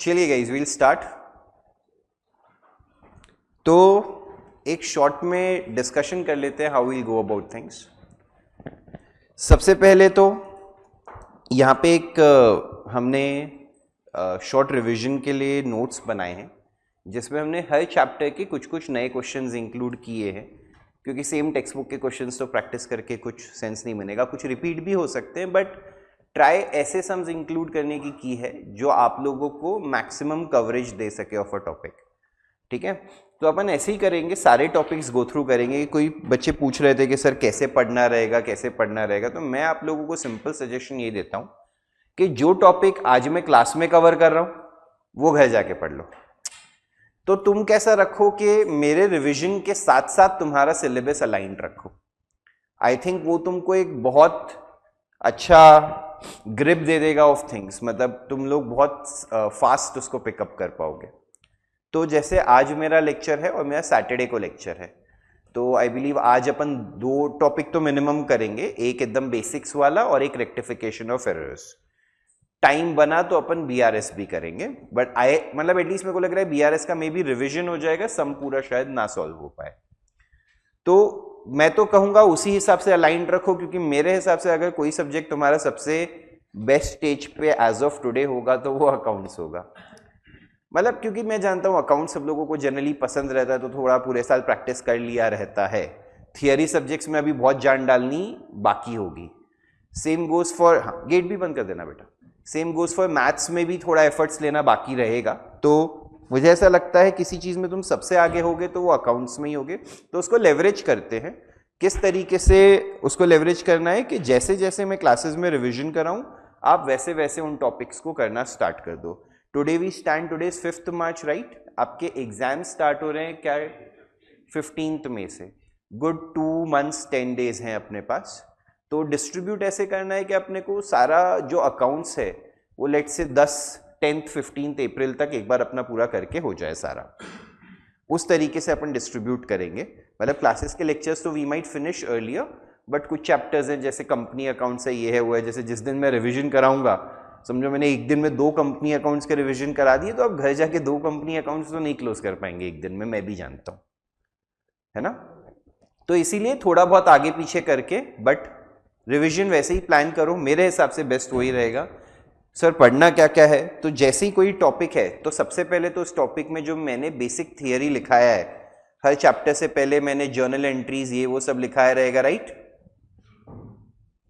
चलिए guys will start. तो एक शॉर्ट में डिस्कशन कर लेते हैं how will go about things. सबसे पहले तो यहाँ पे एक हमने शॉर्ट रिवीजन के लिए नोट्स बनाए हैं जिसमें हमने हर चैप्टर के कुछ कुछ नए क्वेश्चंस इंक्लूड किए हैं, क्योंकि सेम टेक्स्ट बुक के क्वेश्चंस तो प्रैक्टिस करके कुछ सेंस नहीं बनेगा, कुछ रिपीट भी हो सकते हैं, बट ट्राई ऐसे सम्स इंक्लूड करने की है जो आप लोगों को मैक्सिमम कवरेज दे सके ऑफ अ टॉपिक। ठीक है, तो अपन ऐसे ही करेंगे, सारे टॉपिक्स गो थ्रू करेंगे। कोई बच्चे पूछ रहे थे कि सर कैसे पढ़ना रहेगा कैसे पढ़ना रहेगा, तो मैं आप लोगों को सिंपल सजेशन ये देता हूं कि जो टॉपिक आज मैं क्लास में कवर कर रहा हूं वो घर जाके पढ़ लो। तो तुम कैसा रखो कि मेरे रिवीजन के साथ साथ तुम्हारा सिलेबस अलाइंड रखो। आई थिंक वो तुमको एक बहुत अच्छा ग्रिप दे देगा ऑफ थिंग्स, मतलब तुम लोग बहुत फास्ट उसको पिकअप कर पाओगे। तो जैसे आज मेरा लेक्चर है और मेरा सैटरडे को लेक्चर है, तो आई बिलीव आज अपन 2 टॉपिक तो मिनिमम करेंगे, एक एकदम बेसिक्स वाला और एक रेक्टिफिकेशन ऑफ एरर्स। टाइम बना तो अपन बीआरएस भी करेंगे, बट मतलब एटलीस्ट मेरे को लग रहा है बीआरएस का मे बी रिविजन हो जाएगा, सम पूरा शायद ना सॉल्व हो पाए। तो मैं तो कहूंगा उसी हिसाब से अलाइंड रखो, क्योंकि मेरे हिसाब से अगर कोई सब्जेक्ट तुम्हारा सबसे बेस्ट स्टेज पे एज ऑफ टुडे होगा तो वो अकाउंट्स होगा। मतलब क्योंकि मैं जानता हूं अकाउंट सब लोगों को जनरली पसंद रहता है, तो थोड़ा पूरे साल प्रैक्टिस कर लिया रहता है। थियरी सब्जेक्ट्स में अभी बहुत जान डालनी बाकी होगी। सेम गोज फॉर, गेट भी बंद कर देना बेटा। सेम गोज फॉर मैथ्स में भी थोड़ा एफर्ट्स लेना बाकी रहेगा। तो मुझे ऐसा लगता है किसी चीज में तुम सबसे आगे होगे तो वो अकाउंट्स में ही होगे। तो उसको लेवरेज करते हैं। किस तरीके से उसको लेवरेज करना है कि जैसे जैसे मैं क्लासेस में रिवीजन कराऊं आप वैसे वैसे उन टॉपिक्स को करना स्टार्ट कर दो। Today we stand, today is 5th March, right? आपके एग्जाम स्टार्ट हो रहे हैं क्या 15th मई से। गुड 2 months 10 days हैं अपने पास। तो डिस्ट्रीब्यूट ऐसे करना है कि अपने को सारा जो अकाउंट्स है वो लेट से 10th 15th अप्रैल तक एक बार अपना पूरा करके हो जाए सारा। उस तरीके से अपन डिस्ट्रीब्यूट करेंगे। मतलब क्लासेस के लेक्चर्स तो we might finish earlier, but कुछ चैप्टर्स हैं जैसे कंपनी अकाउंट्स है, ये है वो है। जैसे जिस दिन मैं रिवीजन कराऊंगा, समझो मैंने एक दिन में 2 कंपनी अकाउंट्स के रिवीजन करा दिए, तो अब घर जाके 2 कंपनी अकाउंट्स तो नहीं क्लोज कर पाएंगे एक दिन में, मैं भी जानता हूं, है ना? तो इसीलिए थोड़ा बहुत आगे पीछे करके, बट रिवीजन वैसे ही प्लान करो। मेरे हिसाब से बेस्ट वही रहेगा। सर पढ़ना क्या क्या है, तो जैसे ही कोई टॉपिक है तो सबसे पहले तो उस टॉपिक में जो मैंने बेसिक थियरी लिखाया है, हर चैप्टर से पहले मैंने जर्नल एंट्रीज ये वो सब लिखाया रहेगा, राइट?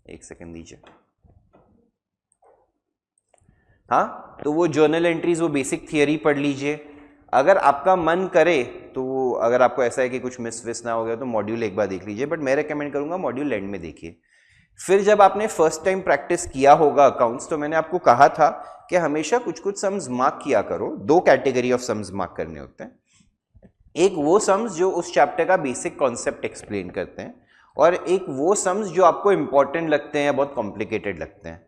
एक सेकंड दीजिए। हाँ, तो वो जर्नल एंट्रीज, वो बेसिक थियरी पढ़ लीजिए। अगर आपका मन करे तो अगर आपको ऐसा है कि कुछ मिस विस ना हो गया तो मॉड्यूल एक बार देख लीजिए, बट मैं रेकमेंड करूंगा मॉड्यूल एंड में देखिए। फिर जब आपने फर्स्ट टाइम प्रैक्टिस किया होगा अकाउंट्स, तो मैंने आपको कहा था कि हमेशा कुछ कुछ सम्स मार्क किया करो। 2 कैटेगरी ऑफ सम्स मार्क करने होते हैं। एक वो सम्स जो उस चैप्टर का बेसिक कॉन्सेप्ट एक्सप्लेन करते हैं, और एक वो सम्स जो आपको इंपॉर्टेंट लगते हैं या बहुत कॉम्प्लिकेटेड लगते हैं।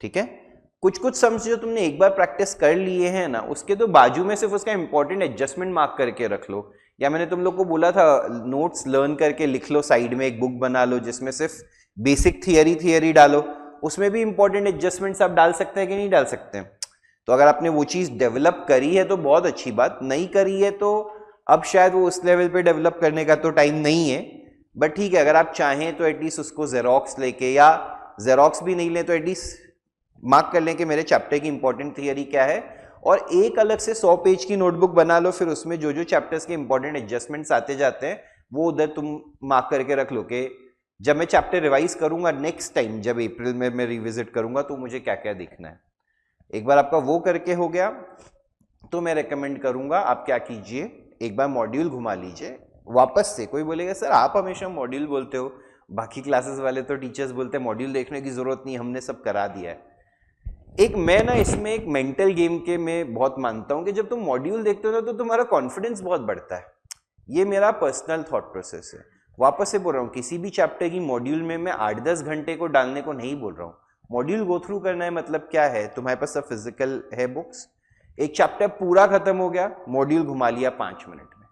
ठीक है, कुछ कुछ सम्स जो तुमने एक बार प्रैक्टिस कर लिए हैं ना, उसके तो बाजू में सिर्फ उसका इंपॉर्टेंट एडजस्टमेंट मार्क करके रख लो। या मैंने तुम लोग को बोला था नोट्स लर्न करके लिख लो, साइड में एक बुक बना लो जिसमें सिर्फ बेसिक थियरी डालो, उसमें भी इंपॉर्टेंट एडजस्टमेंट्स आप डाल सकते हैं कि नहीं डाल सकते हैं। तो अगर आपने वो चीज डेवलप करी है तो बहुत अच्छी बात, नहीं करी है तो अब शायद वो उस लेवल पे डेवलप करने का तो टाइम नहीं है। बट ठीक है, अगर आप चाहें तो एटलीस्ट उसको जेरोक्स लेके, या जेरोक्स भी नहीं ले तो एटलीस्ट मार्क कर लें कि मेरे चैप्टर की इंपॉर्टेंट थियरी क्या है, और एक अलग से 100 पेज की नोटबुक बना लो। फिर उसमें जो जो चैप्टर्स के इंपॉर्टेंट एडजस्टमेंट्स आते जाते हैं वो उधर तुम मार्क करके रख लो कि जब मैं चैप्टर रिवाइज करूंगा नेक्स्ट टाइम, जब अप्रैल में मैं रिविजिट करूंगा, तो मुझे क्या क्या देखना है। एक बार आपका वो करके हो गया तो मैं रेकमेंड करूंगा आप क्या कीजिए, एक बार मॉड्यूल घुमा लीजिए वापस से। कोई बोलेगा सर आप हमेशा मॉड्यूल बोलते हो, बाकी क्लासेस वाले तो टीचर्स बोलते हैं मॉड्यूल देखने की जरूरत नहीं, हमने सब करा दिया है। एक मैं ना इसमें एक मेंटल गेम के मैं बहुत मानता हूं कि जब तुम मॉड्यूल देखते हो ना तो तुम्हारा कॉन्फिडेंस बहुत बढ़ता है। ये मेरा पर्सनल थॉट प्रोसेस है। वापस से बोल रहा हूँ, किसी भी चैप्टर की मॉड्यूल में मैं 8-10 घंटे को डालने को नहीं बोल रहा हूँ। मॉड्यूल गो थ्रू करना है, मतलब क्या है, तुम्हारे पास सब फिजिकल है बुक्स, एक चैप्टर पूरा खत्म हो गया, मॉड्यूल घुमा लिया 5 मिनट में।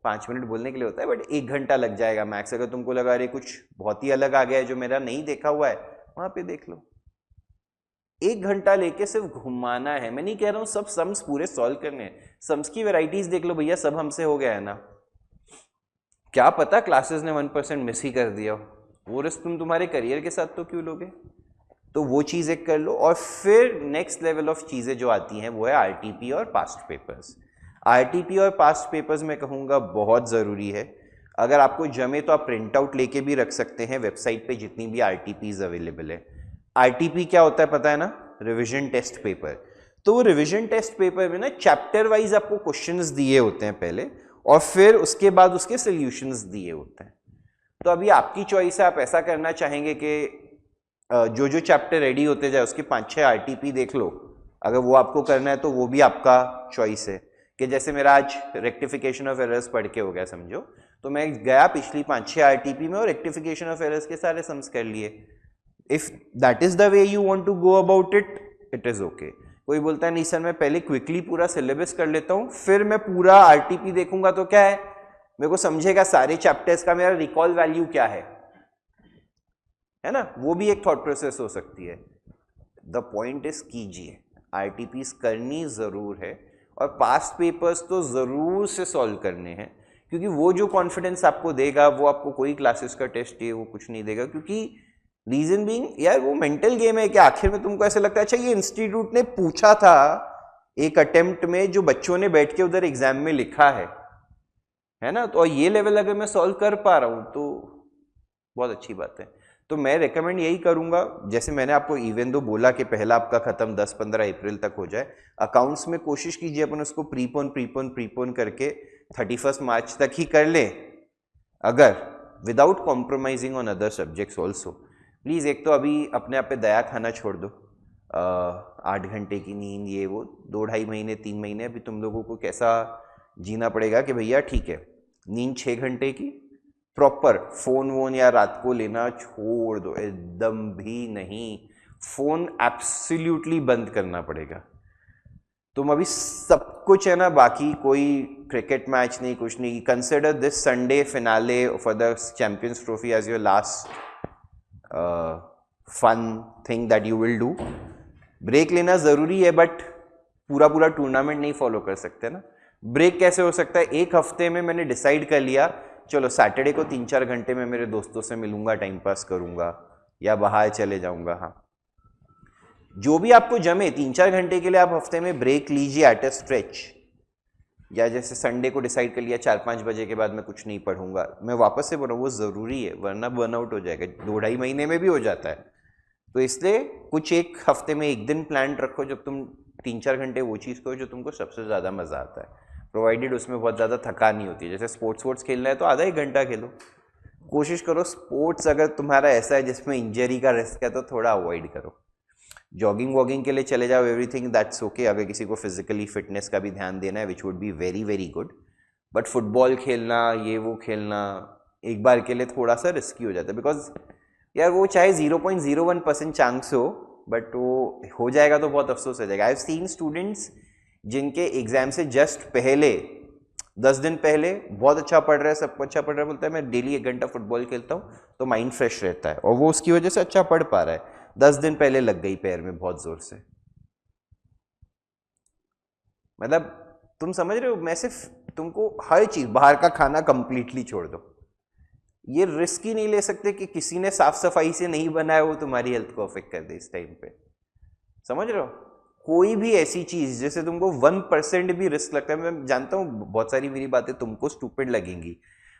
5 मिनट बोलने के लिए होता है, बट 1 घंटा लग जाएगा मैक्स। अगर तुमको लगा अरे कुछ बहुत ही अलग आ गया है जो मेरा नहीं देखा हुआ है, वहां पे देख लो। 1 घंटा लेके सिर्फ घुमाना है। मैं नहीं कह रहा हूं सब सम्स पूरे सॉल्व करने हैं, सम्स की वैरायटीज देख लो भैया, सब हमसे हो गया है ना, क्या पता क्लासेस ने 1% मिस ही कर दिया, वो रिस्क तुम तुम्हारे करियर के साथ तो क्यों लोगे। तो वो चीज़ एक कर लो। और फिर नेक्स्ट लेवल ऑफ चीज़ें जो आती हैं वो है आरटीपी और पास्ट पेपर्स। आरटीपी और पास्ट पेपर्स मैं कहूँगा बहुत ज़रूरी है। अगर आपको जमे तो आप प्रिंट आउट लेके भी रख सकते हैं, वेबसाइट पे जितनी भी आरटीपीज अवेलेबल है। आरटीपी क्या होता है पता है ना, रिविजन टेस्ट पेपर। तो वो रिविजन टेस्ट पेपर में ना चैप्टर वाइज आपको क्वेश्चंस दिए होते हैं पहले, और फिर उसके बाद उसके सोल्यूशंस दिए होते हैं। तो अभी आपकी चॉइस है, आप ऐसा करना चाहेंगे कि जो जो चैप्टर रेडी होते जाए उसके 5-6 आरटीपी देख लो, अगर वो आपको करना है तो वो भी आपका चॉइस है। कि जैसे मेरा आज रेक्टिफिकेशन ऑफ एरर्स पढ़ के हो गया समझो, तो मैं गया पिछली 5-6 आरटीपी में और रेक्टिफिकेशन ऑफ एरर्स के सारे सम्स कर लिए। If that is the way you want to go about it, it is okay. कोई बोलता है नहीं सर मैं पहले क्विकली पूरा सिलेबस कर लेता हूं फिर मैं पूरा आरटीपी देखूंगा, तो क्या है, मेरे को समझेगा सारे चैप्टर्स का मेरा रिकॉल वैल्यू क्या है ना, वो भी एक थॉट प्रोसेस हो सकती है। द पॉइंट इज कीजिए, आरटीपीस करनी जरूर है, और पास्ट पेपर्स तो जरूर से सॉल्व करने हैं, क्योंकि वो जो कॉन्फिडेंस आपको देगा वो आपको कोई क्लासेस का टेस्ट है वो कुछ नहीं देगा। क्योंकि रीजन बीइंग यार वो मेंटल गेम है कि आखिर में तुमको ऐसा लगता है अच्छा ये इंस्टीट्यूट ने पूछा था एक अटेम्प्ट में जो बच्चों ने बैठ के उधर एग्जाम में लिखा है ना, तो ये लेवल अगर मैं सॉल्व कर पा रहा हूं तो बहुत अच्छी बात है। तो मैं रेकमेंड यही करूंगा, जैसे मैंने आपको इवन दो बोला कि पहला आपका खत्म 10-15 अप्रैल तक हो जाए, अकाउंट्स में कोशिश कीजिए अपन उसको प्रीपोन करके 31 मार्च तक ही कर लें, अगर without compromising on other subjects also. Please एक तो अभी अपने आप पे दया खाना छोड़ दो, 8 घंटे की नींद ये वो, 2-2.5 महीने 3 महीने अभी तुम लोगों को कैसा जीना पड़ेगा कि भैया ठीक है नींद 6 घंटे की प्रॉपर, फोन वोन या रात को लेना छोड़ दो, एकदम भी नहीं, फोन एब्सोल्युटली बंद करना पड़ेगा। तुम अभी सब कुछ है ना, बाकी कोई क्रिकेट मैच नहीं कुछ नहीं, consider this Sunday finale for the champions trophy as your last fun thing that you will do. Break लेना जरूरी है बट पूरा टूर्नामेंट नहीं फॉलो कर सकते ना। ब्रेक कैसे हो सकता है, एक हफ्ते में मैंने डिसाइड कर लिया चलो सैटरडे को 3-4 घंटे में मेरे दोस्तों से मिलूंगा, टाइम पास करूंगा या बाहर चले जाऊंगा। हाँ, जो भी आपको जमे 3-4 घंटे के लिए आप हफ्ते में ब्रेक लीजिए एट अ स्ट्रेच। या जैसे संडे को डिसाइड कर लिया 4-5 बजे के बाद मैं कुछ नहीं पढ़ूंगा, मैं वापस से बोलूँ वो ज़रूरी है, वरना बर्नआउट हो जाएगा। 2-2.5 महीने में भी हो जाता है। तो इसलिए कुछ एक हफ्ते में एक दिन प्लान रखो जब तुम 3-4 घंटे वो चीज़ करो जो तुमको सबसे ज़्यादा मज़ा आता है, प्रोवाइडेड उसमें बहुत ज़्यादा थकान नहीं होती है। जैसे स्पोर्ट्स खेलना है तो आधा 1 घंटा खेलो, कोशिश करो स्पोर्ट्स अगर तुम्हारा ऐसा है जिसमें इंजरी का रिस्क है तो थोड़ा अवॉइड करो। जॉगिंग वॉगिंग के लिए चले जाओ, एवरीथिंग दैट्स ओके, अगर किसी को फिजिकली फिटनेस का भी ध्यान देना है which would be very very good. But football खेलना ये वो खेलना एक बार के लिए थोड़ा सा रिस्की हो जाता है, बिकॉज यार वो चाहे 0.01% चांस हो बट वो हो जाएगा तो बहुत अफसोस हो जाएगा। आई हैव सीन स्टूडेंट्स जिनके एग्जाम से जस्ट पहले 10 दिन पहले बहुत अच्छा पढ़ रहा है, सब अच्छा पढ़ रहा है, बोलता है मैं डेली 1 घंटा फुटबॉल खेलता हूँ तो माइंड फ्रेश रहता है, और वो उसकी वजह से अच्छा पढ़ पा रहा है। 10 दिन पहले लग गई पैर में बहुत जोर से। मतलब तुम समझ रहे हो, मैं सिर्फ तुमको हर चीज, बाहर का खाना कंप्लीटली छोड़ दो, ये रिस्क ही नहीं ले सकते कि किसी ने साफ सफाई से नहीं बनाया वो तुम्हारी हेल्थ को अफेक्ट कर दे इस टाइम पे। समझ रहे हो, कोई भी ऐसी चीज जैसे तुमको 1% भी रिस्क लगता है, मैं जानता हूं बहुत सारी मेरी बातें तुमको स्टूपिड लगेंगी,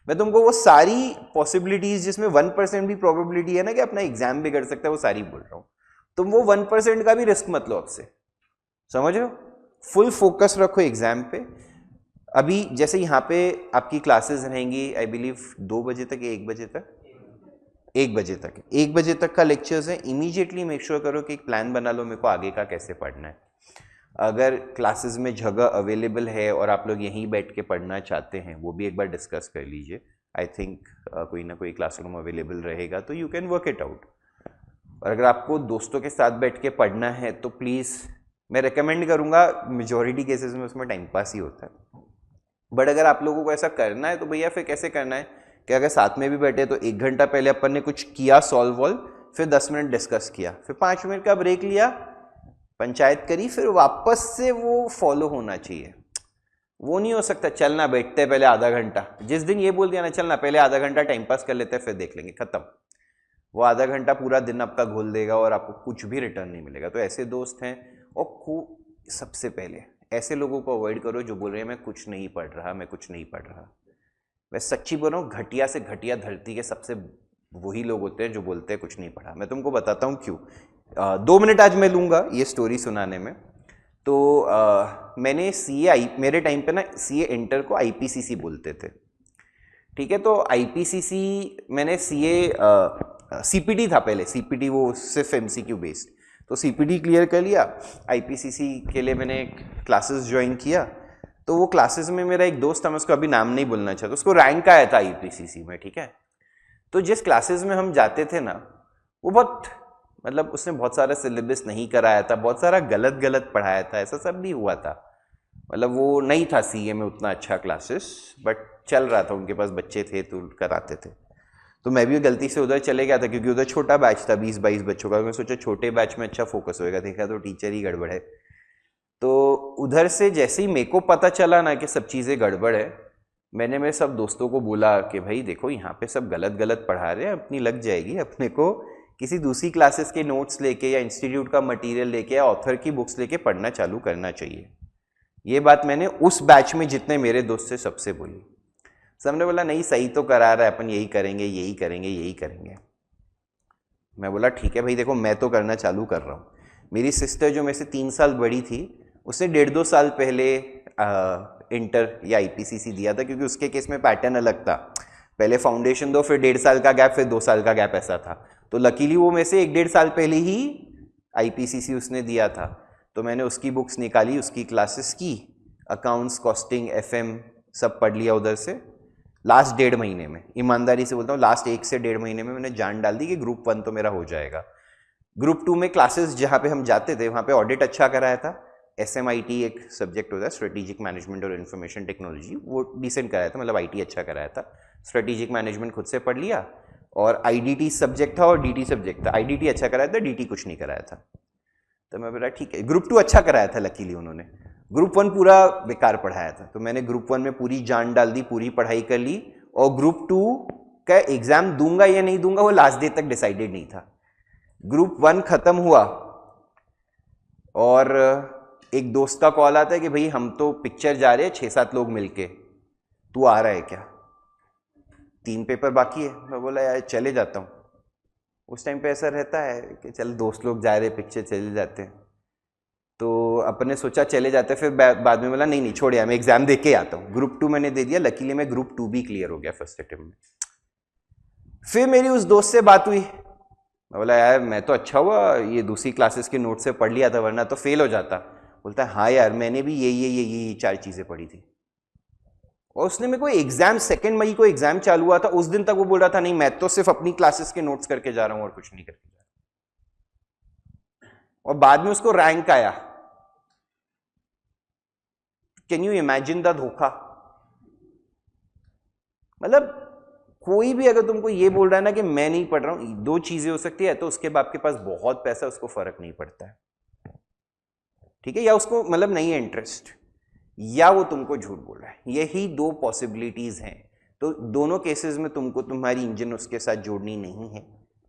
मैं तुमको वो सारी पॉसिबिलिटीज जिसमें 1% भी प्रोबेबिलिटी है ना कि अपना एग्जाम बिगड़ सकता है वो सारी बोल रहा हूं। तुम वो 1% का भी रिस्क मत लो आपसे, समझ रहे हो, फुल फोकस रखो एग्जाम पे। अभी जैसे यहाँ पे आपकी क्लासेस रहेंगी आई बिलीव 2 बजे तक या 1 बजे तक, 1 बजे तक का लेक्चर्स है। इमीडिएटली मेक श्योर करो कि एक प्लान बना लो मेरे को आगे का कैसे पढ़ना है। अगर क्लासेस में जगह अवेलेबल है और आप लोग यहीं बैठ के पढ़ना चाहते हैं वो भी एक बार डिस्कस कर लीजिए। आई थिंक कोई ना कोई क्लासरूम अवेलेबल रहेगा तो you can work it out. और अगर आपको दोस्तों के साथ बैठ के पढ़ना है तो प्लीज़ मैं रिकमेंड करूँगा, मेजॉरिटी केसेस में उसमें टाइम पास ही होता है, बट अगर आप लोगों को ऐसा करना है तो भैया फिर कैसे करना है कि अगर साथ में भी बैठे तो 1 घंटा पहले अपन ने कुछ किया सॉल्व वॉल्व, फिर 10 मिनट डिस्कस किया, फिर 5 मिनट का ब्रेक लिया, पंचायत करी, फिर वापस से वो फॉलो होना चाहिए। वो नहीं हो सकता चलना बैठते पहले आधा घंटा, जिस दिन ये बोल दिया ना चलना पहले आधा घंटा टाइम पास कर लेते हैं फिर देख लेंगे, खत्म। वो आधा घंटा पूरा दिन आपका घोल देगा और आपको कुछ भी रिटर्न नहीं मिलेगा। तो ऐसे दोस्त हैं, और सबसे पहले ऐसे लोगों को अवॉइड करो जो बोल रहे हैं मैं कुछ नहीं पढ़ रहा, मैं कुछ नहीं पढ़ रहा। मैं सच्ची बोल रहा हूँ, घटिया से घटिया धरती के सबसे वही लोग होते हैं जो बोलते हैं कुछ नहीं पढ़ा। मैं तुमको बताता हूँ क्यों। 2 मिनट आज मैं लूँगा ये स्टोरी सुनाने में। तो मैंने सीए, मेरे टाइम पे ना सीए इंटर को आईपीसीसी बोलते थे, ठीक है। तो आईपीसीसी मैंने सीए सीपीटी था पहले, सीपीटी वो सिर्फ एमसीक्यू बेस्ड, तो सीपीटी क्लियर कर लिया। आईपीसीसी के लिए मैंने क्लासेस ज्वाइन किया। तो वो क्लासेस में मेरा एक दोस्त था, मैं उसको अभी नाम नहीं बोलना चाहता, उसको रैंक आया था आईपीसीसी में, ठीक है। तो जिस क्लासेस में हम जाते थे ना, वो बहुत मतलब उसने बहुत सारा सिलेबस नहीं कराया था, बहुत सारा गलत गलत पढ़ाया था, ऐसा सब भी हुआ था। मतलब वो नहीं था सीए में उतना अच्छा क्लासेस, बट चल रहा था, उनके पास बच्चे थे तो कराते थे। तो मैं भी गलती से उधर चले गया था, क्योंकि उधर छोटा बैच था 20-22 बच्चों का। मैं सोचा छोटे बैच में अच्छा फोकस होएगा, देखा तो टीचर ही गड़बड़ है। तो उधर से जैसे ही मेरे को पता चला ना कि सब चीज़ें गड़बड़ है, मैंने मेरे सब दोस्तों को बोला कि भाई देखो यहाँ पे सब गलत गलत पढ़ा रहे हैं, अपनी लग जाएगी, अपने को किसी दूसरी क्लासेस के नोट्स लेके या इंस्टीट्यूट का मटेरियल लेके या ऑथर की बुक्स लेके पढ़ना चालू करना चाहिए। ये बात मैंने उस बैच में जितने मेरे दोस्त से सबसे बोली। सबने बोला नहीं सही तो करा रहा है, अपन यही करेंगे यही करेंगे यही करेंगे। मैं बोला ठीक है भाई, देखो मैं तो करना चालू कर रहा हूँ। मेरी सिस्टर जो मेरे से 3 साल बड़ी थी, उसने 1.5-2 साल पहले इंटर या आईपीसीसी दिया था, क्योंकि उसके केस में पैटर्न अलग था। पहले फाउंडेशन दो, फिर 1.5 साल का गैप, फिर 2 साल का गैप, ऐसा था। तो लकीली वो में से 1-1.5 साल पहले ही आईपीसीसी उसने दिया था। तो मैंने उसकी बुक्स निकाली, उसकी क्लासेस की, अकाउंट्स, कॉस्टिंग, एफएम सब पढ़ लिया उधर से। लास्ट 1.5 महीने में, ईमानदारी से बोलता हूँ, लास्ट 1 से 1.5 महीने में मैंने जान डाल दी कि ग्रुप 1 तो मेरा हो जाएगा। ग्रुप 2 में क्लासेस जहाँ पे हम जाते थे वहाँ पे ऑडिट अच्छा कराया था। SMIT एक सब्जेक्ट होता है, स्ट्रेटेजिक मैनेजमेंट और इन्फॉर्मेशन टेक्नोलॉजी, वो डिसेंट कराया था, मतलब IT अच्छा कराया था। स्ट्रेटेजिक मैनेजमेंट खुद से पढ़ लिया, और IDT सब्जेक्ट था और DT सब्जेक्ट था। IDT अच्छा कराया था, DT कुछ नहीं कराया था। तो मैं बोला ठीक है। ग्रुप 2 अच्छा कराया था लकीली उन्होंने, ग्रुप 1 पूरा बेकार पढ़ाया था। तो मैंने ग्रुप 1 में पूरी जान डाल दी, पूरी पढ़ाई कर ली, और ग्रुप 2 का एग्जाम दूंगा या नहीं दूंगा वो लास्ट डे तक डिसाइडेड नहीं था। ग्रुप 1 खत्म हुआ और एक दोस्त का कॉल आता है कि भाई हम तो पिक्चर जा रहे हैं 6-7 लोग मिलके, तू आ रहा है क्या? 3 पेपर बाकी है। मैं बोला यार चले जाता हूँ। उस टाइम पे ऐसा रहता है कि चल दोस्त लोग जा रहे पिक्चर, चले जाते हैं। तो अपने सोचा चले जाते, फिर बाद में बोला नहीं नहीं छोड़ यार, मैं एग्जाम दे के आता हूँ। ग्रुप 2 मैंने दे दिया, लकीली मैं ग्रुप 2 भी क्लियर हो गया फर्स्ट अटेम्प्ट में। फिर मेरी उस दोस्त से बात हुई, मैं बोला यार मैं तो अच्छा हुआ ये दूसरी क्लासेस के नोट से पढ़ लिया था, वरना तो फेल हो जाता। बोलता है हाँ यार मैंने भी ये 4 चीजें पढ़ी थी। और उसने मेरे को एग्जाम 2 मई को एग्जाम चालू हुआ था, उस दिन तक वो बोल रहा था नहीं मैं तो सिर्फ अपनी क्लासेस के नोट्स करके जा रहा हूं और कुछ नहीं करके जा रहा। और बाद में उसको रैंक आया। कैन यू इमेजिन द धोखा? मतलब कोई भी अगर तुमको ये बोल रहा है ना कि मैं नहीं पढ़ रहा हूं, 2 चीजें हो सकती है, तो उसके बाप के पास बहुत पैसा, उसको फर्क नहीं पड़ता है, ठीक है, या उसको मतलब नहीं है इंटरेस्ट, या वो तुमको झूठ बोल रहा है। यही 2 पॉसिबिलिटीज हैं। तो दोनों केसेस में तुमको तुम्हारी इंजन उसके साथ जोड़नी नहीं है,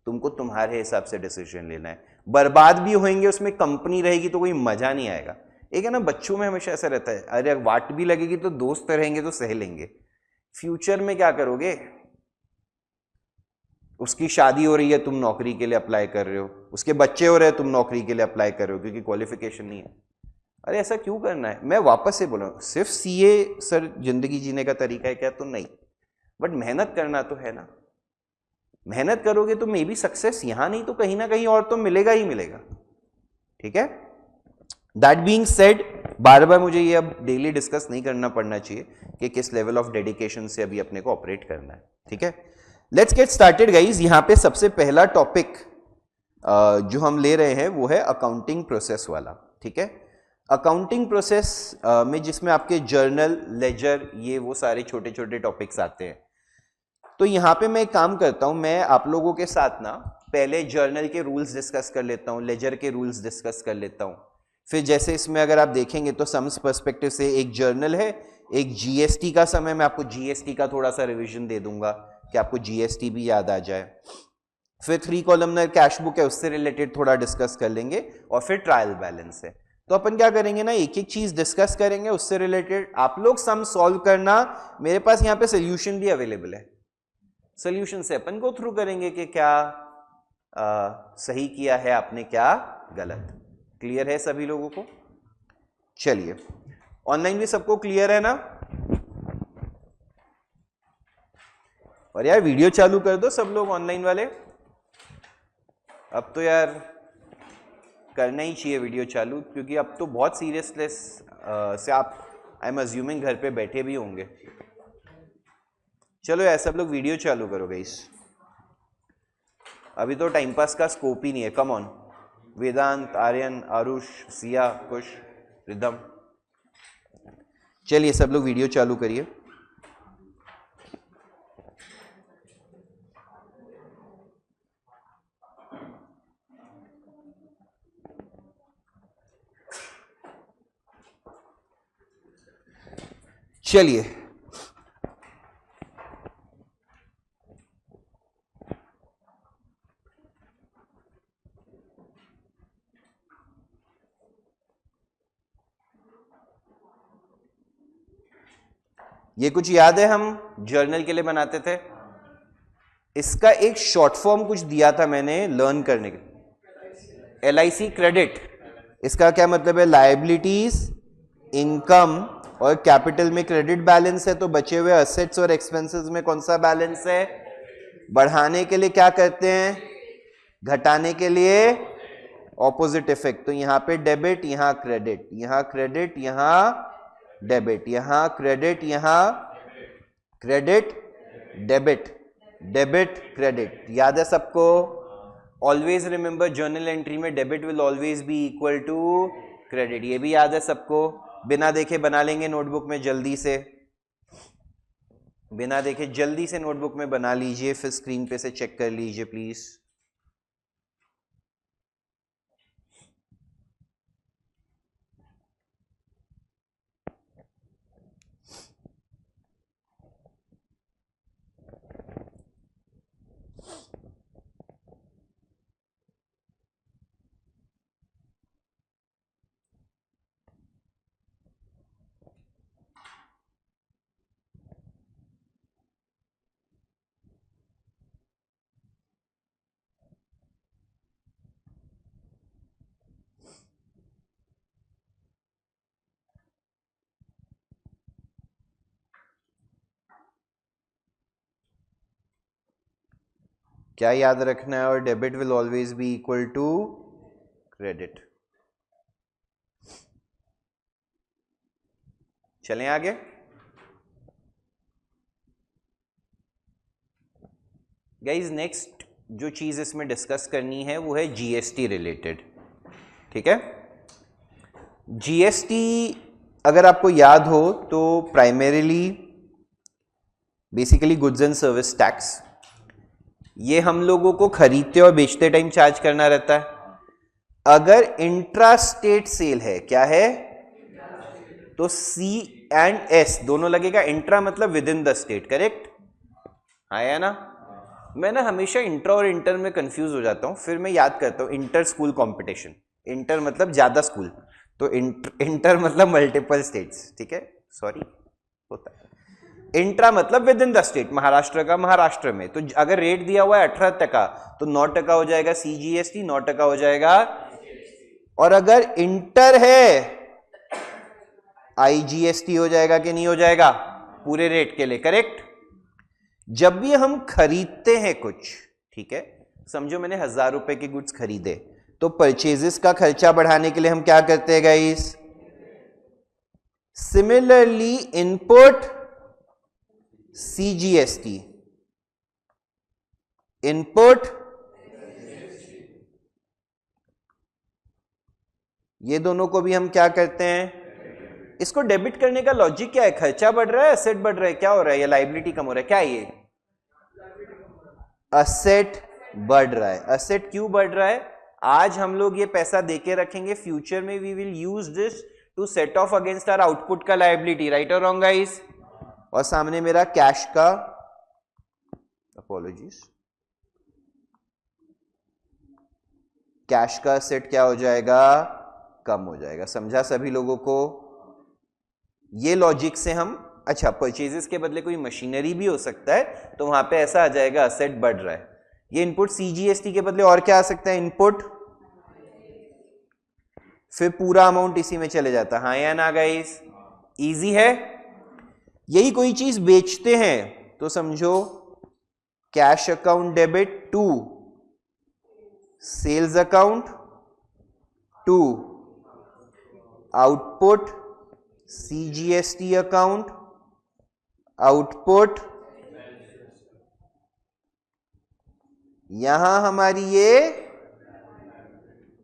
तुमको तुम्हारे हिसाब से डिसीजन लेना है। बर्बाद भी होंगे उसमें, कंपनी रहेगी तो कोई मजा नहीं आएगा। एक है ना बच्चों में हमेशा ऐसा रहता है, अरे वाट भी लगेगी तो दोस्त रहेंगे तो सह लेंगे, फ्यूचर में क्या करोगे? उसकी शादी हो रही है, तुम नौकरी के लिए अप्लाई कर रहे हो, उसके बच्चे हो रहे हैं, तुम नौकरी के लिए अप्लाई कर रहे हो क्योंकि क्वालिफिकेशन नहीं है। अरे ऐसा क्यों करना है? मैं वापस से बोल रहा हूँ, सिर्फ सीए सर जिंदगी जीने का तरीका है क्या? तो नहीं, बट मेहनत करना तो है ना। मेहनत करोगे तो मे बी सक्सेस यहां नहीं तो कहीं ना कहीं और तो मिलेगा ही मिलेगा, ठीक है। दैट बीइंग सेड, बार बार मुझे ये अब डेली डिस्कस नहीं करना पड़ना चाहिए कि किस लेवल ऑफ डेडिकेशन से अभी अपने को ऑपरेट करना है, ठीक है। Let's get started guys. यहां पे सबसे पहला टॉपिक जो हम ले रहे हैं वो है अकाउंटिंग प्रोसेस वाला, ठीक है। अकाउंटिंग प्रोसेस में जिसमें आपके जर्नल, लेजर, ये वो सारे छोटे छोटे टॉपिक्स आते हैं। तो यहां पे मैं एक काम करता हूं, मैं आप लोगों के साथ ना पहले जर्नल के रूल्स डिस्कस कर लेता हूं, लेजर के रूल्स डिस्कस कर लेता हूं, फिर जैसे इसमें अगर आप देखेंगे तो सम्स पर्सपेक्टिव से एक जर्नल है, एक जीएसटी का समय, मैं आपको जीएसटी का थोड़ा सा रिवीजन दे दूंगा कि आपको जीएसटी भी याद आ जाए। फिर 3 कॉलमनर कैश बुक है, उससे रिलेटेड थोड़ा डिस्कस कर लेंगे, और फिर ट्रायल बैलेंस है। तो अपन क्या करेंगे ना, एक एक चीज डिस्कस करेंगे उससे रिलेटेड। आप लोग सम सॉल्व करना, मेरे पास यहाँ पे सोल्यूशन भी अवेलेबल है, सोल्यूशन से अपन गो थ्रू करेंगे कि क्या सही किया है आपने, क्या गलत। क्लियर है सभी लोगों को? चलिए, ऑनलाइन भी सबको क्लियर है ना? और यार वीडियो चालू कर दो सब लोग ऑनलाइन वाले, अब तो यार करना ही चाहिए वीडियो चालू, क्योंकि अब तो बहुत सीरियसनेस से आप, आई एम अज्यूमिंग, घर पे बैठे भी होंगे। चलो यार सब लोग वीडियो चालू करो गाइस, अभी तो टाइम पास का स्कोप ही नहीं है। कम ऑन, वेदांत, आर्यन, आरुष, सिया, कुश, रिदम, चलिए सब लोग वीडियो चालू करिए। चलिए, ये कुछ याद है हम जर्नल के लिए बनाते थे, इसका एक शॉर्ट फॉर्म कुछ दिया था मैंने लर्न करने के, LIC क्रेडिट। इसका क्या मतलब है? लायबिलिटीज, इनकम और कैपिटल में क्रेडिट बैलेंस है, तो बचे हुए असेट्स और एक्सपेंसेस में कौन सा बैलेंस है? बढ़ाने के लिए क्या करते हैं, घटाने के लिए ऑपोजिट इफेक्ट। तो यहां पे डेबिट, यहां क्रेडिट, यहां क्रेडिट, यहां डेबिट, यहां क्रेडिट, यहां क्रेडिट, डेबिट, डेबिट क्रेडिट। याद है सबको? ऑलवेज रिमेंबर जर्नल एंट्री में debit will always be equal to credit, ये भी याद है सबको? बिना देखे बना लेंगे नोटबुक में, जल्दी से, बिना देखे जल्दी से नोटबुक में बना लीजिए, फिर स्क्रीन पे से चेक कर लीजिए प्लीज। क्या याद रखना है? और debit will always be equal to credit. चलें आगे। गाइज नेक्स्ट जो चीज इसमें डिस्कस करनी है वो है जीएसटी रिलेटेड, ठीक है? जीएसटी अगर आपको याद हो तो primarily basically goods and service tax, ये हम लोगों को खरीदते और बेचते टाइम चार्ज करना रहता है। अगर इंट्रा स्टेट सेल है, क्या है? तो C&S दोनों लगेगा। इंट्रा मतलब with in the state, correct? आया ना? मैं ना हमेशा इंट्रा और इंटर में कंफ्यूज हो जाता हूं, फिर मैं याद करता हूं इंटर स्कूल कंपटीशन। इंटर मतलब ज्यादा स्कूल, तो इंटर मतलब मल्टीपल स्टेट्स, ठीक है? सॉरी, होता है। इंट्रा मतलब with in the state, Maharashtra का महाराष्ट्र में। तो अगर रेट दिया हुआ है 18%, तो 9% हो जाएगा CGST, 9% हो जाएगा। और अगर इंटर है IGST हो जाएगा कि नहीं हो जाएगा? पूरे रेट के लिए, करेक्ट? जब भी हम खरीदते हैं कुछ, ठीक है, समझो मैंने 1000 रुपए के गुड्स खरीदे, तो परचेजेस का खर्चा बढ़ाने के लिए हम क्या करते हैं guys? Similarly input CGST, input, ये दोनों को भी हम क्या करते हैं? इसको डेबिट करने का लॉजिक क्या है? खर्चा बढ़ रहा है, एसेट बढ़ रहा है, क्या हो रहा है? या लायबिलिटी कम हो रहा है, क्या है ये? असेट बढ़ रहा है। असेट क्यों बढ़ रहा है? आज हम लोग ये पैसा देके रखेंगे, फ्यूचर में we will use this to set off against our output का लायबिलिटी, राइट और रॉन्ग गाइस? और सामने मेरा कैश का, अपॉलॉजीज, कैश का सेट क्या हो जाएगा? कम हो जाएगा। समझा सभी लोगों को? ये लॉजिक से हम, अच्छा परचेजेस के बदले कोई मशीनरी भी हो सकता है तो वहां पे ऐसा आ जाएगा असेट बढ़ रहा है। ये इनपुट सीजीएसटी के बदले और क्या आ सकता है? इनपुट, फिर पूरा अमाउंट इसी में चले जाता है। हाँ या ना गाइस? इजी है। यही कोई चीज बेचते हैं तो समझो cash account debit to sales account to output CGST account output. यहां हमारी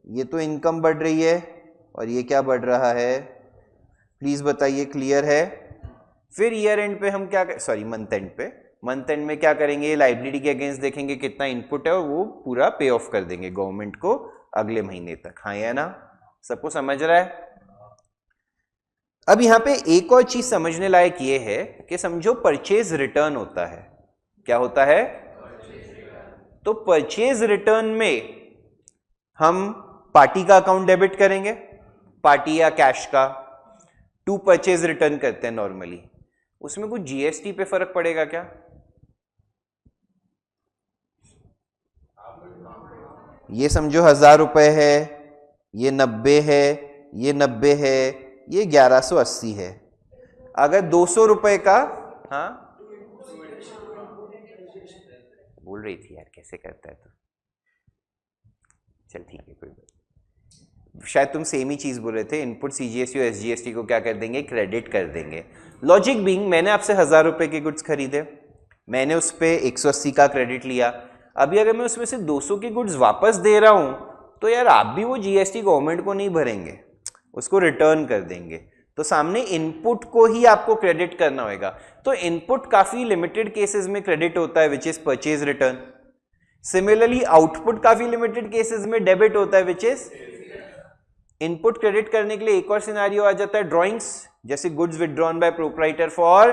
ये तो इनकम बढ़ रही है और ये क्या बढ़ रहा है? प्लीज बताइए, क्लियर है? फिर ईयर एंड पे हम क्या, सॉरी मंथ एंड पे, मंथ एंड में क्या करेंगे? लाइबिलिटी के अगेंस्ट देखेंगे कितना इनपुट है और वो पूरा पे ऑफ कर देंगे गवर्नमेंट को अगले महीने तक। हाँ या ना? सबको समझ रहा है? अब यहां पे एक और चीज समझने लायक ये है कि समझो परचेज रिटर्न होता है। क्या होता है? तो परचेज रिटर्न में हम पार्टी का अकाउंट डेबिट करेंगे, पार्टी या कैश का, टू परचेज रिटर्न करते हैं नॉर्मली। उसमें कुछ जीएसटी पे फर्क पड़ेगा क्या? ये समझो 1000 रुपए है, ये 90 है, ये 90 है, ये 1180 है। अगर 200 रुपए का, हाँ बोल रही थी यार कैसे करता है, तो चल ठीक है कोई बात। शायद तुम सेम ही चीज बोल रहे थे, इनपुट सीजीएसटी और एसजीएसटी को क्या कर देंगे? क्रेडिट कर देंगे। लॉजिक बीइंग, मैंने आपसे 1000 रुपए के गुड्स खरीदे, मैंने उस पर 180 का क्रेडिट लिया। अभी अगर मैं उसमें से 200 के गुड्स वापस दे रहा हूं तो यार आप भी वो जीएसटी गवर्नमेंट को नहीं भरेंगे, उसको रिटर्न कर देंगे। तो सामने इनपुट को ही आपको क्रेडिट करना होगा। तो इनपुट काफी लिमिटेड केसेस में क्रेडिट होता है, which is purchase return. Similarly output काफी लिमिटेड केसेस में डेबिट होता है, विच इज इनपुट। क्रेडिट करने के लिए एक और सिनेरियो आ जाता है ड्रॉइंग्स, जैसे goods withdrawn bye proprietor for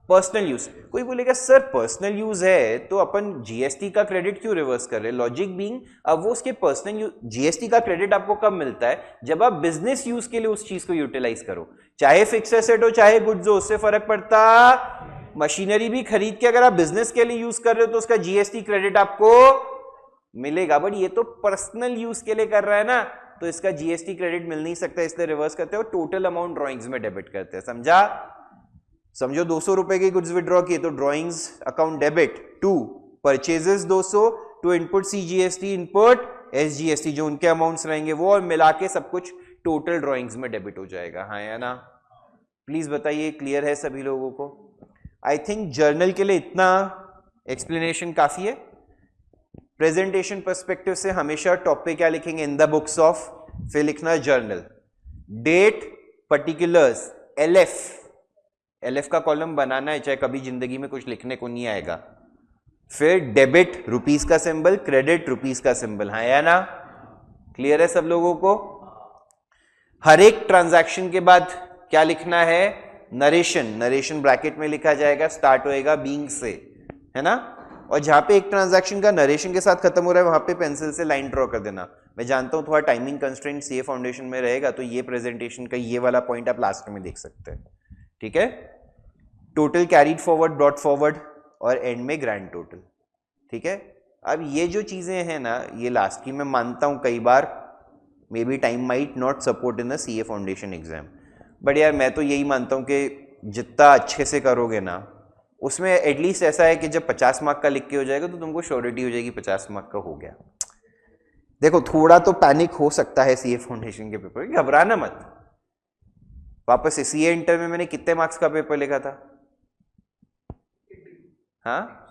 personal use. कोई बोलेगा सर पर्सनल यूज है तो अपन जीएसटी का क्रेडिट क्यों रिवर्स कर रहे हैं? लॉजिक बीइंग, अब वो उसके पर्सनल यूज, जीएसटी का क्रेडिट आपको कब मिलता है? जब आप बिजनेस यूज के लिए उस चीज को यूटिलाइज करो, चाहे फिक्स एसेट हो चाहे गुड्स हो, उससे फर्क पड़ता। मशीनरी भी खरीद के अगर आप बिजनेस के लिए यूज कर रहे हो तो उसका जीएसटी क्रेडिट आपको मिलेगा, बट ये तो पर्सनल यूज के लिए कर रहा है ना, तो इसका जीएसटी क्रेडिट मिल नहीं सकता, इसलिए रिवर्स करते हो, टोटल अमाउंट ड्रॉइंग्स में डेबिट करते हैं। समझा? समझो 200 रुपए की गुड्स विड्रॉ किए तो drawings account debit to purchases 200 to input CGST input SGST, जो उनके अमाउंट्स रहेंगे वो, और मिला के सब कुछ टोटल ड्रॉइंग्स में डेबिट हो जाएगा। हाँ या ना? प्लीज बताइए, क्लियर है सभी लोगों को? आई थिंक जर्नल के लिए इतना एक्सप्लेनेशन काफी है। प्रेजेंटेशन पर्सपेक्टिव से हमेशा टॉपिक क्या लिखेंगे? इन द बुक्स ऑफ, फिर लिखना journal, date, particulars, LF, LF का कॉलम बनाना है, चाहे कभी जिंदगी में कुछ लिखने को नहीं आएगा। फिर डेबिट रुपीस का सिंबल, क्रेडिट रुपीस का सिंबल। हाँ या ना? क्लियर है सब लोगों को? हर एक ट्रांजैक्शन के बाद क्या लिखना है? नरेशन, नरेशन ब्रैकेट में लिखा जाएगा, स्टार्ट होएगा बीइंग से, है ना? और जहां पे एक ट्रांजैक्शन का नरेशन के साथ खत्म हो रहा है वहां पे पेंसिल से लाइन ड्रॉ कर देना। मैं जानता हूं थोड़ा टाइमिंग कंस्ट्रेंट सीए फाउंडेशन में रहेगा, तो ये प्रेजेंटेशन का ये वाला पॉइंट आप लास्ट में देख सकते हैं, ठीक है? Total carried forward, brought forward, और एंड में ग्रैंड टोटल, ठीक है? अब ये जो चीजें हैं ना, ये लास्ट की, मैं मानता हूं कई बार may be time might not support in the CA foundation exam, but यार मैं तो यही मानता हूं कि जितना अच्छे से करोगे ना, उसमें एटलीस्ट ऐसा है कि जब 50 मार्क का लिख के हो जाएगा तो तुमको श्योरिटी हो जाएगी 50 मार्क का हो गया। देखो थोड़ा तो पैनिक हो सकता है सीए फाउंडेशन के पेपर, घबराना मत। वापस से सीए इंटर में मैंने कितने मार्क्स का पेपर लिखा था? हाँ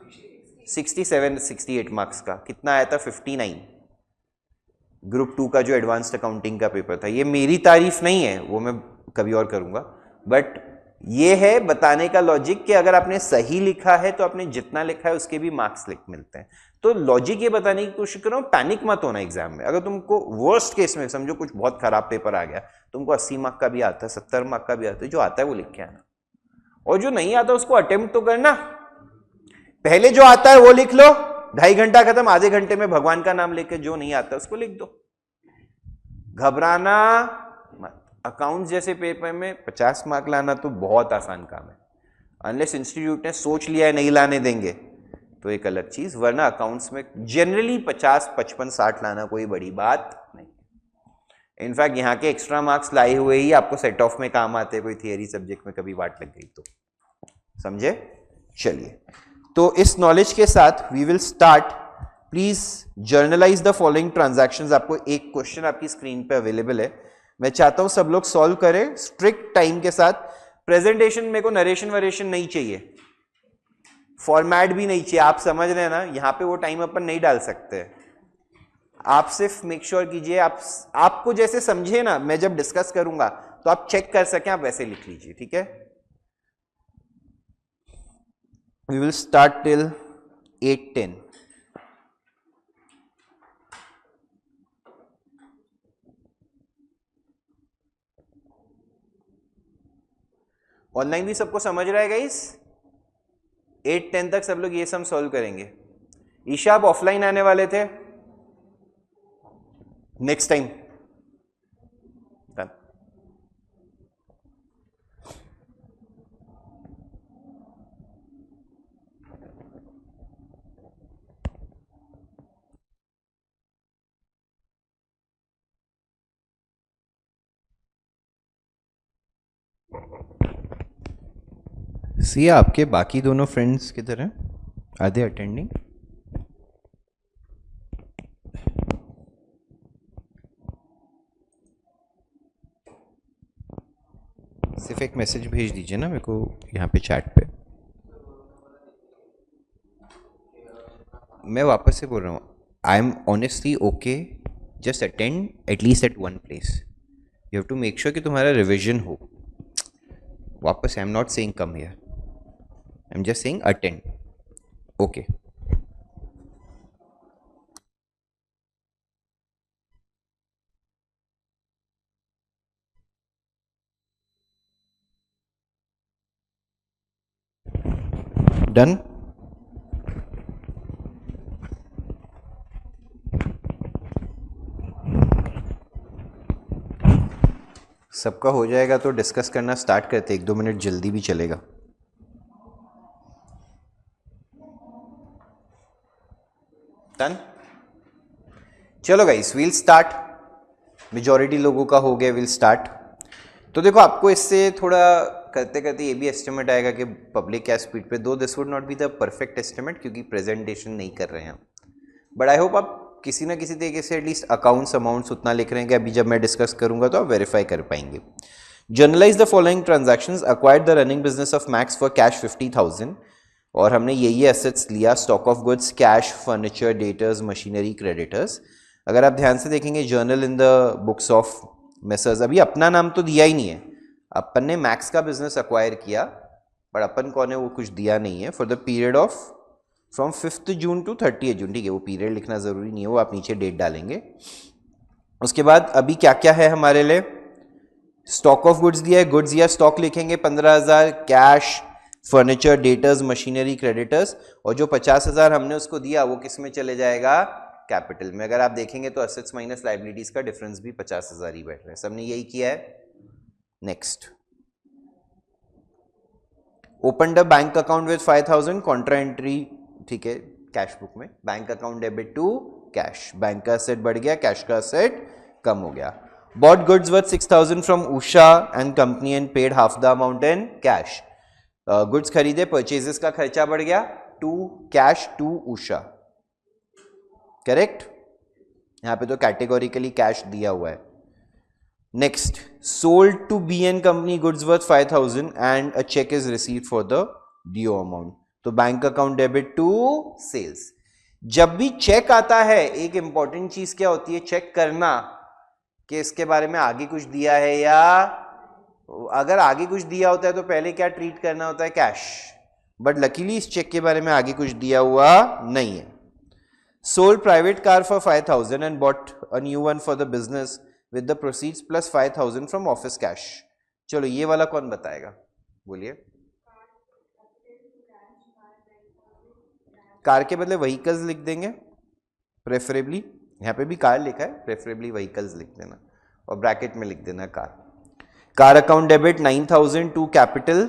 67 68 मार्क्स का। कितना आया था? 59। ग्रुप 2 का जो एडवांस्ड अकाउंटिंग का पेपर था, ये मेरी तारीफ नहीं है, वो मैं कभी और करूंगा, बट ये है बताने का लॉजिक कि अगर आपने सही लिखा है तो आपने जितना लिखा है उसके भी मार्क्स मिलते हैं। तो लॉजिक ये बताने की कोशिश करो, पैनिक मत होना एग्जाम में। अगर तुमको वर्स्ट केस में समझो कुछ बहुत खराब पेपर आ गया, तुमको 80 मार्क का भी आता है, 70 मार्क का भी आता है, जो आता है वो लिख के आना, और जो नहीं आता उसको अटेम्प्ट तो करना। पहले जो आता है वो लिख लो, 2.5 घंटा खत्म, आधे घंटे में भगवान का नाम लेके जो नहीं आता उसको लिख दो। घबराना मत। अकाउंट्स जैसे पेपर में 50 मार्क लाना तो बहुत आसान काम है, अनलेस इंस्टीट्यूट ने सोच लिया है नहीं लाने देंगे तो एक अलग चीज, वरना अकाउंट्स में जनरली 50, 55, 60 लाना कोई बड़ी बात नहीं। इनफैक्ट यहाँ के एक्स्ट्रा मार्क्स लाए हुए ही आपको सेट ऑफ में काम आते हैं, कोई थियरी सब्जेक्ट में कभी वाट लग गई तो। समझे? चलिए, तो इस नॉलेज के साथ we will start. Please journalise the following transactions. आपको एक क्वेश्चन आपकी स्क्रीन पे अवेलेबल है, मैं चाहता हूं सब लोग सॉल्व करें स्ट्रिक्ट टाइम के साथ। प्रेजेंटेशन मेरे को नरेशन वरेशन नहीं चाहिए, फॉर्मेट भी नहीं चाहिए, आप समझ रहे हैं ना, यहां पे वो टाइम अपन नहीं डाल सकते। आप सिर्फ मेक श्योर कीजिए आपको जैसे समझे ना, मैं जब डिस्कस करूंगा तो आप चेक कर सकें, आप वैसे लिख लीजिए, ठीक है? We will start till 8:10। Online भी सबको समझ रहा है गाइस? 8-10 तक सब लोग ये सम सॉल्व करेंगे। ईशा आप ऑफलाइन आने वाले थे नेक्स्ट टाइम? सी आपके बाकी दोनों फ्रेंड्स किधर हैं? Are they attending? सिर्फ एक मैसेज भेज दीजिए ना मेरे को यहाँ पे चैट पे। मैं वापस से बोल रहा हूँ, I am honestly okay, just attend at least at one place. You have to make sure कि तुम्हारा रिविजन हो। वापस, I am not saying come here, I am just saying attend. Okay, done. सबका हो जाएगा तो डिस्कस करना स्टार्ट करते, 1-2 मिनट जल्दी भी चलेगा। डन? चलो गाइस, वील स्टार्ट। मेजॉरिटी लोगों का हो गया, वील स्टार्ट। तो देखो, आपको इससे थोड़ा करते करते ये भी एस्टिमेट आएगा कि पब्लिक क्या स्पीड पे, दो this would not be the perfect estimate क्योंकि प्रेजेंटेशन नहीं कर रहे हैं हम, बट आई होप आप किसी ना किसी तरीके से एटलीस्ट अकाउंट्स अमाउंट्स उतना लिख रहे हैं कि अभी जब मैं डिस्कस करूंगा तो आप वेरीफाई कर पाएंगे। Generalized the following transactions. Acquired the running business of max for cash 50,000, और हमने ये एसेट्स लिया, stock of goods, cash, furniture, debtors, machinery, creditors. अगर आप ध्यान से देखेंगे journal in the books of messrs, अभी अपना नाम तो दिया ही नहीं है, अपन ने मैक्स का बिजनेस अक्वायर किया, पर अपन कौन है वो कुछ दिया नहीं है। For the period of from 5 June to 30 June, ठीक है, वो पीरियड लिखना जरूरी नहीं है, वो आप नीचे डेट डालेंगे। उसके बाद अभी क्या क्या है हमारे लिए, स्टॉक ऑफ गुड्स दिया है, गुड्स या स्टॉक लिखेंगे 15,000, cash, furniture, debtors, machinery, creditors, और जो 50,000 हमने उसको दिया वो किस में चले जाएगा? कैपिटल में। अगर आप देखेंगे तो असेट्स माइनस लाइबिलिटीज का डिफरेंस भी 50,000 ही बैठ रहा है, सबने यही किया है। Next, open the bank account with 5,000, contra entry, ठीक है, कैश बुक में, bank account debit to cash, bank का असेट बढ़ गया, कैश का असेट कम हो गया। Bought goods worth 6,000 from Usha and company and paid half the amount in cash. Goods खरीदे, परचेजेस का खर्चा बढ़ गया, to cash to Usha, correct? यहां पे तो कैटेगोरिकली कैश दिया हुआ है। Next, sold to be an company goods worth 5,000 and a cheque is received for the due amount, तो bank account debit to sales. जब भी चेक आता है, एक इंपॉर्टेंट चीज क्या होती है, चेक करना कि इसके बारे में आगे कुछ दिया है या अगर आगे कुछ दिया होता है तो पहले क्या ट्रीट करना होता है, कैश, बट लकीली इस चेक के बारे में आगे कुछ दिया हुआ नहीं है. Sold private car for 5,000 and bought a new one for the business with the proceeds plus 5,000 from office cash. चलो ये वाला कौन बताएगा, बोलिए. कार के बदले व्हीकल्स लिख देंगे प्रेफरेबली, यहाँ पे भी कार लिखा है, प्रेफरेबली व्हीकल्स लिख देना और ब्रैकेट में लिख देना car. Car account debit 9,000 to capital.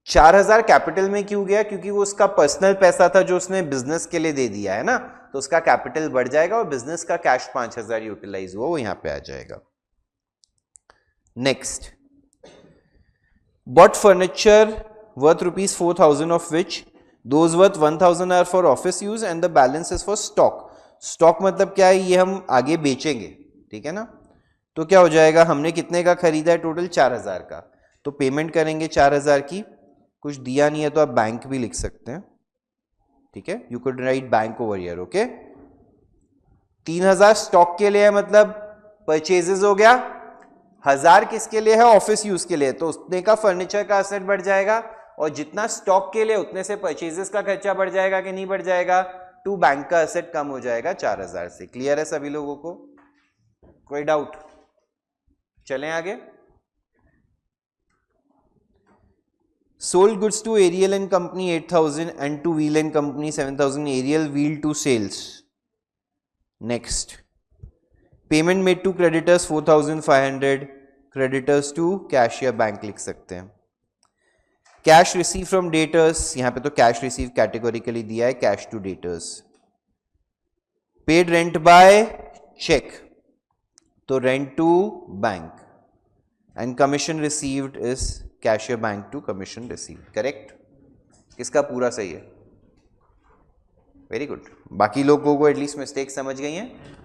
4,000 capital में क्यों गया, क्योंकि वो उसका पर्सनल पैसा था जो उसने बिजनेस के लिए दे दिया है ना, तो उसका कैपिटल बढ़ जाएगा और बिजनेस का कैश 5,000 यूटिलाइज हुआ, वो यहां पे आ जाएगा. Next, bought furniture worth ₹4,000 of which those worth 1,000 are for office use and the balance is for stock. Stock मतलब क्या है, ये हम आगे बेचेंगे, ठीक है ना. तो क्या हो जाएगा, हमने कितने का खरीदा है, टोटल 4,000 का, तो पेमेंट करेंगे 4,000 की. कुछ दिया नहीं है तो आप बैंक भी लिख सकते हैं, ठीक है, you could write bank over here. Okay, 3,000 stock के लिए है, मतलब परचेजेस हो गया. 1,000 किसके लिए है, ऑफिस यूज के लिए, तो उतने का फर्नीचर का असेट बढ़ जाएगा, और जितना स्टॉक के लिए उतने से परचेजेस का खर्चा बढ़ जाएगा कि नहीं बढ़ जाएगा, टू बैंक का असेट कम हो जाएगा 4,000 से. क्लियर है सभी लोगों को, कोई डाउट? चलें आगे. Sold goods to Ariel and company 8,000 and to Wheel and company 7,000. Ariel Wheel to sales. Next, payment made to creditors 4,500, creditors to cash या बैंक लिख सकते हैं. कैश रिसीव फ्रॉम डेटर्स, यहां पे तो कैश रिसीव कैटेगोरिकली दिया है, cash to debtors. Paid rent by cheque, तो rent to bank, and commission received is cash या bank to commission received. Correct, किसका पूरा सही है? Very good. बाकी लोगों को एटलीस्ट मिस्टेक समझ गई हैं.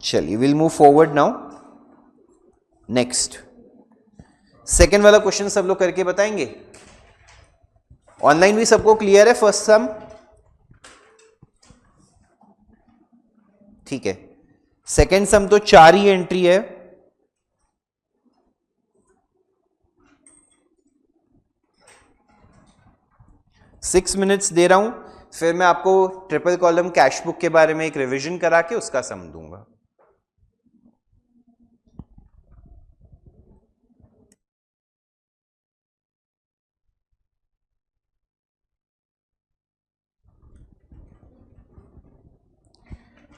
चलिए, will move forward now. Next, second वाला क्वेश्चन सब लोग करके बताएंगे. ऑनलाइन भी सबको क्लियर है फर्स्ट सम? ठीक है. सेकेंड सम तो 4 ही एंट्री है. सिक्स मिनट्स दे रहा हूं, फिर मैं आपको ट्रिपल कॉलम कैश बुक के बारे में एक रिवीजन करा के उसका सम दूंगा.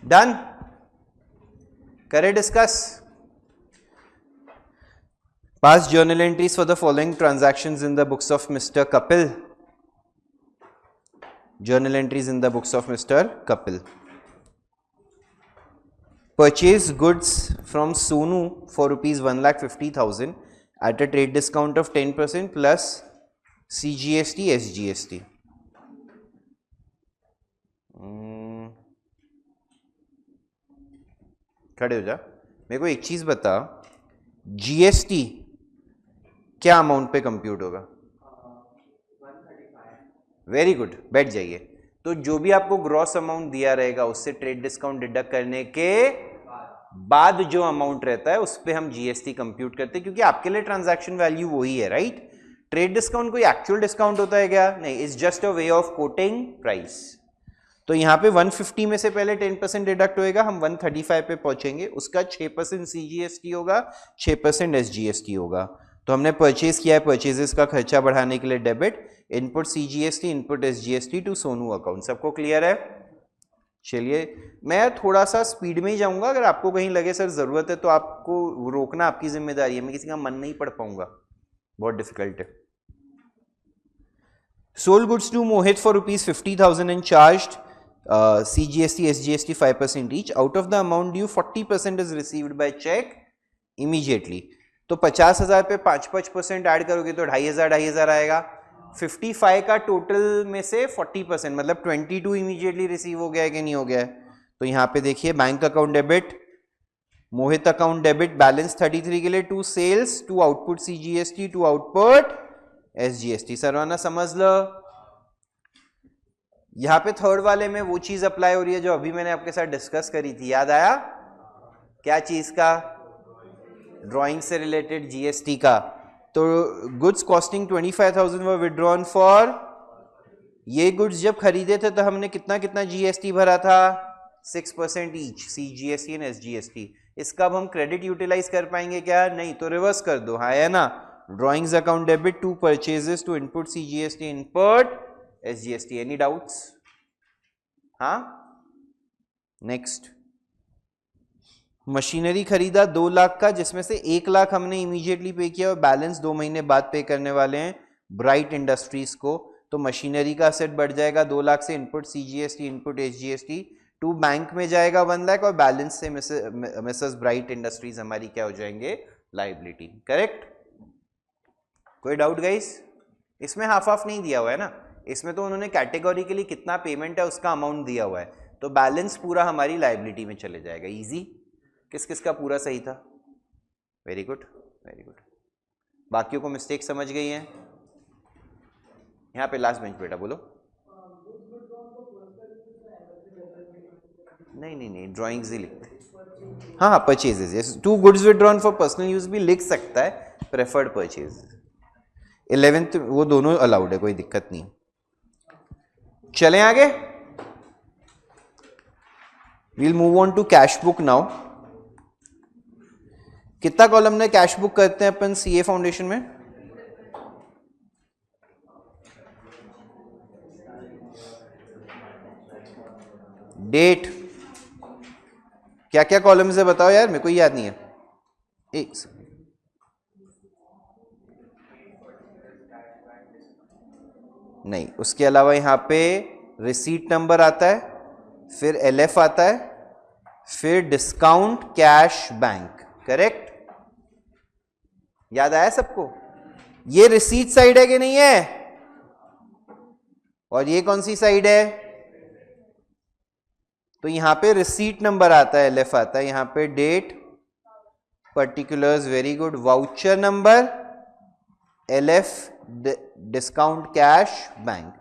डन, करें discuss. Pass journal entries for the following transactions in the books of mister Kapil. Journal entries in the books of Mr. Kapil. Purchase goods from Sonu for ₹1,50,000 at a trade discount of 10% plus CGST, SGST. खड़े हो जा, मेरे को एक चीज बता, GST क्या amount पे कंप्यूट होगा? वेरी गुड, बैठ जाइए. तो जो भी आपको ग्रॉस अमाउंट दिया रहेगा उससे ट्रेड डिस्काउंट डिडक्ट करने के बाद जो अमाउंट रहता है उस पे हम जीएसटी कंप्यूट करते हैं, क्योंकि आपके लिए ट्रांजैक्शन वैल्यू वही है, राइट. ट्रेड डिस्काउंट कोई एक्चुअल डिस्काउंट होता है क्या? नहीं, it's just a way of coating price. तो यहाँ पे 150 में से पहले 10% डिडक्ट होएगा, हम 135 पे पहुंचेंगे, उसका 6% सीजीएसटी होगा, 6% एसजीएसटी होगा. तो हमने परचेज किया है, परचेजेस का खर्चा बढ़ाने के लिए debit, input CGST, input SGST to Sonu account. सबको क्लियर है? चलिए, मैं थोड़ा सा स्पीड में ही जाऊंगा, अगर आपको कहीं लगे सर जरूरत है तो आपको रोकना आपकी जिम्मेदारी है, मैं किसी का मन नहीं पढ़ पाऊंगा, बहुत डिफिकल्ट है. Sold goods to Mohit for ₹50,000 and charged CGST, SGST 5% each. Out of the amount due, 40% is received by check immediately. तो 50,000 पे 5% ऐड करोगे तो 2,500 आएगा. 55 का टोटल में से 40% मतलब 22 इमीडिएटली रिसीव हो गया है कि नहीं हो गया है. तो यहाँ पे देखिए, bank account debit, Mohit account debit, balance 33 के लिए, to sales, to output CGST, to output SGST. Saravana समझ लो. यहाँ पे थर्ड वाले में वो चीज अप्लाई हो रही है जो अभी मैंने आपके साथ डिस्कस करी थी, याद आया? क्या चीज का? ड्राइंग से रिलेटेड जीएसटी का, तो goods costing 25,000 were withdrawn for, ये गुड्स जब खरीदे थे तो हमने कितना कितना जीएसटी भरा था, 6% ईच, सीजीएसटी एंड एसजीएसटी। इसका अब हम क्रेडिट यूटिलाइज कर पाएंगे क्या? नहीं, तो रिवर्स कर दो, हाँ है ना, drawings account debit to purchases to input CGST input SGST. Any doubts? हाँ, नेक्स्ट, मशीनरी खरीदा 2 लाख का, जिसमें से 1 लाख हमने इमीडिएटली पे किया और बैलेंस 2 महीने बाद पे करने वाले हैं ब्राइट इंडस्ट्रीज को। तो मशीनरी का असेट बढ़ जाएगा 2 लाख से, input CGST input SGST, to bank में जाएगा 1 लाख और बैलेंस से मिसेस ब्राइट इंडस्ट्रीज हमारी क्या हो जाएंगे? लाइबिलिटी। करेक्ट? कोई डाउट गाइस? इसमें हाफ हाफ नहीं दिया हुआ है ना, इसमें तो उन्होंने कैटेगरी के लिए कितना पेमेंट है उसका अमाउंट दिया हुआ है, तो बैलेंस पूरा हमारी लाइबिलिटी में चले जाएगा। इजी? किस किस का पूरा सही था? Very good, very good. बाकियों को मिस्टेक समझ गई हैं? यहाँ पे लास्ट बेंच बेटा बोलो। नहीं नहीं नहीं, ड्राइंग्स ही लिखते। हाँ हाँ, purchases, to goods withdrawn for personal use भी लिख सकता है, प्रेफर्ड परचेज। 11th वो दोनों अलाउड है, कोई दिक्कत नहीं। चलें आगे, we'll move on to cash book now. कितना कॉलम में कैश बुक करते हैं अपन सीए फाउंडेशन में? डेट, क्या क्या कॉलम्स है बताओ यार, मेरे को याद नहीं है। एक नहीं, उसके अलावा यहां पे रिसीट नंबर आता है, फिर एलएफ आता है, फिर डिस्काउंट कैश बैंक। करेक्ट? याद आया सबको? ये रिसीट साइड है कि नहीं है? और ये कौन सी साइड है? तो यहां पे रिसीट नंबर आता है, एलएफ आता है, यहां पे date, particulars, very good, voucher number, LF, discount cash bank.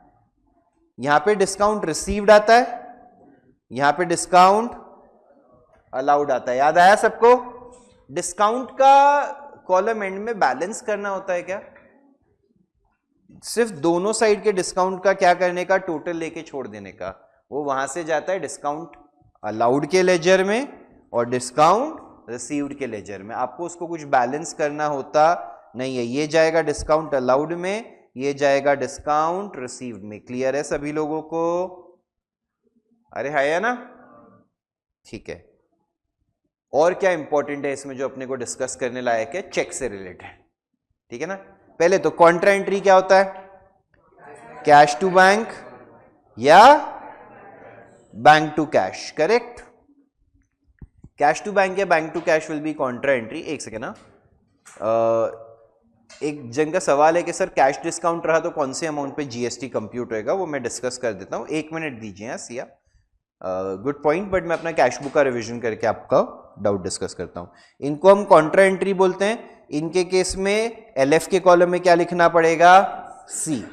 यहां पे डिस्काउंट रिसीव्ड आता है, यहां पे डिस्काउंट अलाउड आता है। याद आया सबको? डिस्काउंट का कॉलम एंड में बैलेंस करना होता है क्या? सिर्फ दोनों साइड के डिस्काउंट का क्या करने का? टोटल लेके छोड़ देने का। वो वहां से जाता है डिस्काउंट अलाउड के लेजर में और डिस्काउंट रिसीव्ड के लेजर में। आपको उसको कुछ बैलेंस करना होता नहीं है, ये जाएगा डिस्काउंट अलाउड में, ये जाएगा डिस्काउंट रिसीव्ड में। क्लियर है सभी लोगों को? अरे है ना? ठीक है। और क्या इंपॉर्टेंट है इसमें जो अपने को डिस्कस करने लायक है? चेक से रिलेटेड, ठीक है ना। पहले तो कॉन्ट्रा एंट्री क्या होता है? कैश टू बैंक या bank to cash. Correct? Cash to bank या bank to cash will be contra entry. एक सेकेंड ना, एक जन का सवाल है कि सर कैश डिस्काउंट रहा तो कौन से अमाउंट पे जीएसटी कंप्यूट होएगा, वो मैं डिस्कस कर देता हूं। 1 मिनट दीजिए। हाँ सिया, गुड पॉइंट, बट मैं अपना कैश बुक का रिवीजन करके आपका डाउट डिस्कस करता हूं। इनको हम कॉन्ट्रा एंट्री बोलते हैं। इनके केस में एलएफ के कॉलम में क्या लिखना पड़ेगा? सी।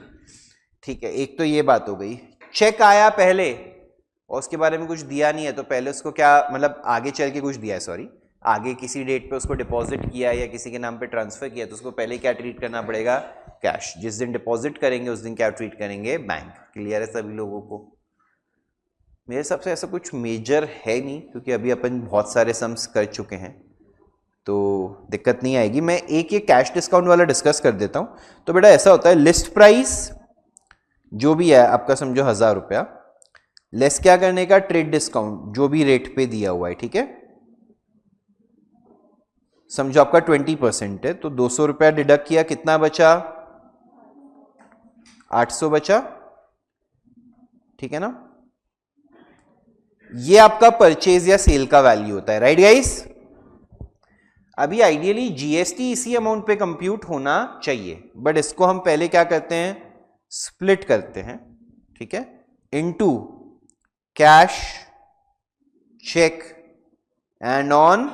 ठीक है, एक तो ये बात हो गई। चेक आया पहले और उसके बारे में कुछ दिया नहीं है, तो पहले उसको क्या मतलब आगे चल के कुछ दिया है, सॉरी, आगे किसी डेट पे उसको डिपॉजिट किया या किसी के नाम पे ट्रांसफर किया, तो उसको पहले क्या ट्रीट करना पड़ेगा? कैश। जिस दिन डिपॉजिट करेंगे उस दिन क्या ट्रीट करेंगे? बैंक। क्लियर है सभी लोगों को? मेरे हिसाब से ऐसा कुछ मेजर है नहीं, क्योंकि अभी अपन बहुत सारे सम्स कर चुके हैं, तो दिक्कत नहीं आएगी। मैं एक ये कैश डिस्काउंट वाला डिस्कस कर देता हूं। तो बेटा ऐसा होता है, लिस्ट प्राइस जो भी है आपका, समझो 1000 रुपया, लेस क्या करने का? ट्रेड डिस्काउंट जो भी रेट पे दिया हुआ है, ठीक है। समझो आपका 20% है, तो 200 रुपया डिडक्ट किया, कितना बचा? 800 बचा, ठीक है ना। ये आपका परचेज या सेल का वैल्यू होता है, राइट गाइस। अभी आइडियली जीएसटी इसी अमाउंट पे कंप्यूट होना चाहिए, बट इसको हम पहले क्या करते हैं? स्प्लिट करते हैं, ठीक है, into cash, cheque and on.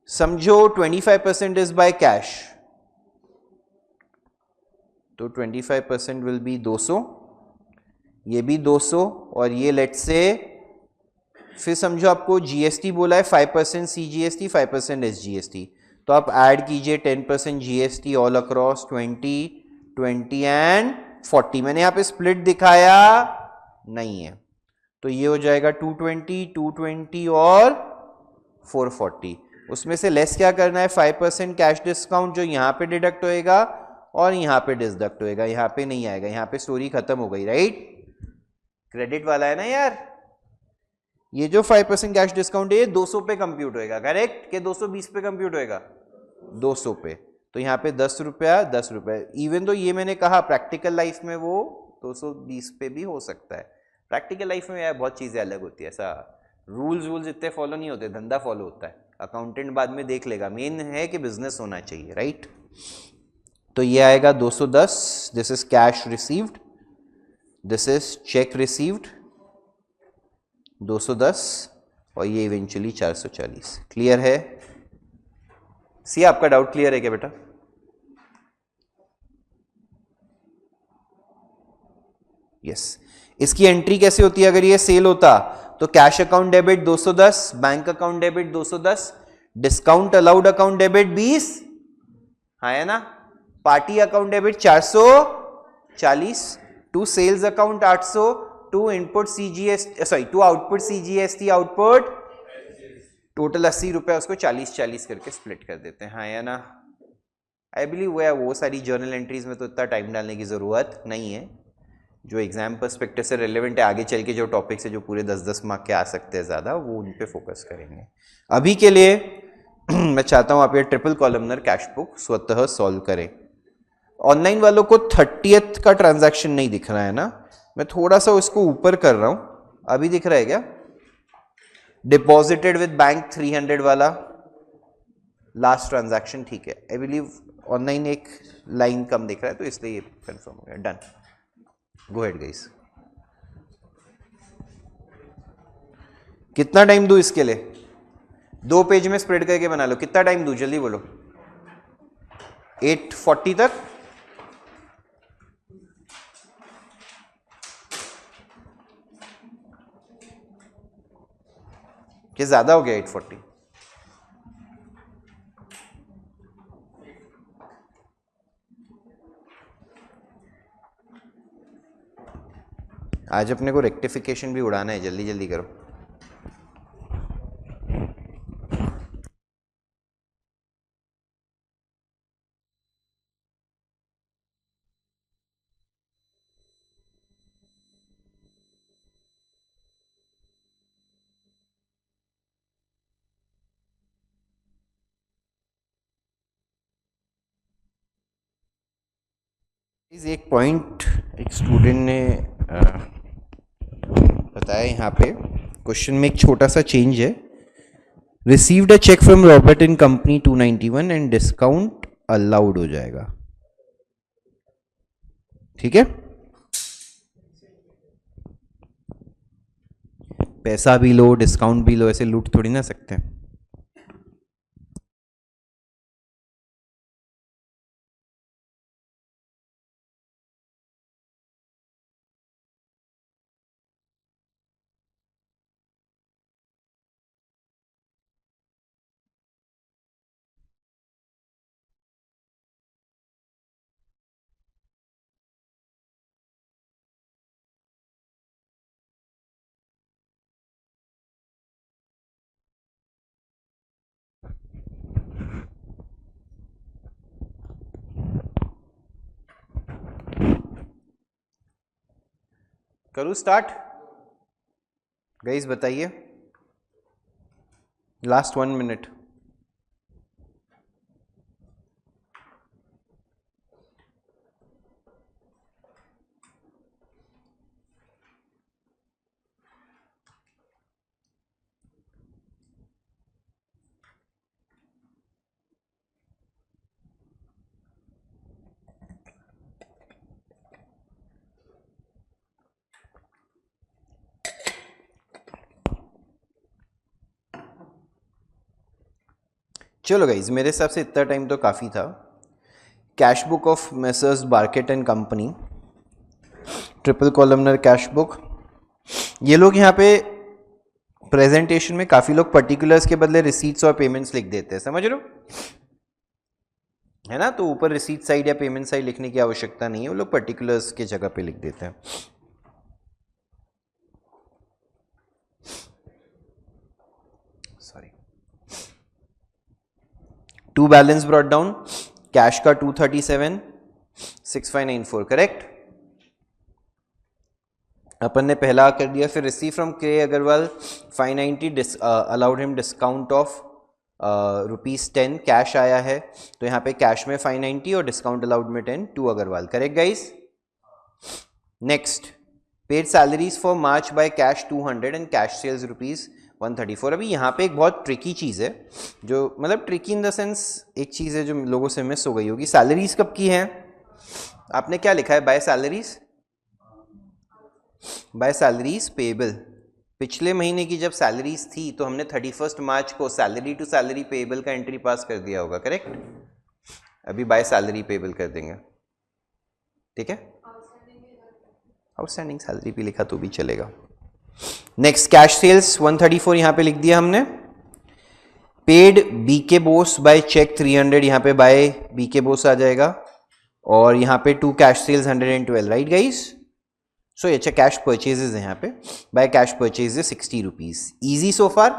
समझो 25% इज बाय कैश, तो 25% विल बी 200, ये भी 200, और ये लेट से फिर समझो आपको जीएसटी बोला है 5% सीजीएसटी 5% एसजीएसटी, तो आप ऐड कीजिए 10% जीएसटी ऑल अक्रॉस 20, 20 एंड 40। मैंने यहाँ पे स्प्लिट दिखाया नहीं है, तो ये हो जाएगा 220, 220 और 440। उसमें से लेस क्या करना है, 5% कैश डिस्काउंट जो यहाँ पे डिडक्ट होएगा और यहाँ पे डिडक्ट होएगा, यहाँ पे नहीं आएगा, यहाँ पे स्टोरी खत्म हो गई, राइट। क्रेडिट वाला है ना यार, ये जो 5% कैश डिस्काउंट है 200 पे कंप्यूट होएगा, करेक्ट, कि 220 पे कंप्यूट होएगा, 200 पे। तो यहाँ पे 10 रुपया 10 रुपये, इवन तो ये मैंने कहा प्रैक्टिकल लाइफ में वो 220 पे भी हो सकता है। प्रैक्टिकल लाइफ में यार बहुत चीज़ें अलग होती है, ऐसा रूल्स इतने फॉलो नहीं होते, धंधा फॉलो होता है, अकाउंटेंट बाद में देख लेगा, मेन है कि बिजनेस होना चाहिए, राइट। तो ये आएगा 210, this is cash received, this is check received 210, और ये इवेंचुअली 440। क्लियर है? सी आपका डाउट क्लियर है क्या बेटा? यस। इसकी एंट्री कैसे होती है? अगर ये सेल होता तो cash account debit 210, bank account debit 210, discount allowed account debit 20, हाँ है ना, party account debit 440, to sales account 800, to input CGST sorry to output CGST output total 80 रुपए, उसको 40-40 करके स्प्लिट कर देते हैं, हाँ या ना। आई बिलीव वो सारी जर्नल एंट्रीज में तो इतना टाइम डालने की जरूरत नहीं है, जो एग्जाम पर्सपेक्टिव से रिलेवेंट है, आगे चल के जो टॉपिक्स है जो पूरे 10-10 मार्क के आ सकते हैं ज़्यादा, वो उन पे फोकस करेंगे। अभी के लिए मैं चाहता हूँ आप ये ट्रिपल कॉलमनर कैश बुक स्वतः सॉल्व करें। ऑनलाइन वालों को 30th का ट्रांजैक्शन नहीं दिख रहा है ना, मैं थोड़ा सा उसको ऊपर कर रहा हूँ, अभी दिख रहा है क्या? डिपॉजिटेड विद बैंक 300 वाला लास्ट ट्रांजैक्शन, ठीक है। आई बिलीव ऑनलाइन एक लाइन कम दिख रहा है तो इसलिए ये कंफर्म हो गया, डन। गो हेड गाइस। कितना टाइम दूं इसके लिए? 2 पेज में स्प्रेड करके बना लो, कितना टाइम दूं जल्दी बोलो? 8:40 तक? क्या ज्यादा हो गया 8:40? आज अपने को रेक्टिफिकेशन भी उड़ाना है, जल्दी जल्दी करो। एक पॉइंट एक स्टूडेंट ने बताया यहाँ पे, क्वेश्चन में एक छोटा सा चेंज है। Received a cheque from Robert in company 291 and discount allowed हो जाएगा, ठीक है। पैसा भी लो डिस्काउंट भी लो, ऐसे लूट थोड़ी ना सकते हैं। करूँ स्टार्ट? गाइस बताइए, लास्ट 1 मिनट। चलो गाइज, मेरे हिसाब से इतना टाइम तो काफ़ी था। Cash book of messrs Barkat and company, triple columnar cash book. ये लोग यहाँ पे प्रेजेंटेशन में काफी लोग पर्टिकुलर्स के बदले रिसीट्स और पेमेंट्स लिख देते हैं, समझ रहे हो, है ना। तो ऊपर रिसीट साइड या पेमेंट साइड लिखने की आवश्यकता नहीं है, वो लोग पर्टिकुलर्स के जगह पे लिख देते हैं। Sorry, to balance brought down, cash का 237, 6594, करेक्ट। अपन ने पहला कर दिया। फिर receive from K Agarwal 590, allowed him discount of ₹10, cash आया है, तो यहाँ पे कैश में 590 और डिस्काउंट अलाउड में 10, to Agarwal, correct guys. Next, paid salaries for March by cash 200 and cash sales ₹134। अभी यहाँ पे एक बहुत ट्रिकी चीज़ है, जो मतलब ट्रिकी इन द सेंस एक चीज़ है जो लोगों से मिस हो गई होगी। सैलरीज कब की है? आपने क्या लिखा है? By salaries, by salaries payable. पिछले महीने की जब सैलरीज थी तो हमने 31 मार्च को सैलरी टू सैलरी पेएबल का एंट्री पास कर दिया होगा, करेक्ट। अभी बाय सैलरी पेएबल कर देंगे, ठीक है। आउटस्टैंडिंग सैलरी भी लिखा तो भी चलेगा। नेक्स्ट, कैश सेल्स 134 यहां पे लिख दिया हमने। Paid B K Bose by cheque 300, यहां पे बाय बीके बोस आ जाएगा। और यहां पे to cash sales 112, right guys. So अच्छा, कैश परचेजेस है यहाँ पे, by cash purchases ₹60। Easy so far.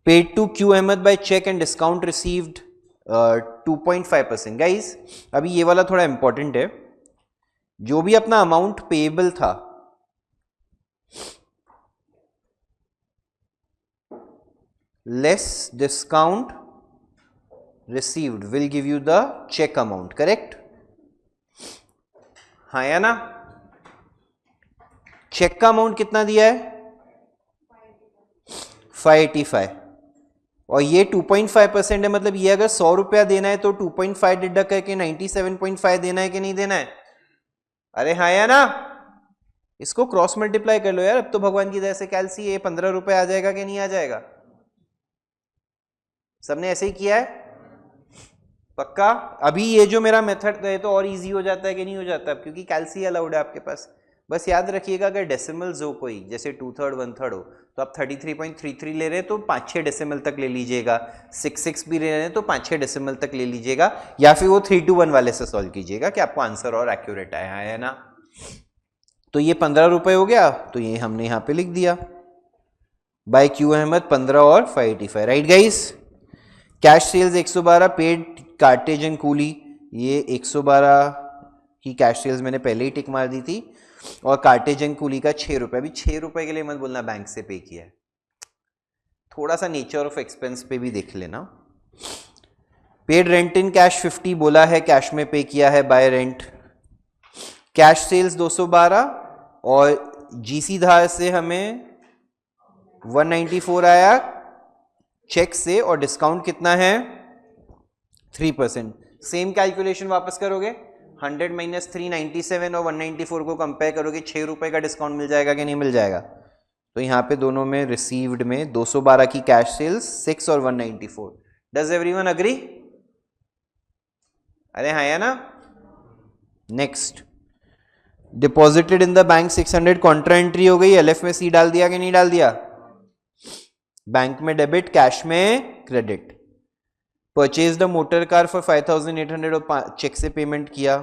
Paid to Q Ahmed by cheque and discount received 2.5%। Guys अभी ये वाला थोड़ा इंपॉर्टेंट है। जो भी अपना अमाउंट पेएबल था, less discount received will give you the cheque amount, correct. हाँ या ना? चेक का अमाउंट कितना दिया है? 585, और ये 2.5% है। मतलब ये अगर 100 रुपया देना है तो 2.5 डिडक्ट करके 97.5 देना है कि नहीं देना है? अरे हाँ या ना? इसको क्रॉस मल्टीप्लाई कर लो यार। अब तो भगवान की दया से कैलसी ये 15 रुपए आ जाएगा कि नहीं आ जाएगा? सबने ऐसे ही किया है पक्का? अभी ये जो मेरा मेथड है तो और इजी हो जाता है कि नहीं हो जाता? क्योंकि कैलसी अलाउड है आपके पास। बस याद रखिएगा, अगर डेसिमल्स हो कोई, जैसे 2/3 1/3 हो, तो आप 33.33 ले रहे हैं तो 5-6 डेसिमल तक ले लीजिएगा। 6 भी ले रहे हैं तो 5-6 डेसिमल तक ले लीजिएगा, या फिर वो 3 to 1 वाले से सॉल्व कीजिएगा कि आपको आंसर और एक्यूरेट आया है ना। तो ये 15 रुपए हो गया, तो ये हमने यहाँ पे लिख दिया बाय क्यू अहमद 15 और 585, right guys. Cash sales 112, paid cartage and coolie, ये 112 की कैश सेल्स मैंने पहले ही टिक मार दी थी। और कार्टेज एंड कूली का 6 रुपए। अभी 6 रुपए के लिए मत बोलना बैंक से पे किया है, थोड़ा सा नेचर ऑफ एक्सपेंस पे भी देख लेना। पेड रेंट इन कैश 50 बोला है, कैश में पे किया है बाय रेंट। कैश सेल्स 212 और जीसी धार से हमें 194 आया चेक से, और डिस्काउंट कितना है? 3%। सेम कैलकुलेशन वापस करोगे, 100 माइनस 397 और 194 को कंपेयर करोगे, 6 रुपए का डिस्काउंट मिल जाएगा कि नहीं मिल जाएगा? तो यहाँ पे दोनों में रिसीव्ड में 212 की कैश सेल्स 6 और 194। Does everyone agree? अरे हाँ या ना? Next, deposited in the bank 600, Contra entry हो गई, एलएफ में सी डाल दिया कि नहीं डाल दिया? बैंक में डेबिट, कैश में credit. Purchase the motor car for 5800 और चेक से पेमेंट किया।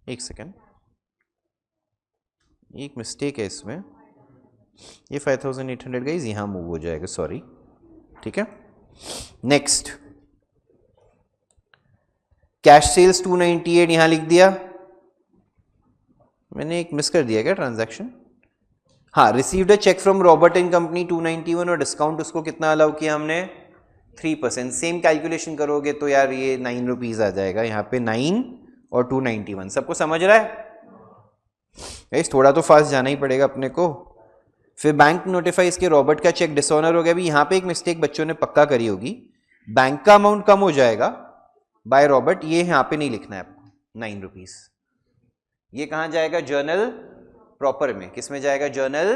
एक सेकेंड, एक मिस्टेक है इसमें, ये 5800 गाइस यहां मूव हो जाएगा, सॉरी, ठीक है। नेक्स्ट, कैश सेल्स 298 यहां लिख दिया। मैंने एक मिस कर दिया क्या ट्रांजैक्शन? हाँ, received a cheque from Robert and company 291 और डिस्काउंट उसको कितना अलाउ किया हमने? 3%। सेम कैलकुलेशन करोगे तो यार ये 9 रुपीज आ जाएगा, यहाँ पे 9 और 291। सबको समझ रहा है? थोड़ा तो फास्ट जाना ही पड़ेगा अपने को। फिर बैंक नोटिफाइज के रॉबर्ट का चेक डिसऑनर हो गया। भी यहाँ पे एक मिस्टेक बच्चों ने पक्का करी होगी, बैंक का अमाउंट कम हो जाएगा बाय रॉबर्ट, ये यहाँ पे नहीं लिखना है आपको 9 रुपीज। ये कहाँ जाएगा? जर्नल प्रॉपर में। किस में जाएगा? जर्नल।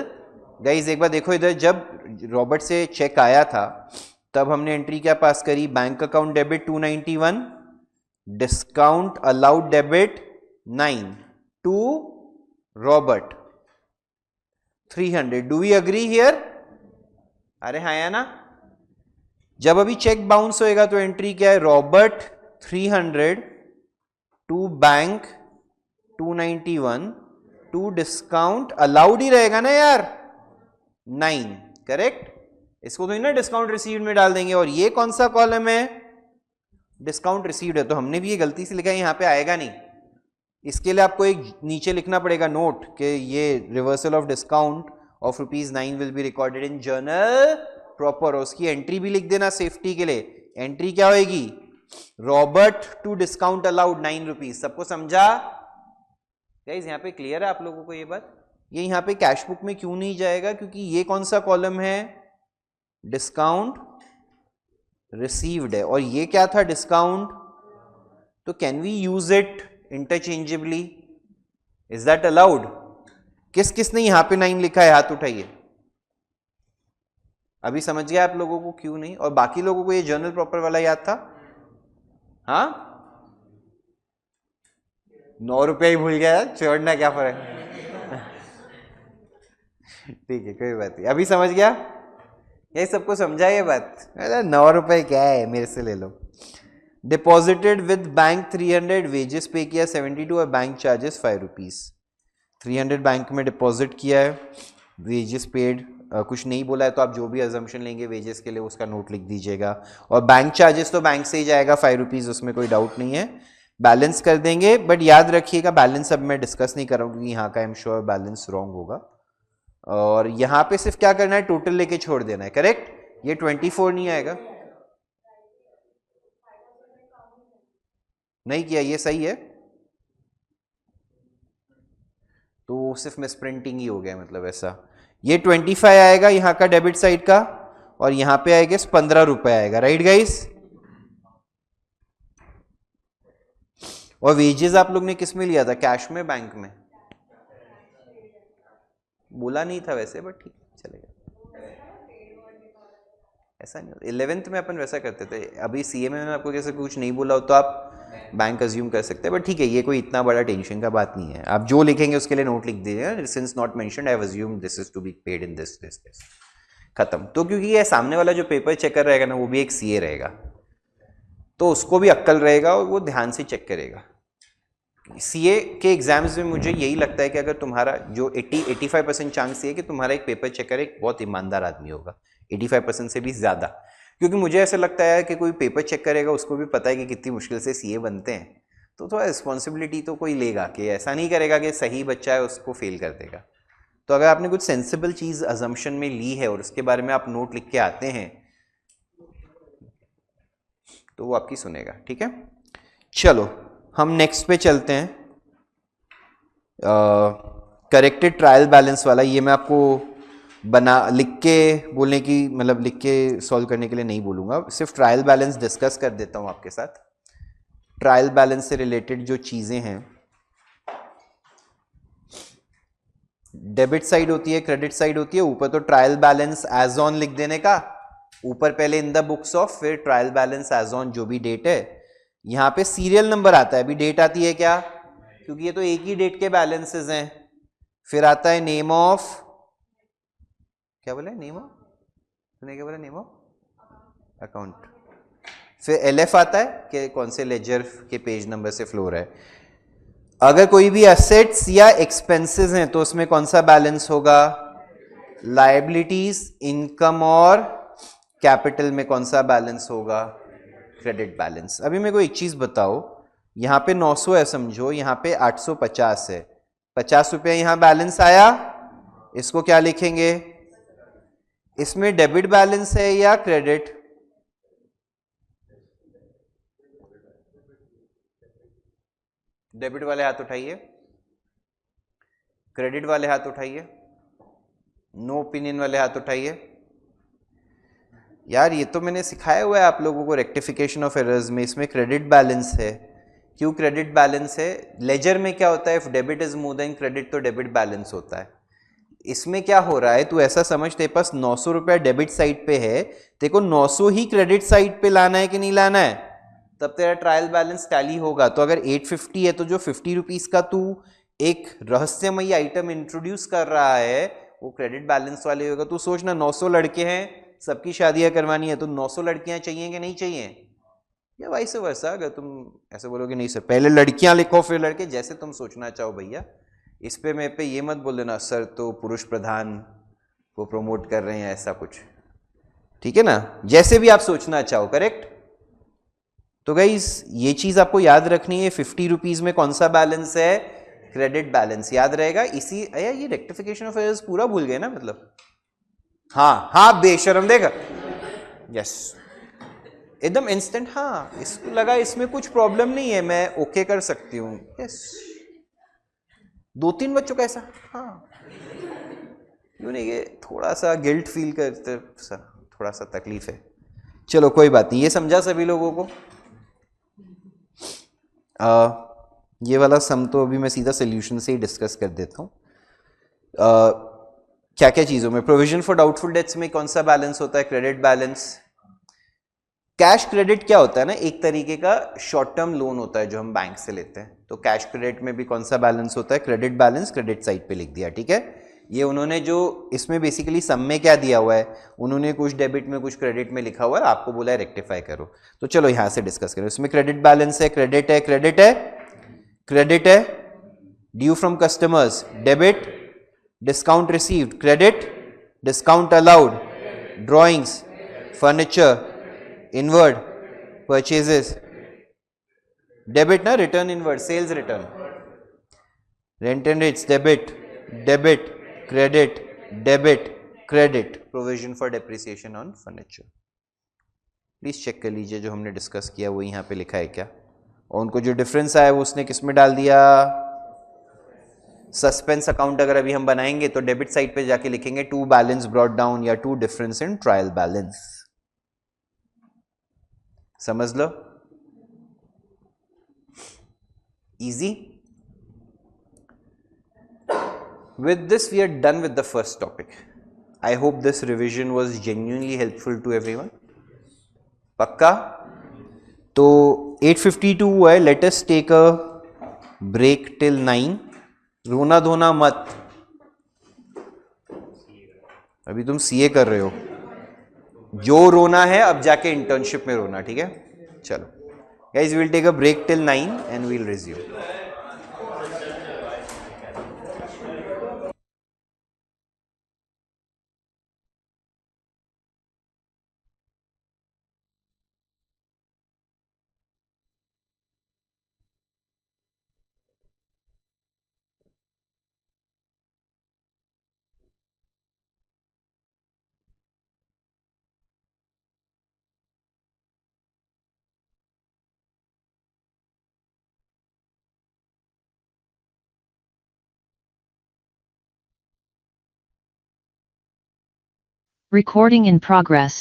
गाइज एक बार देखो इधर, जब रॉबर्ट से चेक आया था तब हमने एंट्री क्या पास करी? Bank account debit 291, discount allowed debit 9 to Robert, 300. Do we agree here? अरे हाँ या ना? जब अभी चेक बाउंस होएगा तो एंट्री क्या है? Robert 300 to bank 291 to discount allowed ही रहेगा ना यार 9. करेक्ट. इसको तो ना डिस्काउंट रिसीव्ड में डाल देंगे. और ये कौन सा कॉलम है? डिस्काउंट रिसीव्ड है. तो हमने भी ये गलती से लिखा है, यहां पे आएगा नहीं. इसके लिए आपको एक नीचे लिखना पड़ेगा नोट कि ये reversal of discount of ₹9 will be recorded in journal proper. उसकी एंट्री भी लिख देना सेफ्टी के लिए. एंट्री क्या होगी? Robert to discount allowed ₹9. सबको समझा गाइस? यहां पे क्लियर है आप लोगों को ये बात? ये यहां पे कैश बुक में क्यों नहीं जाएगा? क्योंकि ये कौन सा कॉलम है? डिस्काउंट रिसीव्ड है. और ये क्या था? डिस्काउंट. तो can we use it interchangeably? Is that allowed? किस किसने यहां पे 9 लिखा है? हाथ उठाइए. अभी समझ गया आप लोगों को क्यों नहीं? और बाकी लोगों को ये जर्नल प्रॉपर वाला याद था? हाँ, ₹9 ही भूल गया, छोड़ना क्या फर्क. ठीक है, कोई बात नहीं. अभी समझ गया? ये सबको समझा ये बात? अरे ₹9 क्या है, मेरे से ले लो. डिपॉजिटेड विद बैंक 300, वेजेस पे किया 72 और बैंक चार्जेस ₹5. 300 बैंक में डिपॉजिट किया है, वेजेस पेड. कुछ नहीं बोला है तो आप जो भी अजम्पशन लेंगे वेजेस के लिए उसका नोट लिख दीजिएगा. और बैंक चार्जेस तो बैंक से ही जाएगा ₹5, उसमें कोई डाउट नहीं है. बैलेंस कर देंगे. बट याद रखिएगा बैलेंस अब मैं डिस्कस नहीं कर रहा हूँ क्योंकि यहाँ का I am sure balance wrong होगा. और यहाँ पे सिर्फ क्या करना है? टोटल लेके छोड़ देना है. करेक्ट. ये 24 नहीं आएगा. नहीं किया, ये सही है. तो सिर्फ मिस प्रिंटिंग ही हो गया, मतलब ऐसा. ये 25 आएगा यहाँ का डेबिट साइड का. और यहाँ पे आएगा ₹15 आएगा. Right guys? और वेजेस आप लोग ने किस में लिया था? कैश में, बैंक में? बोला नहीं था वैसे, बट ठीक चलेगा. ऐसा नहीं होता. 11th में अपन वैसा करते थे. अभी सीए में आपको कैसे कुछ नहीं बोला हो तो आप बैंक अज्यूम कर सकते हैं. बट ठीक है, ये कोई इतना बड़ा टेंशन का बात नहीं है. आप जो लिखेंगे उसके लिए नोट लिख दीजिए. Since not mentioned I have assumed this is to be paid in this. खत्म. तो क्योंकि ये सामने वाला जो पेपर चेकर रहेगा ना वो भी एक सीए रहेगा, तो उसको भी अक्ल रहेगा और वो ध्यान से चेक करेगा. सीए के एग्जाम्स में मुझे यही लगता है कि अगर तुम्हारा जो 80-85% चांस है कि तुम्हारा एक पेपर चेकर एक बहुत ईमानदार आदमी होगा. 85% से भी ज्यादा. क्योंकि मुझे ऐसा लगता है कि कोई पेपर चेक करेगा उसको भी पता है कि कितनी मुश्किल से सीए बनते हैं. तो थोड़ा रिस्पॉन्सिबिलिटी तो कोई लेगा कि ऐसा नहीं करेगा कि सही बच्चा है उसको फेल कर देगा. तो अगर आपने कुछ सेंसिबल चीज अजम्पशन में ली है और उसके बारे में आप नोट लिख के आते हैं तो वो आपकी सुनेगा. ठीक है, चलो हम नेक्स्ट पे चलते हैं. करेक्टेड ट्रायल बैलेंस वाला. ये मैं आपको लिख के बोलने की, मतलब लिख के सॉल्व करने के लिए नहीं बोलूंगा. सिर्फ ट्रायल बैलेंस डिस्कस कर देता हूं आपके साथ. ट्रायल बैलेंस से रिलेटेड जो चीजें हैं, डेबिट साइड होती है, क्रेडिट साइड होती है. ऊपर तो ट्रायल बैलेंस एज ऑन लिख देने का, ऊपर पहले इन द बुक्स ऑफ, फिर ट्रायल बैलेंस एज ऑन जो भी डेट है. यहां पे सीरियल नंबर आता है. अभी डेट आती है क्या? क्योंकि ये तो एक ही डेट के बैलेंसेस हैं. फिर आता है नेम ऑफ, क्या बोले? नेम ऑफ, सुने क्या बोला? Name of account. फिर एलएफ आता है कि कौन से लेजर के पेज नंबर से फ्लो रहा है. अगर कोई भी एसेट्स या एक्सपेंसेस हैं तो उसमें कौन सा बैलेंस होगा? लायबिलिटीज, इनकम और कैपिटल में कौन सा बैलेंस होगा? Credit balance. अभी मेरे को एक चीज बताओ, यहां पे 900 है समझो, यहां पे 850 है. ₹50 यहां बैलेंस आया. इसको क्या लिखेंगे? इसमें डेबिट बैलेंस है या क्रेडिट? डेबिट वाले हाथ उठाइए, क्रेडिट वाले हाथ उठाइए, नो ओपिनियन वाले हाथ उठाइए. यार ये तो मैंने सिखाया हुआ है आप लोगों को रेक्टिफिकेशन ऑफ एरर्स में. इसमें क्रेडिट बैलेंस है. क्यों क्रेडिट बैलेंस है? लेजर में क्या होता है? If debit is more than credit तो डेबिट बैलेंस होता है. इसमें क्या हो रहा है, तू ऐसा समझ, तेरे पास ₹900 डेबिट साइड पे है, तेरे को 900 ही क्रेडिट साइड पे लाना है कि नहीं लाना है, तब तेरा ट्रायल बैलेंस टैली होगा. तो अगर 850 है तो जो ₹50 का तू एक रहस्यमयी आइटम इंट्रोड्यूस कर रहा है वो क्रेडिट बैलेंस वाले होगा। तू सोचना 900 लड़के हैं, सबकी शादियां करवानी है, तो 900 लड़कियां चाहिए कि नहीं चाहिए, या वाइस वर्सा। अगर तुम ऐसे बोलोगे नहीं सर पहले लड़कियां लिखो फिर लड़के, जैसे तुम सोचना चाहो भैया। इस पे मैं पे ये मत बोल देना सर तो पुरुष प्रधान को प्रमोट कर रहे हैं ऐसा कुछ, ठीक है ना, जैसे भी आप सोचना चाहो, करेक्ट। तो गाइस ये चीज आपको याद रखनी है, 50 रुपीज में कौन सा बैलेंस है, क्रेडिट बैलेंस, याद रहेगा। इसी ये रेक्टिफिकेशन ऑफ एरर्स पूरा भूल गए ना, मतलब हाँ हाँ बेशरम देगा, यस एकदम इंस्टेंट, हाँ इसको लगा इसमें कुछ प्रॉब्लम नहीं है, मैं ओके कर सकती हूँ, यस। 2-3 बच्चों का ऐसा, हाँ क्यों नहीं, ये थोड़ा सा गिल्ट फील करते, थोड़ा सा तकलीफ है, चलो कोई बात नहीं, ये समझा सभी लोगों को। ये वाला सम तो अभी मैं सीधा सोल्यूशन से ही डिस्कस कर देता हूँ। क्या क्या चीज़ों में, प्रोविजन फॉर डाउटफुल डेट्स में कौन सा बैलेंस होता है, क्रेडिट बैलेंस। कैश क्रेडिट क्या होता है ना, एक तरीके का शॉर्ट टर्म लोन होता है जो हम बैंक से लेते हैं, तो कैश क्रेडिट में भी कौन सा बैलेंस होता है, क्रेडिट बैलेंस, क्रेडिट साइड पे लिख दिया, ठीक है। ये उन्होंने जो इसमें बेसिकली सम में क्या दिया हुआ है, उन्होंने कुछ डेबिट में कुछ क्रेडिट में लिखा हुआ है, आपको बोला है रेक्टिफाई करो, तो चलो यहां से डिस्कस करें। इसमें क्रेडिट बैलेंस है, क्रेडिट है, क्रेडिट है, क्रेडिट है, due from customers debit, discount received credit, discount allowed, drawings, furniture, inward, purchases, debit ना, return inward, sales return, rent and rates debit, debit, credit, debit, credit, provision for depreciation on furniture. Please check कर लीजिए जो हमने discuss किया वो यहाँ पे लिखा है क्या, और उनको जो डिफरेंस आया वो उसने किस में डाल दिया, सस्पेंस अकाउंट अगर अभी हम बनाएंगे तो डेबिट साइड पे जाके लिखेंगे टू बैलेंस ब्रॉट डाउन या to difference in trial balance, समझ लो, easy. With this we are done with the first topic. I hope this revision was genuinely helpful to everyone. पक्का? तो 8:52 हुआ है, let us take a break till 9. रोना धोना मत, अभी तुम सीए कर रहे हो, जो रोना है अब जाके इंटर्नशिप में रोना, ठीक है। चलो guys, we'll take a break till 9 and we'll resume. Recording in progress.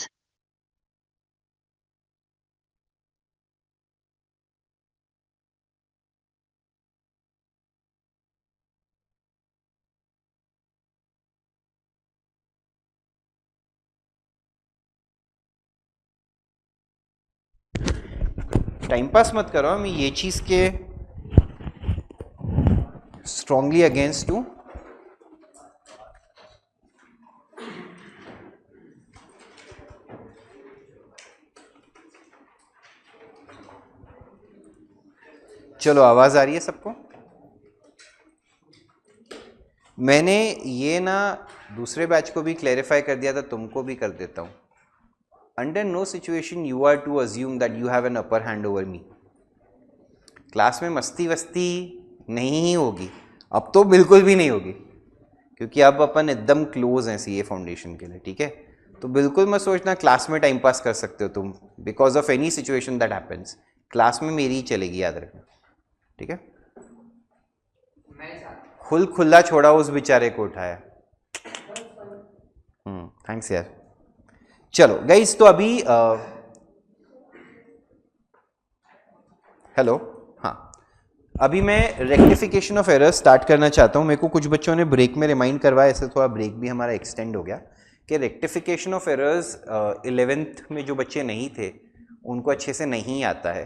Time pass मत करो, मैं ये चीज के स्ट्रांगली अगेंस्ट हूं। चलो आवाज आ रही है सबको। मैंने ये ना दूसरे बैच को भी क्लैरिफाई कर दिया था, तुमको भी कर देता हूं। Under no situation you are to assume that you have an upper hand over me. Class में मस्ती वस्ती नहीं ही होगी, अब तो बिल्कुल भी नहीं होगी, क्योंकि अब अपन एकदम क्लोज हैं सीए फाउंडेशन के लिए, ठीक है। तो बिल्कुल मत सोचना क्लास में टाइम पास कर सकते हो तुम, because of any situation that happens, class में मेरी ही चलेगी, याद रखना, ठीक है। खुल खुला छोड़ा उस बेचारे को उठाया। थैंक्स यार। चलो गाइस, तो अभी हेलो, हाँ अभी मैं रेक्टिफिकेशन ऑफ एरर्स स्टार्ट करना चाहता हूं। मेरे को कुछ बच्चों ने ब्रेक में रिमाइंड करवाया, ऐसे थोड़ा ब्रेक भी हमारा एक्सटेंड हो गया, कि रेक्टिफिकेशन ऑफ एरर्स 11th में जो बच्चे नहीं थे उनको अच्छे से नहीं आता है।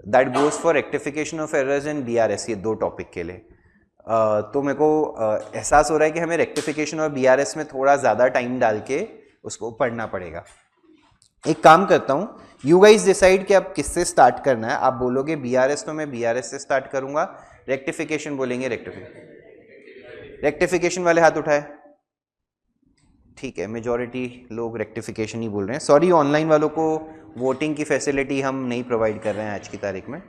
That goes for rectification of errors in BRS, ये 2 टॉपिक के लिए। तो मेरे को एहसास हो रहा है कि हमें रेक्टिफिकेशन और बीआरएस में थोड़ा ज़्यादा टाइम डाल के उसको पढ़ना पड़ेगा। एक काम करता हूँ, यू गाइज डिसाइड कि अब किससे स्टार्ट करना है। आप बोलोगे बीआरएस तो मैं बीआरएस से स्टार्ट करूंगा, रेक्टिफिकेशन बोलेंगे रेक्टिफिकेशन वाले हाथ उठाए। ठीक है, मेजॉरिटी लोग रेक्टिफिकेशन ही बोल रहे हैं। सॉरी, ऑनलाइन वालों को वोटिंग की फैसिलिटी हम नहीं प्रोवाइड कर रहे हैं आज की तारीख में।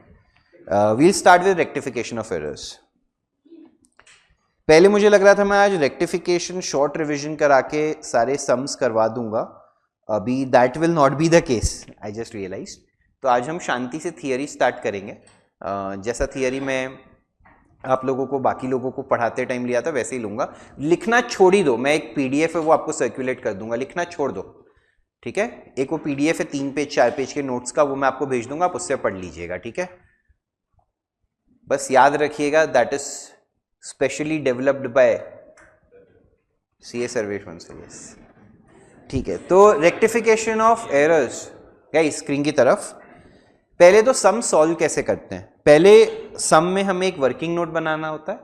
We'll start with rectification of errors. पहले मुझे लग रहा था मैं आज रेक्टिफिकेशन शॉर्ट रिवीजन करा के सारे सम्स करवा दूंगा, अभी that will not be the case, I just realize. तो आज हम शांति से थियरी स्टार्ट करेंगे। जैसा थियरी में आप लोगों को बाकी लोगों को पढ़ाते टाइम लिया था वैसे ही लूंगा। लिखना छोड़ ही दो, मैं एक पीडीएफ है वो आपको सर्कुलेट कर दूंगा, लिखना छोड़ दो, ठीक है। एक वो पीडीएफ है 3 पेज 4 पेज के नोट्स का, वो मैं आपको भेज दूंगा, आप उससे पढ़ लीजिएगा, ठीक है। बस याद रखिएगा that is specially developed by CA Sarvesh Bansal. ठीक है, तो rectification of errors guys screen की तरफ। पहले तो सम सॉल्व कैसे करते हैं। पहले सम में हमें एक वर्किंग नोट बनाना होता है,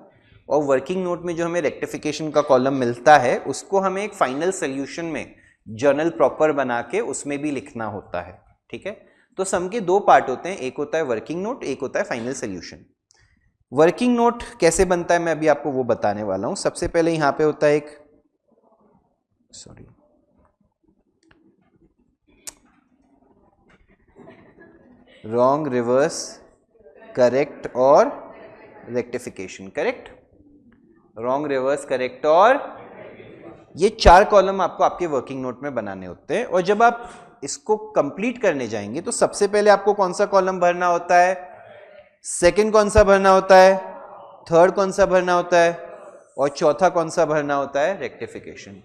और वर्किंग नोट में जो हमें रेक्टिफिकेशन का कॉलम मिलता है उसको हमें एक फाइनल सोल्यूशन में जर्नल प्रॉपर बना के उसमें भी लिखना होता है, ठीक है। तो सम के 2 पार्ट होते हैं, एक होता है वर्किंग नोट, एक होता है फाइनल सोल्यूशन। वर्किंग नोट कैसे बनता है मैं अभी आपको वो बताने वाला हूं। सबसे पहले यहां पे होता है एक, सॉरी, रॉन्ग, रिवर्स, करेक्ट और rectification. Correct, wrong, reverse, correct और ये 4 कॉलम आपको आपके वर्किंग नोट में बनाने होते हैं। और जब आप इसको कंप्लीट करने जाएंगे तो सबसे पहले आपको कौन सा कॉलम भरना होता है, सेकंड कौन सा भरना होता है, थर्ड कौन सा भरना होता है, और चौथा कौन सा भरना होता है, rectification.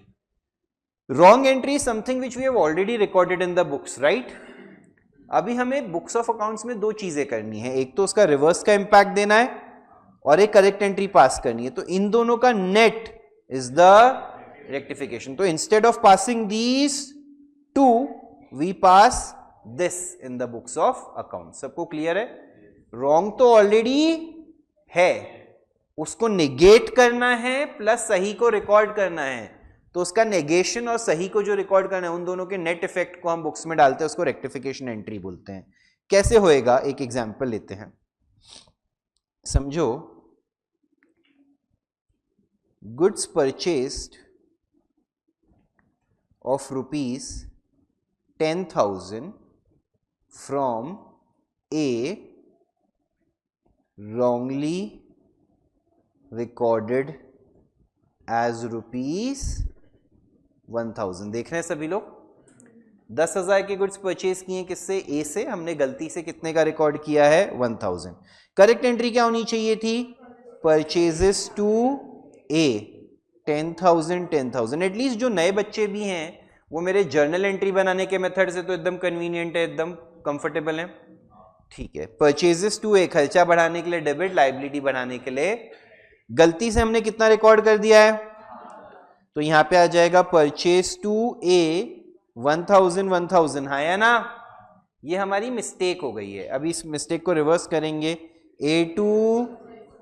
Wrong entry something which we have already recorded in the books, right. अभी हमें बुक्स ऑफ अकाउंट्स में 2 चीजें करनी है, एक तो उसका रिवर्स का इंपैक्ट देना है और एक करेक्ट एंट्री पास करनी है। तो इन दोनों का नेट इज द रेक्टिफिकेशन। तो instead of passing these 2 we pass this in the books of account. सबको क्लियर है। रॉन्ग तो ऑलरेडी है, उसको नेगेट करना है प्लस सही को रिकॉर्ड करना है। तो उसका नेगेशन और सही को जो रिकॉर्ड करना है उन दोनों के नेट इफेक्ट को हम बुक्स में डालते हैं, उसको रेक्टिफिकेशन एंट्री बोलते हैं। कैसे होएगा, एक एग्जांपल लेते हैं। समझो, goods purchased of ₹10,000 from A wrongly recorded as ₹1,000। देख रहे हैं सभी लोग, 10,000 के गुड्स परचेज किए किससे, ए से। हमने गलती से कितने का रिकॉर्ड किया है, 1,000। करेक्ट एंट्री क्या होनी चाहिए थी, परचेजेस टू ए 10,000। एटलीस्ट जो नए बच्चे भी हैं वो मेरे जर्नल एंट्री बनाने के मेथड से तो एकदम कन्वीनियंट है, एकदम कंफर्टेबल है, ठीक है। परचेजेस टू ए खर्चा बढ़ाने के लिए डेबिट, लाइबिलिटी बढ़ाने के लिए। गलती से हमने कितना रिकॉर्ड कर दिया है, तो यहां पे आ जाएगा परचेज टू ए 1,000। हाँ या ना, ये हमारी मिस्टेक हो गई है। अभी इस मिस्टेक को रिवर्स करेंगे, ए टू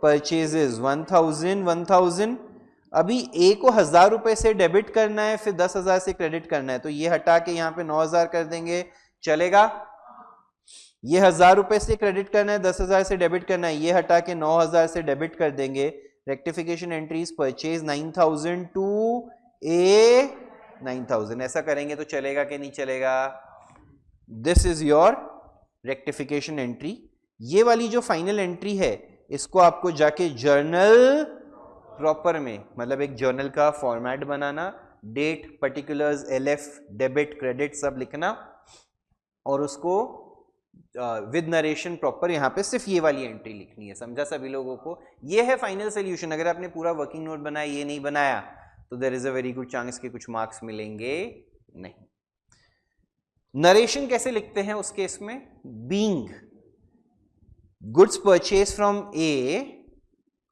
परचेजेस 1,000। अभी ए को 1,000 रुपए से डेबिट करना है, फिर 10,000 से क्रेडिट करना है, तो ये हटा के यहाँ पे 9,000 कर देंगे, चलेगा। ये 1,000 रुपए से क्रेडिट करना है, 10,000 से डेबिट करना है, ये हटा के 9,000 से डेबिट कर देंगे। रेक्टिफिकेशन एंट्रीज परचेज 9,000 टू ए 9,000। ऐसा करेंगे तो चलेगा कि नहीं चलेगा। This is your rectification entry. ये वाली जो फाइनल एंट्री है इसको आपको जाके जर्नल प्रॉपर में, मतलब एक जर्नल का फॉर्मेट बनाना, date, particulars, LF, debit, credit सब लिखना, और उसको विद नरेशन प्रॉपर यहाँ पे सिर्फ ये वाली एंट्री लिखनी है। समझा सभी लोगों को। ये है फाइनल सोल्यूशन। अगर आपने पूरा वर्किंग नोट बनाया, ये नहीं बनाया, तो there is a very good chance कि कुछ मार्क्स मिलेंगे नहीं। नरेशन कैसे लिखते हैं उस केस में, being goods purchase from A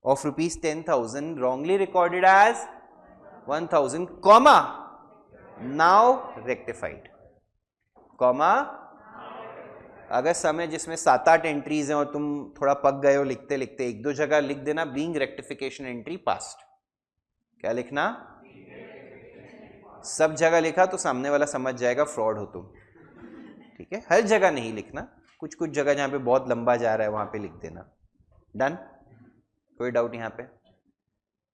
of ₹10,000 wrongly recorded as 1,000, comma now rectified, comma अगर समय जिसमें 7-8 एंट्रीज हैं और तुम थोड़ा पक गए हो लिखते लिखते, एक दो जगह लिख देना बीइंग रेक्टिफिकेशन एंट्री पास्ट। क्या लिखना? सब जगह लिखा तो सामने वाला समझ जाएगा फ्रॉड हो तुम, ठीक है? हर जगह नहीं लिखना, कुछ कुछ जगह जहां पे बहुत लंबा जा रहा है वहां पे लिख देना। डन? कोई डाउट यहां पे?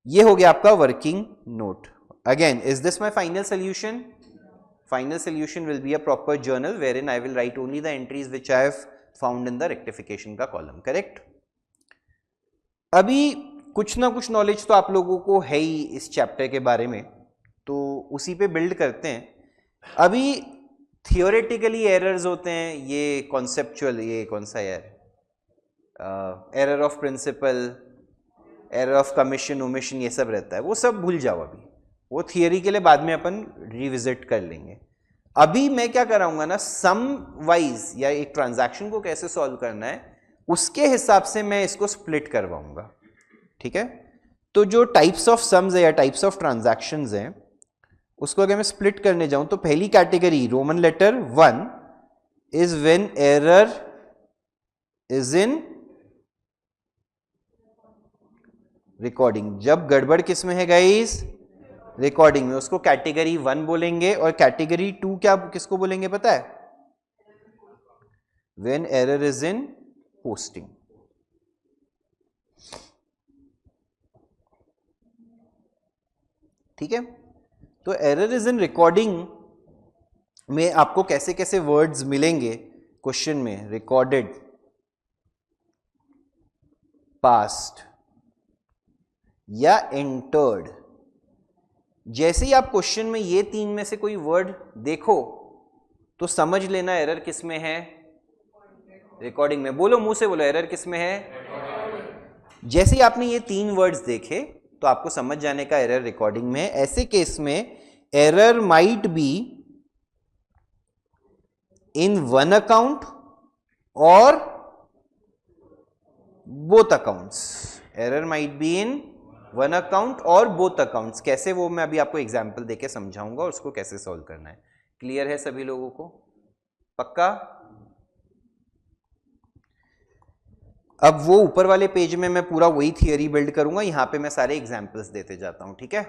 ये हो गया आपका working note. Again, is this my final solution? Final solution will be a proper journal wherein I will write only the entries which I have found in the rectification का column, correct? अभी कुछ ना कुछ knowledge तो आप लोगों को है ही इस चैप्टर के बारे में, तो उसी पे बिल्ड करते हैं। अभी थियोरेटिकली एरर्स होते हैं, ये कॉन्सेप्चुअल, ये कौन सा यार, error of principle, error of commission, omission, ये सब रहता है, वो सब भूल जाओ अभी, वो थियरी के लिए बाद में अपन रिविजिट कर लेंगे। अभी मैं क्या कराऊंगा ना, सम वाइज या एक ट्रांजैक्शन को कैसे सॉल्व करना है उसके हिसाब से मैं इसको स्प्लिट करवाऊंगा, ठीक है? तो जो टाइप्स ऑफ सम्स है या टाइप्स ऑफ ट्रांजैक्शंस हैं उसको अगर मैं स्प्लिट करने जाऊं तो पहली category roman letter 1 is when error is in recording. जब गड़बड़ किस में है गाइस? रिकॉर्डिंग में, उसको कैटेगरी 1 बोलेंगे। और कैटेगरी 2 क्या किसको बोलेंगे पता है? When error is in posting. ठीक है? तो एरर इज इन रिकॉर्डिंग में आपको कैसे कैसे वर्ड्स मिलेंगे क्वेश्चन में? रिकॉर्डेड, पास्ट या एंटर्ड। जैसे ही आप क्वेश्चन में ये 3 में से कोई वर्ड देखो तो समझ लेना एरर किस में है? रिकॉर्डिंग में। बोलो, मुंह से बोलो, एरर किस में है? जैसे ही आपने ये 3 वर्ड्स देखे तो आपको समझ जाने का एरर रिकॉर्डिंग में है। ऐसे केस में error might be in one account और both accounts. Error might be in one account और बोथ अकाउंट्स। कैसे, वो मैं अभी आपको एग्जाम्पल देके समझाऊंगा और उसको कैसे सॉल्व करना है। क्लियर है सभी लोगों को? पक्का? अब वो ऊपर वाले पेज में मैं पूरा वही थियरी बिल्ड करूंगा, यहां पे मैं सारे एग्जाम्पल्स देते जाता हूं, ठीक है?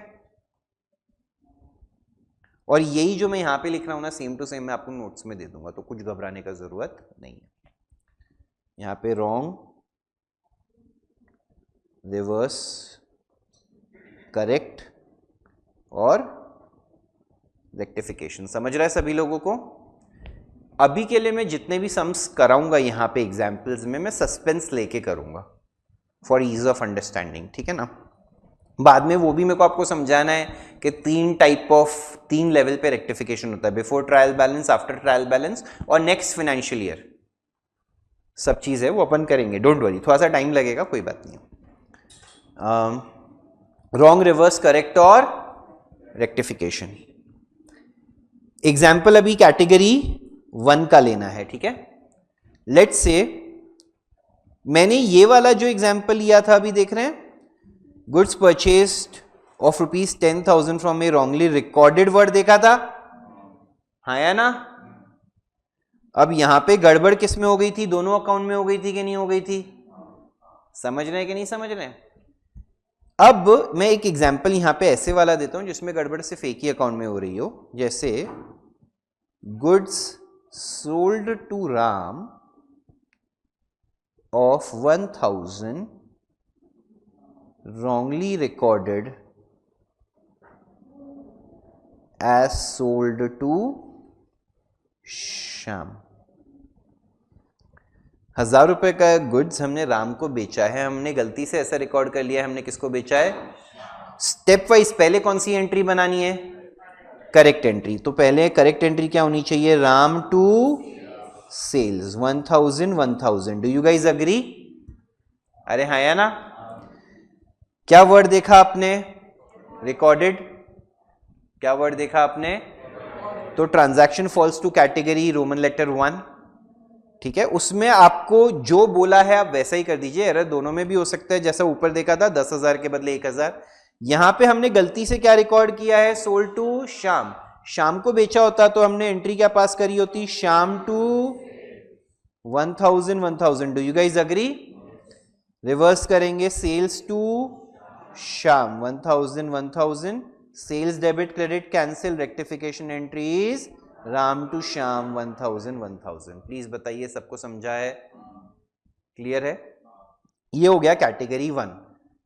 और यही जो मैं यहां पे लिख रहा हूं ना, सेम टू सेम मैं आपको नोट्स में दे दूंगा, तो कुछ घबराने का जरूरत नहीं है। यहां पे रॉन्ग, रिवर्स, करेक्ट और रेक्टिफिकेशन। समझ रहा है सभी लोगों को? अभी के लिए मैं जितने भी सम्स कराऊंगा यहां पे एग्जाम्पल्स में, मैं सस्पेंस लेके करूंगा फॉर ईज ऑफ अंडरस्टैंडिंग, ठीक है ना? बाद में वो भी मेरे को आपको समझाना है कि 3 लेवल पे रेक्टिफिकेशन होता है, before trial balance, after trial balance और नेक्स्ट फाइनेंशियल ईयर। सब चीज है वो अपन करेंगे, डोंट वरी, थोड़ा सा टाइम लगेगा, कोई बात नहीं। रॉन्ग, रिवर्स, करेक्ट और रेक्टिफिकेशन। एग्जाम्पल अभी कैटेगरी 1 का लेना है, ठीक है? लेट्स से मैंने ये वाला जो एग्जाम्पल लिया था, अभी देख रहे हैं, goods purchased of ₹10,000 from A wrongly recorded word देखा था, हाँ या ना? अब यहां पे गड़बड़ किस में हो गई थी? दोनों अकाउंट में हो गई थी कि नहीं हो गई थी? समझ रहे हैं कि नहीं समझ रहे हैं? अब मैं एक एग्जाम्पल यहां पे ऐसे वाला देता हूं जिसमें गड़बड़ सिर्फ एक ही अकाउंट में हो रही हो। जैसे goods sold to Ram of 1,000 wrongly recorded as sold to Shyam. 1,000 रुपए का गुड्स हमने राम को बेचा है, हमने गलती से ऐसा रिकॉर्ड कर लिया है, हमने किसको बेचा है? स्टेप वाइज पहले कौन सी एंट्री बनानी है? Correct entry. तो पहले करेक्ट एंट्री क्या होनी चाहिए? Ram to sales 1,000। Do you guys agree? अरे हाँ या ना? क्या वर्ड देखा आपने? रिकॉर्डेड। क्या वर्ड देखा आपने? तो transaction falls to category roman letter 1, ठीक है? उसमें आपको जो बोला है आप वैसा ही कर दीजिए। एरर दोनों में भी हो सकता है, जैसा ऊपर देखा था 10,000 के बदले 1,000। यहां पे हमने गलती से क्या रिकॉर्ड किया है? Sold to Shyam. श्याम को बेचा होता तो हमने एंट्री क्या पास करी होती? Shyam to 1000 1000, do you guys agree? Reverse करेंगे, sales to Shyam 1000 1000, sales debit credit cancel, rectification entries Ram to Shyam 1000 1000। Please बताइए, सबको समझा है, क्लियर है? ये हो गया कैटेगरी 1।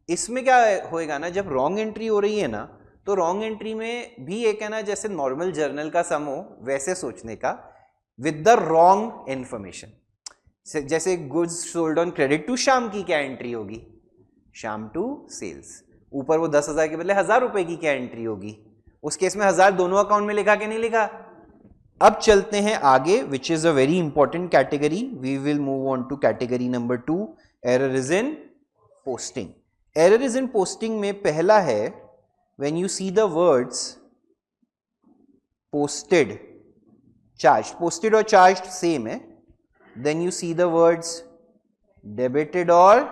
इसमें क्या होएगा ना, जब रॉन्ग एंट्री हो रही है ना, तो रॉन्ग एंट्री में भी एक है ना, जैसे नॉर्मल जर्नल का सम हो वैसे सोचने का, विद द रॉन्ग इंफॉर्मेशन। जैसे goods sold on credit to Shyam की क्या एंट्री होगी? Shyam to sales. ऊपर वो 10,000 के बदले 1000 रुपए की क्या एंट्री होगी? उस केस में 1000 दोनों अकाउंट में लिखा कि नहीं लिखा? अब चलते हैं आगे, which is a very important category. We will move on to category number 2, error is in posting. Error is in posting में पहला है, when you see the words posted, charge, posted और चार्ज सेम है, then you see the words debited और,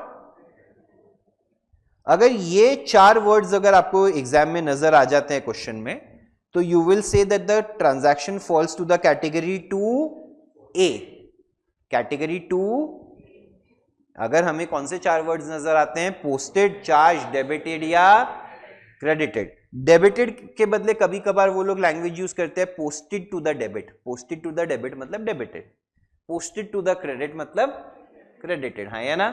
अगर ये 4 words अगर आपको एग्जाम में नजर आ जाते हैं क्वेश्चन में, तो you will say that the transaction falls to the category 2A। Category 2, अगर हमें कौन से 4 वर्ड्स नजर आते हैं? पोस्टेड, चार्ज, डेबिटेड या क्रेडिटेड। डेबिटेड के बदले कभी कभार वो लोग लैंग्वेज यूज करते हैं posted to the debit. Posted to the debit मतलब debited, posted to the credit मतलब क्रेडिटेड, हाँ या ना?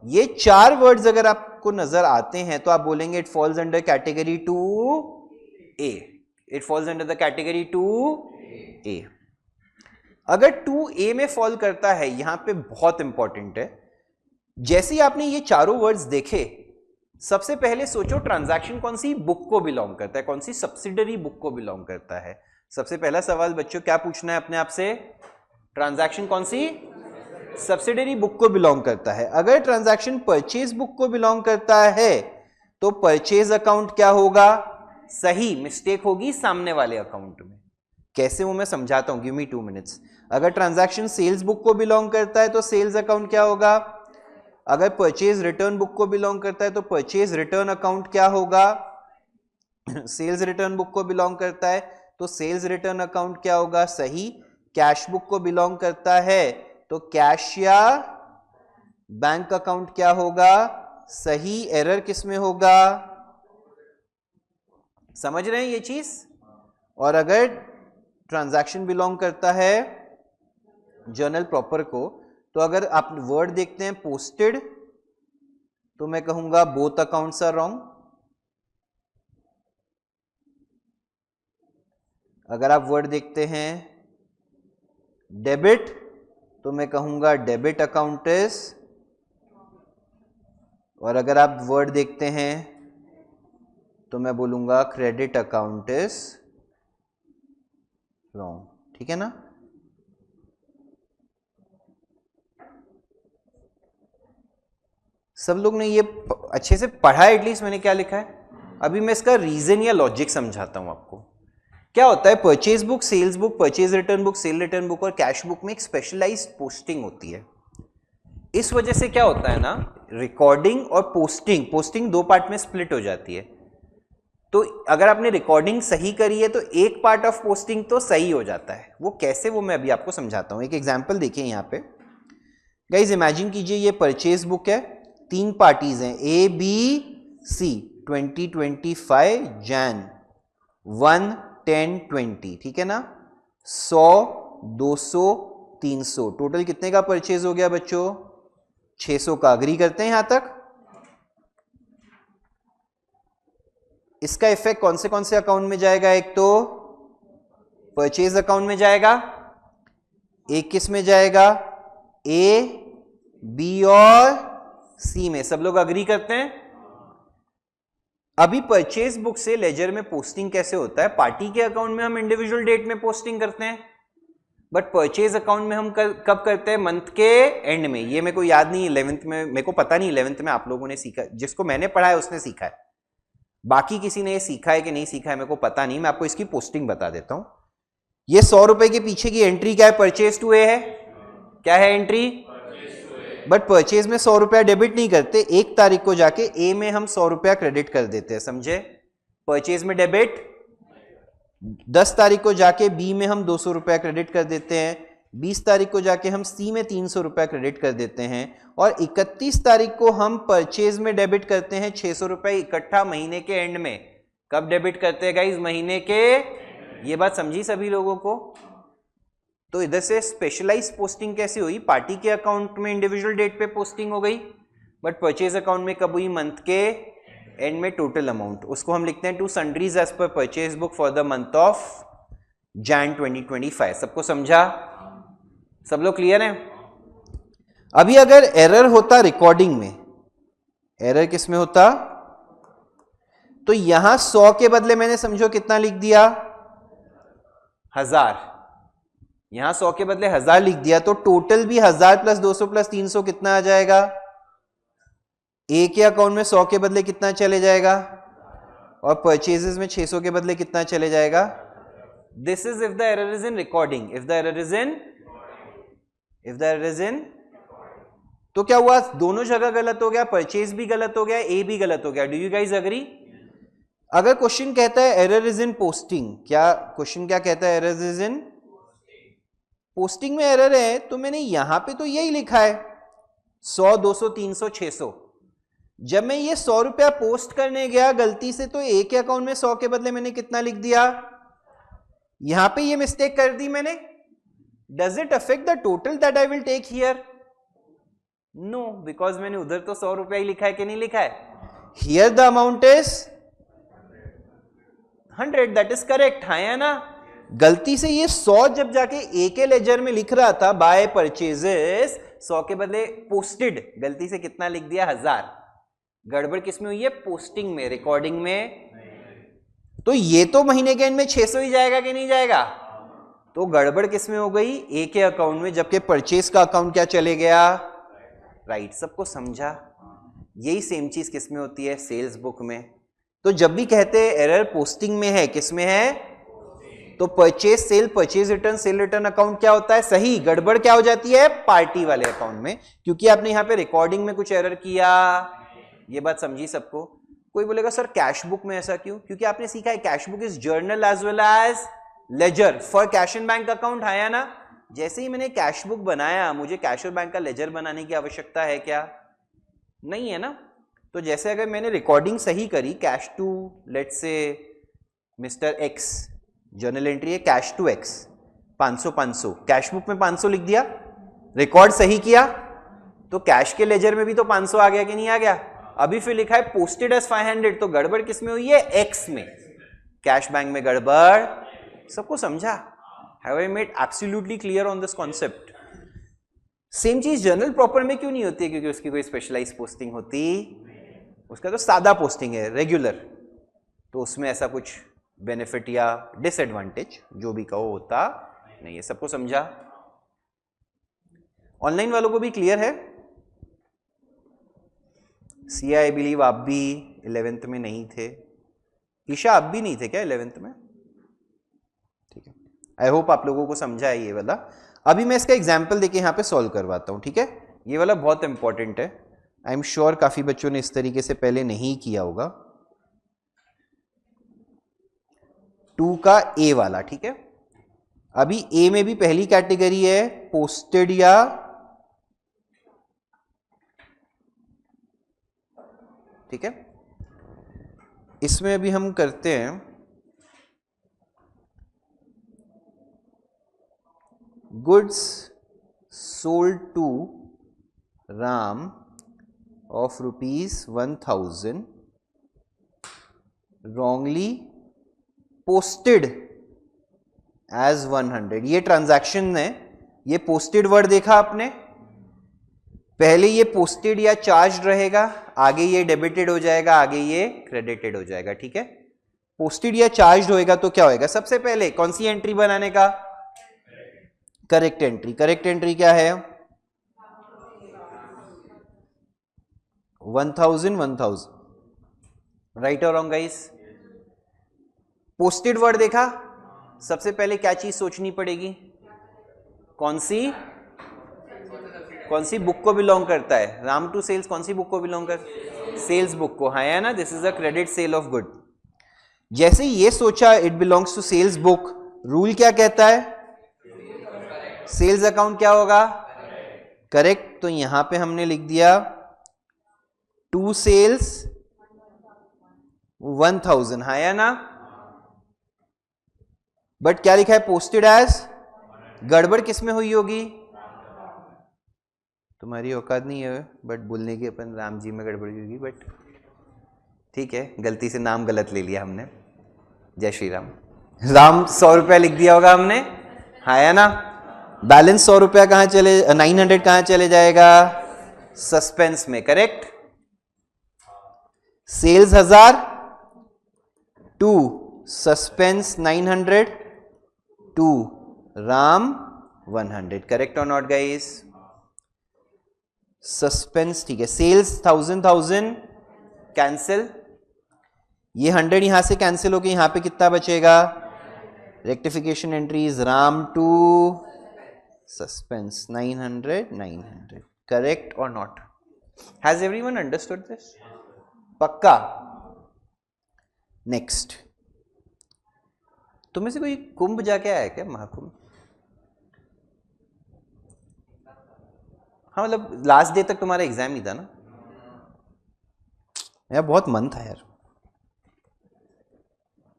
ये 4 वर्ड्स अगर आपको नजर आते हैं तो आप बोलेंगे it falls under category 2A। It falls under the category 2A। अगर 2A में फॉल करता है, यहां पे बहुत इंपॉर्टेंट है, जैसे ही आपने ये चारों वर्ड्स देखे, सबसे पहले सोचो ट्रांजैक्शन कौन सी बुक को बिलोंग करता है, कौन सी सब्सिडरी बुक को बिलोंग करता है। सबसे पहला सवाल बच्चों क्या पूछना है अपने आप से? ट्रांजैक्शन कौन सी सब्सिडरी बुक को बिलोंग करता है। अगर ट्रांजैक्शन परचेज बुक को बिलोंग करता है तो परचेज अकाउंट क्या होगा? सही, मिस्टेक होगी सामने वाले अकाउंट में। कैसे वो मैं समझाता हूं, गिव मी 2 मिनट्स। अगर ट्रांजैक्शन सेल्स बुक को बिलोंग करता है तो सेल्स अकाउंट क्या होगा? अगर परचेज रिटर्न बुक को बिलोंग करता है तो परचेज रिटर्न अकाउंट क्या होगा? सेल्स रिटर्न बुक को बिलोंग करता है तो सेल्स रिटर्न अकाउंट क्या होगा? सही। कैश बुक को बिलोंग करता है तो कैश या बैंक अकाउंट क्या होगा? सही। एरर किस में होगा? समझ रहे हैं ये चीज? और अगर ट्रांजैक्शन बिलोंग करता है जर्नल प्रॉपर को, तो अगर आप वर्ड देखते हैं पोस्टेड, तो मैं कहूंगा बोथ अकाउंट्स आर रॉन्ग। अगर आप वर्ड देखते हैं डेबिट, तो मैं कहूंगा डेबिट अकाउंट इज, और अगर आप वर्ड देखते हैं तो मैं बोलूंगा क्रेडिट अकाउंट इज रॉन्ग। ठीक है ना? सब लोग ने ये अच्छे से पढ़ा है? एटलीस्ट मैंने क्या लिखा है? अभी मैं इसका रीजन या लॉजिक समझाता हूं आपको। क्या होता है, purchase book, sales book, purchase return book, sale return book और कैश बुक में एक स्पेशलाइज्ड पोस्टिंग होती है। इस वजह से क्या होता है ना, रिकॉर्डिंग और पोस्टिंग 2 पार्ट में स्प्लिट हो जाती है। तो अगर आपने रिकॉर्डिंग सही करी है तो एक पार्ट ऑफ पोस्टिंग तो सही हो जाता है। वो कैसे, वो मैं अभी आपको समझाता हूं। एक एग्जांपल देखिए यहां पे गाइज, इमेजिन कीजिए ये परचेज बुक है, 3 पार्टीज हैं A B C, 2025 Jan 1 10 20, ठीक है ना? 100 200 300, टोटल कितने का परचेज हो गया बच्चों? 600 का। अग्री करते हैं यहां तक? इसका इफेक्ट कौन से अकाउंट में जाएगा? एक तो परचेज अकाउंट में जाएगा, एक किस में जाएगा? A B और C में। सब लोग अग्री करते हैं? अभी परचेज बुक से लेजर में पोस्टिंग कैसे होता है? पार्टी के अकाउंट में हम इंडिविजुअल डेट में पोस्टिंग करते हैं, बट परचेज अकाउंट में हम कब करते हैं? मंथ के एंड में। ये मेरे को याद नहीं, 11th में, मेरे को पता नहीं 11th में आप लोगों ने सीखा, जिसको मैंने पढ़ा है उसने सीखा है, बाकी किसी ने ये सीखा है कि नहीं सीखा है मेरे को पता नहीं। मैं आपको इसकी पोस्टिंग बता देता हूं। ये 100 रुपए के पीछे की एंट्री क्या है? परचेज टू ए है। क्या है एंट्री? बट परचेज में 100 रुपया डेबिट नहीं करते, 1 तारीख को जाके ए में हम 100 रुपया क्रेडिट कर देते हैं, समझे? परचेज में डेबिट। 10 तारीख को जाके बी में हम 200 रुपया क्रेडिट कर देते हैं, 20 तारीख को जाके हम सी में 300 रुपया क्रेडिट कर देते हैं और 31 तारीख को हम परचेज में डेबिट करते हैं 600 रुपए इकट्ठा महीने के एंड में। कब डेबिट करते हैं गाइस? महीने के। ये बात समझी सभी लोगों को? तो इधर से स्पेशलाइज पोस्टिंग कैसे हुई? पार्टी के अकाउंट में इंडिविजुअल डेट पे पोस्टिंग हो गई, बट परचेज अकाउंट में कब हुई? मंथ के एंड में टोटल अमाउंट। उसको हम लिखते हैं to sundries as per purchase book for the month of Jan 2025। सबको समझा? सब लोग क्लियर हैं? अभी अगर एरर होता रिकॉर्डिंग में, एरर किस में होता? तो यहां 100 के बदले मैंने समझो कितना लिख दिया? 1000। यहां 100 के बदले 1000 लिख दिया, तो टोटल भी 1000 प्लस 200 प्लस 300 कितना आ जाएगा? ए के अकाउंट में 100 के बदले कितना चले जाएगा? और परचेजेस में 600 के बदले कितना चले जाएगा? This is if the error is in recording. If the error is इन तो क्या हुआ? दोनों जगह गलत हो गया, परचेज भी गलत हो गया, ए भी गलत हो गया। Do you guys agree? अगर क्वेश्चन कहता है एरर इज इन पोस्टिंग, क्या क्वेश्चन क्या कहता है? एरर इज इन पोस्टिंग में एरर है, तो मैंने यहां पे तो यही लिखा है 100, 200, 300, 600। जब मैं ये 100 रुपया पोस्ट करने गया गलती से, तो ए के अकाउंट में 100 के बदले मैंने कितना लिख दिया? यहां पे ये मिस्टेक कर दी मैंने। Does it affect the total that I will take here? No, because मैंने उधर तो 100 रुपया ही लिखा है कि नहीं लिखा है? Here the amount is 100, that is correct. हाँ या ना? गलती से ये 100 जब जाके ए के लेजर में लिख रहा था बाय परचेजेस, 100 के बदले पोस्टेड, गलती से कितना लिख दिया? 1000। गड़बड़ किस में हुई है? पोस्टिंग में, रिकॉर्डिंग में। तो ये तो महीने के एंड में 600 ही जाएगा कि नहीं जाएगा? तो गड़बड़ किस में हो गई? ए के अकाउंट में, जबकि परचेज का अकाउंट क्या चले गया? राइट। सबको समझा? यही सेम चीज किस में होती है? सेल्स बुक में। तो जब भी कहते हैं एरर पोस्टिंग में है, किस में है? तो purchase sale, purchase return, cell return account क्या होता है? सही। गड़बड़ क्या हो जाती है? पार्टी वाले अकाउंट में, क्योंकि आपने यहां पे रिकॉर्डिंग में कुछ एरर किया। ये बात समझी सबको? कोई बोलेगा सर कैश बुक में ऐसा क्यों? क्योंकि आपने सीखा है cash book is journal as well as ledger for cash and bank account. है ना? जैसे ही मैंने कैश बुक बनाया, मुझे कैश और बैंक का लेजर बनाने की आवश्यकता है क्या? नहीं है ना? तो जैसे अगर मैंने रिकॉर्डिंग सही करी, cash to let's say mister X, journal entry है cash to X, 500 500, cash book में 500 लिख दिया, रिकॉर्ड सही किया, तो कैश के लेजर में भी तो 500 आ गया कि नहीं आ गया? अभी फिर लिखा है पोस्टेड एज 500, तो गड़बड़ किस में हुई है? एक्स में। कैश बैंक में गड़बड़। सबको समझा? Have I made absolutely clear on this concept? Same चीज जर्नल प्रॉपर में क्यों नहीं होती है? क्योंकि उसकी कोई स्पेशलाइज पोस्टिंग होती, उसका तो सादा पोस्टिंग है, रेगुलर, तो उसमें ऐसा कुछ बेनिफिट या डिसएडवांटेज जो भी कहो होता नहीं है। सबको समझा? ऑनलाइन वालों को भी क्लियर है? सिया आई बिलीव आप भी 11th में नहीं थे। ईशा आप भी नहीं थे क्या 11th में? ठीक है, आई होप आप लोगों को समझा है ये वाला। अभी मैं इसका एग्जाम्पल देके यहाँ पे सॉल्व करवाता हूँ, ठीक है? ये वाला बहुत इंपॉर्टेंट है, आई एम श्योर काफी बच्चों ने इस तरीके से पहले नहीं किया होगा। 2 का ए वाला, ठीक है? अभी ए में भी पहली कैटेगरी है पोस्टेड या ठीक है, इसमें अभी हम करते हैं goods sold to Ram of ₹1000 wrongly posted as 100। ये ट्रांजैक्शन है, ये पोस्टेड वर्ड देखा आपने? पहले ये पोस्टेड या चार्ज रहेगा, आगे ये डेबिटेड हो जाएगा, आगे ये क्रेडिटेड हो जाएगा, ठीक है? पोस्टेड या चार्ज होएगा तो क्या होएगा? सबसे पहले कौन सी एंट्री बनाने का? Correct entry. करेक्ट एंट्री क्या है? 1000 राइट और रॉन्ग गाइस? पोस्टेड वर्ड देखा, सबसे पहले क्या चीज सोचनी पड़ेगी? कौन सी बुक को बिलोंग करता है? राम टू सेल्स कौन सी बुक को बिलोंग करता है? सेल्स बुक को। है ना? This is a credit sale of good. जैसे ये सोचा it belongs to sales book, rule क्या कहता है? सेल्स अकाउंट क्या होगा? करेक्ट। तो यहां पे हमने लिख दिया टू सेल्स 1000, हाँ या ना? बट क्या लिखा है? Posted as. गड़बड़ किसमें हुई होगी? तुम्हारी औकात नहीं है बट बोलने की, अपन राम जी में गड़बड़ होगी, बट ठीक है, गलती से नाम गलत ले लिया हमने। जय श्री राम। राम 100 रुपया लिख दिया होगा हमने, हाँ या ना? बैलेंस 100 रुपया कहां चले, 900 कहां चले जाएगा? सस्पेंस में। Correct. Sales 1000 to suspense 900 to Ram 100। Correct और नॉट गाइस? सस्पेंस, ठीक है। सेल्स 1000 कैंसिल, ये 100 यहां से कैंसिल होके यहां पे कितना बचेगा? Rectification entries Ram to suspense 900। Correct और not? Has everyone understood this? पक्का? नेक्स्ट, तुम्हें से कोई कुंभ जाके आया क्या? महाकुंभ? हाँ, मतलब लास्ट डे तक तुम्हारा एग्जाम ही था ना यार? बहुत मन था यार,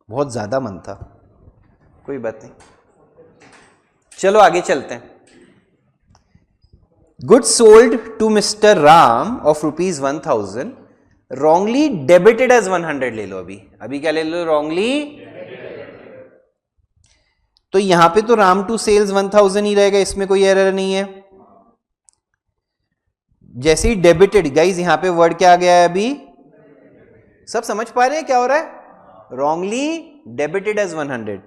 बहुत ज्यादा मन था। कोई बात नहीं, चलो आगे चलते हैं। Goods sold to mister Ram of ₹1000 wrongly debited as 100 ले लो। अभी क्या ले लो? रॉन्गली। तो यहां पे तो राम टू सेल्स 1000 ही रहेगा, इसमें कोई एरर नहीं है। जैसे ही डेबिटेड, गाइज यहां पे वर्ड क्या आ गया है? अभी सब समझ पा रहे हैं क्या हो रहा है? Wrongly debited as 100।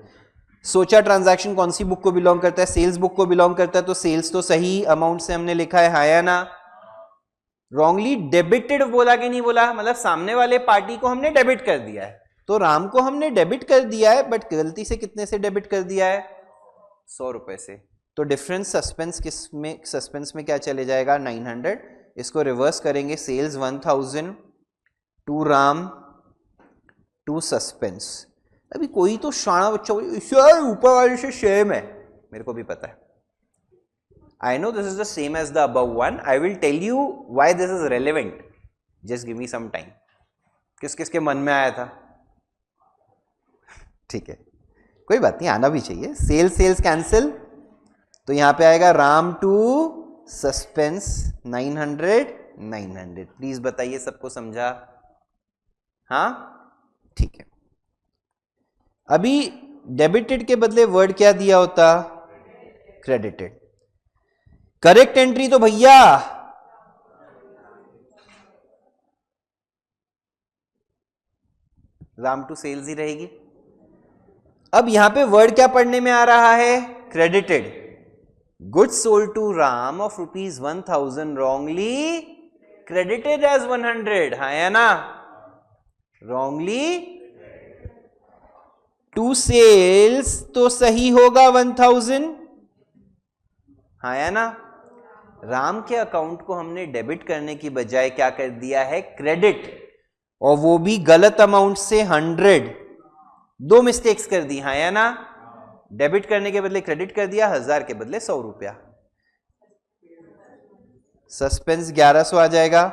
सोचा ट्रांजैक्शन कौन सी बुक को बिलोंग करता है? सेल्स बुक को बिलोंग करता है, तो सेल्स तो सही अमाउंट से हमने लिखा है, हाँ या ना? रॉन्गली डेबिटेड बोला कि नहीं बोला? मतलब सामने वाले पार्टी को हमने डेबिट कर दिया है। तो राम को हमने डेबिट कर दिया है, बट गलती से कितने से डेबिट कर दिया है? 100 रुपए से। तो डिफरेंस सस्पेंस किसमें? सस्पेंस में क्या चले जाएगा? 900। इसको रिवर्स करेंगे, sales 1000 to Ram to suspense. अभी कोई तो शाना बच्चा ऊपर वाले से सेम है, मेरे को भी पता है। I know this is the same as the above one. I will tell you why this is relevant. Just give me some time. किस किस के मन में आया था? ठीक है, कोई बात नहीं, आना भी चाहिए। सेल्स सेल्स कैंसिल, तो यहां पे आएगा राम टू सस्पेंस 900। प्लीज बताइए, सबको समझा? हाँ, ठीक है। अभी डेबिटेड के बदले वर्ड क्या दिया होता? क्रेडिटेड। करेक्ट एंट्री तो भैया राम टू सेल्स ही रहेगी। अब यहां पे वर्ड क्या पढ़ने में आ रहा है? Credited. Goods sold to Ram of ₹1000 wrongly credited as 100, हाँ या ना? रॉन्गली टू सेल्स तो सही होगा 1000, हाँ या ना? राम के अकाउंट को हमने डेबिट करने की बजाय क्या कर दिया है? क्रेडिट, और वो भी गलत अमाउंट से 100। दो मिस्टेक्स कर दी, हाँ या ना? डेबिट करने के बदले क्रेडिट कर दिया, 1000 के बदले 100 रुपया। सस्पेंस 1100 आ जाएगा,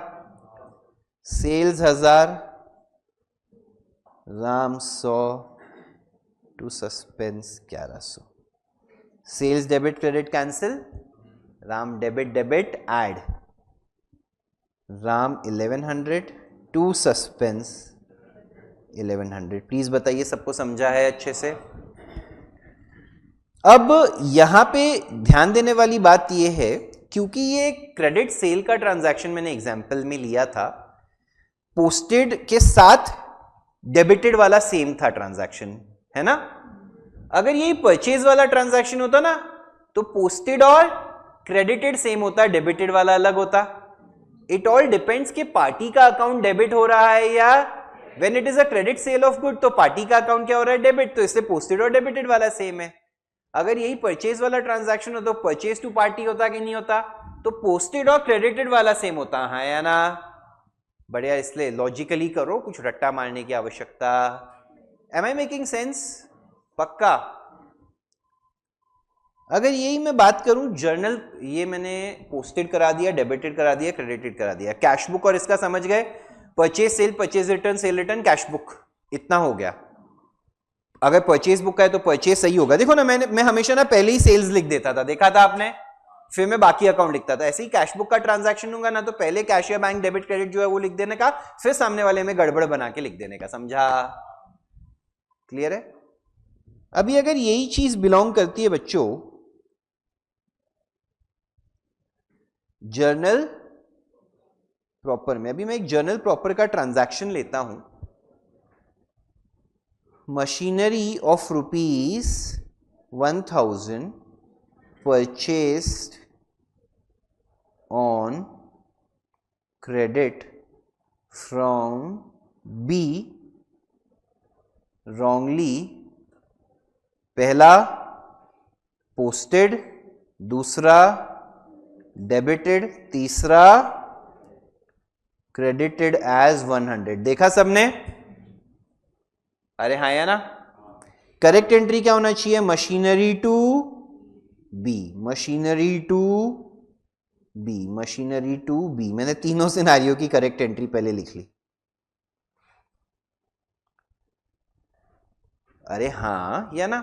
sales 1000 Ram 100 to suspense 1100। Sales debit credit cancel, Ram debit debit add, Ram 1100 to suspense 1100। Please बताइए, सबको समझा है अच्छे से? अब यहां पे ध्यान देने वाली बात यह है, क्योंकि ये क्रेडिट सेल का ट्रांजैक्शन मैंने एग्जांपल में लिया था, पोस्टेड के साथ डेबिटेड वाला सेम था ट्रांजैक्शन, है ना? अगर ये परचेज वाला ट्रांजैक्शन होता ना, तो पोस्टेड और क्रेडिटेड सेम होता, डेबिटेड वाला अलग होता। इट ऑल डिपेंड्स कि पार्टी का अकाउंट डेबिट हो रहा है या when it is a credit sale of good, तो पार्टी का अकाउंट क्या हो रहा है? डेबिट। तो इससे पोस्टेड और डेबिटेड वाला सेम है। अगर यही परचेज वाला ट्रांजैक्शन हो तो परचेज टू पार्टी होता कि नहीं होता? तो पोस्टेड और क्रेडिटेड वाला सेम होता, हाँ या ना? बढ़िया, इसलिए लॉजिकली करो, कुछ रट्टा मारने की आवश्यकता। Am I making sense? पक्का? अगर यही मैं बात करूं जर्नल, ये मैंने पोस्टेड करा दिया, डेबिटेड करा दिया, क्रेडिटेड करा दिया, कैश बुक और इसका समझ गए, purchase sale, purchase return, cell return, cash book, इतना हो गया। अगर परचेज बुक का है तो परचेज सही होगा। देखो ना, मैं हमेशा ना पहले ही सेल्स लिख देता था, देखा था आपने, फिर मैं बाकी अकाउंट लिखता था। ऐसे ही कैश बुक का ट्रांजैक्शन होगा ना, तो पहले कैश या बैंक डेबिट क्रेडिट जो है वो लिख देने का, फिर सामने वाले में गड़बड़ बना के लिख देने का। समझा? क्लियर है? अभी अगर यही चीज बिलोंग करती है बच्चों जर्नल प्रॉपर में, अभी मैं एक जर्नल प्रॉपर का ट्रांजैक्शन लेता हूं, machinery of ₹1000 purchased on credit from B wrongly, पहला पोस्टेड, दूसरा डेबिटेड, तीसरा क्रेडिटेड एज 100। देखा सबने? अरे हाँ या ना? करेक्ट एंट्री क्या होना चाहिए? Machinery to B, machinery to B, machinery to B. मैंने तीनों सिनारियों की करेक्ट एंट्री पहले लिख ली। अरे हाँ या ना?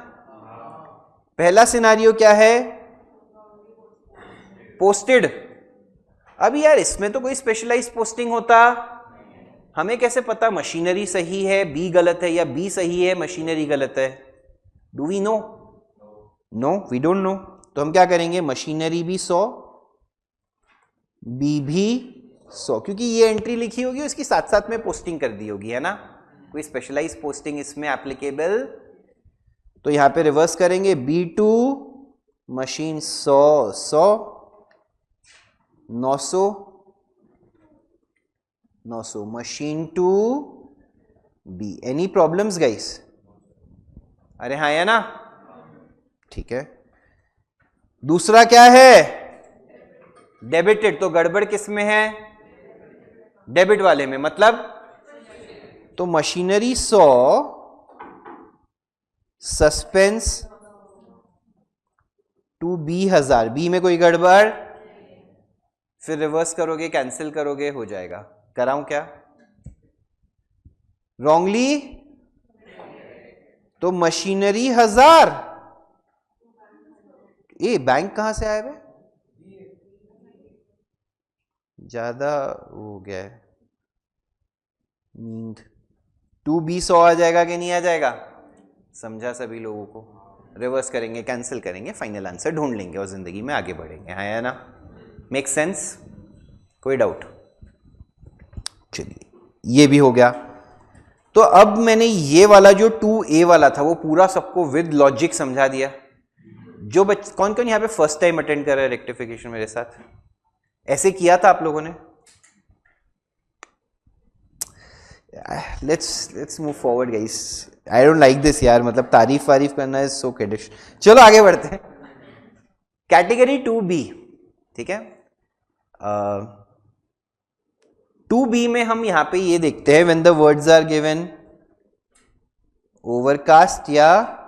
पहला सिनारियो क्या है? पोस्टेड। अब यार इसमें तो कोई स्पेशलाइज पोस्टिंग होता, हमें कैसे पता मशीनरी सही है, बी गलत है, या बी सही है, मशीनरी गलत है? Do we know? No, we don't know. तो हम क्या करेंगे? मशीनरी भी 100, बी भी 100, क्योंकि ये एंट्री लिखी होगी उसकी साथ साथ में पोस्टिंग कर दी होगी, है ना? कोई स्पेशलाइज पोस्टिंग इसमें एप्लीकेबल। तो यहां पे रिवर्स करेंगे, B2 machine 100, 900 machine to B. Any problems guys? अरे हाँ या ना? ठीक है। दूसरा क्या है? डेबिटेड। तो गड़बड़ किस में है? डेबिट वाले में। मतलब तो machinery 100 suspense to B 1000, B में कोई गड़बड़, फिर रिवर्स करोगे, कैंसिल करोगे, हो जाएगा। कराऊं क्या? रॉन्गली, तो मशीनरी 1000, ये बैंक कहां से आए हुए? ज्यादा हो गया है नींद। 2B 100 आ जाएगा कि नहीं आ जाएगा? समझा सभी लोगों को? रिवर्स करेंगे, कैंसिल करेंगे, फाइनल आंसर ढूंढ लेंगे और जिंदगी में आगे बढ़ेंगे। हाँ या ना? Make sense? कोई डाउट? चलिए, ये भी हो गया। तो अब मैंने ये वाला जो 2A वाला था वो पूरा सबको विद लॉजिक समझा दिया। जो कौन कौन यहाँ पे फर्स्ट टाइम अटेंड कर रहा है रेक्टिफिकेशन मेरे साथ? ऐसे किया था आप लोगों ने? Let's move forward guys. I don't like this यार, मतलब तारीफ वारीफ करना इज सो किडिश। चलो आगे बढ़ते हैं। कैटेगरी 2B, ठीक है। 2B में हम यहां पे ये देखते हैं, when the words are given overcast, या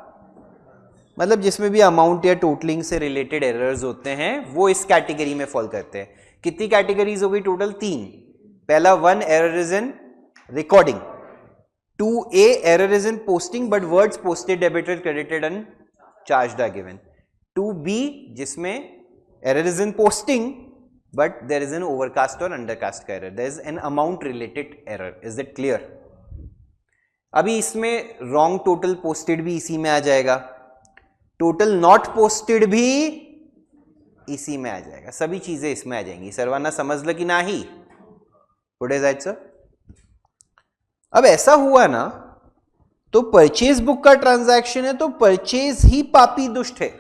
मतलब जिसमें भी अमाउंट या टोटलिंग से रिलेटेड एरर्स होते हैं वो इस कैटेगरी में फॉल करते हैं। कितनी कैटेगरीज हो गई टोटल? 3। पहला 1 error is in recording, 2A error is in posting but words posted, debited, credited and charged are given. 2B जिसमें error is in posting but there is an overcast or undercast का error, there is an amount related error. Is it clear? अभी इसमें wrong total posted भी इसी में आ जाएगा, total not posted भी इसी में आ जाएगा, सभी चीजें इसमें आ जाएंगी। सर्वाना समझ ल कि नहीं? What is that, sir? अब ऐसा हुआ ना, तो परचेज बुक का ट्रांजैक्शन है तो परचेज ही पापी दुष्ट है।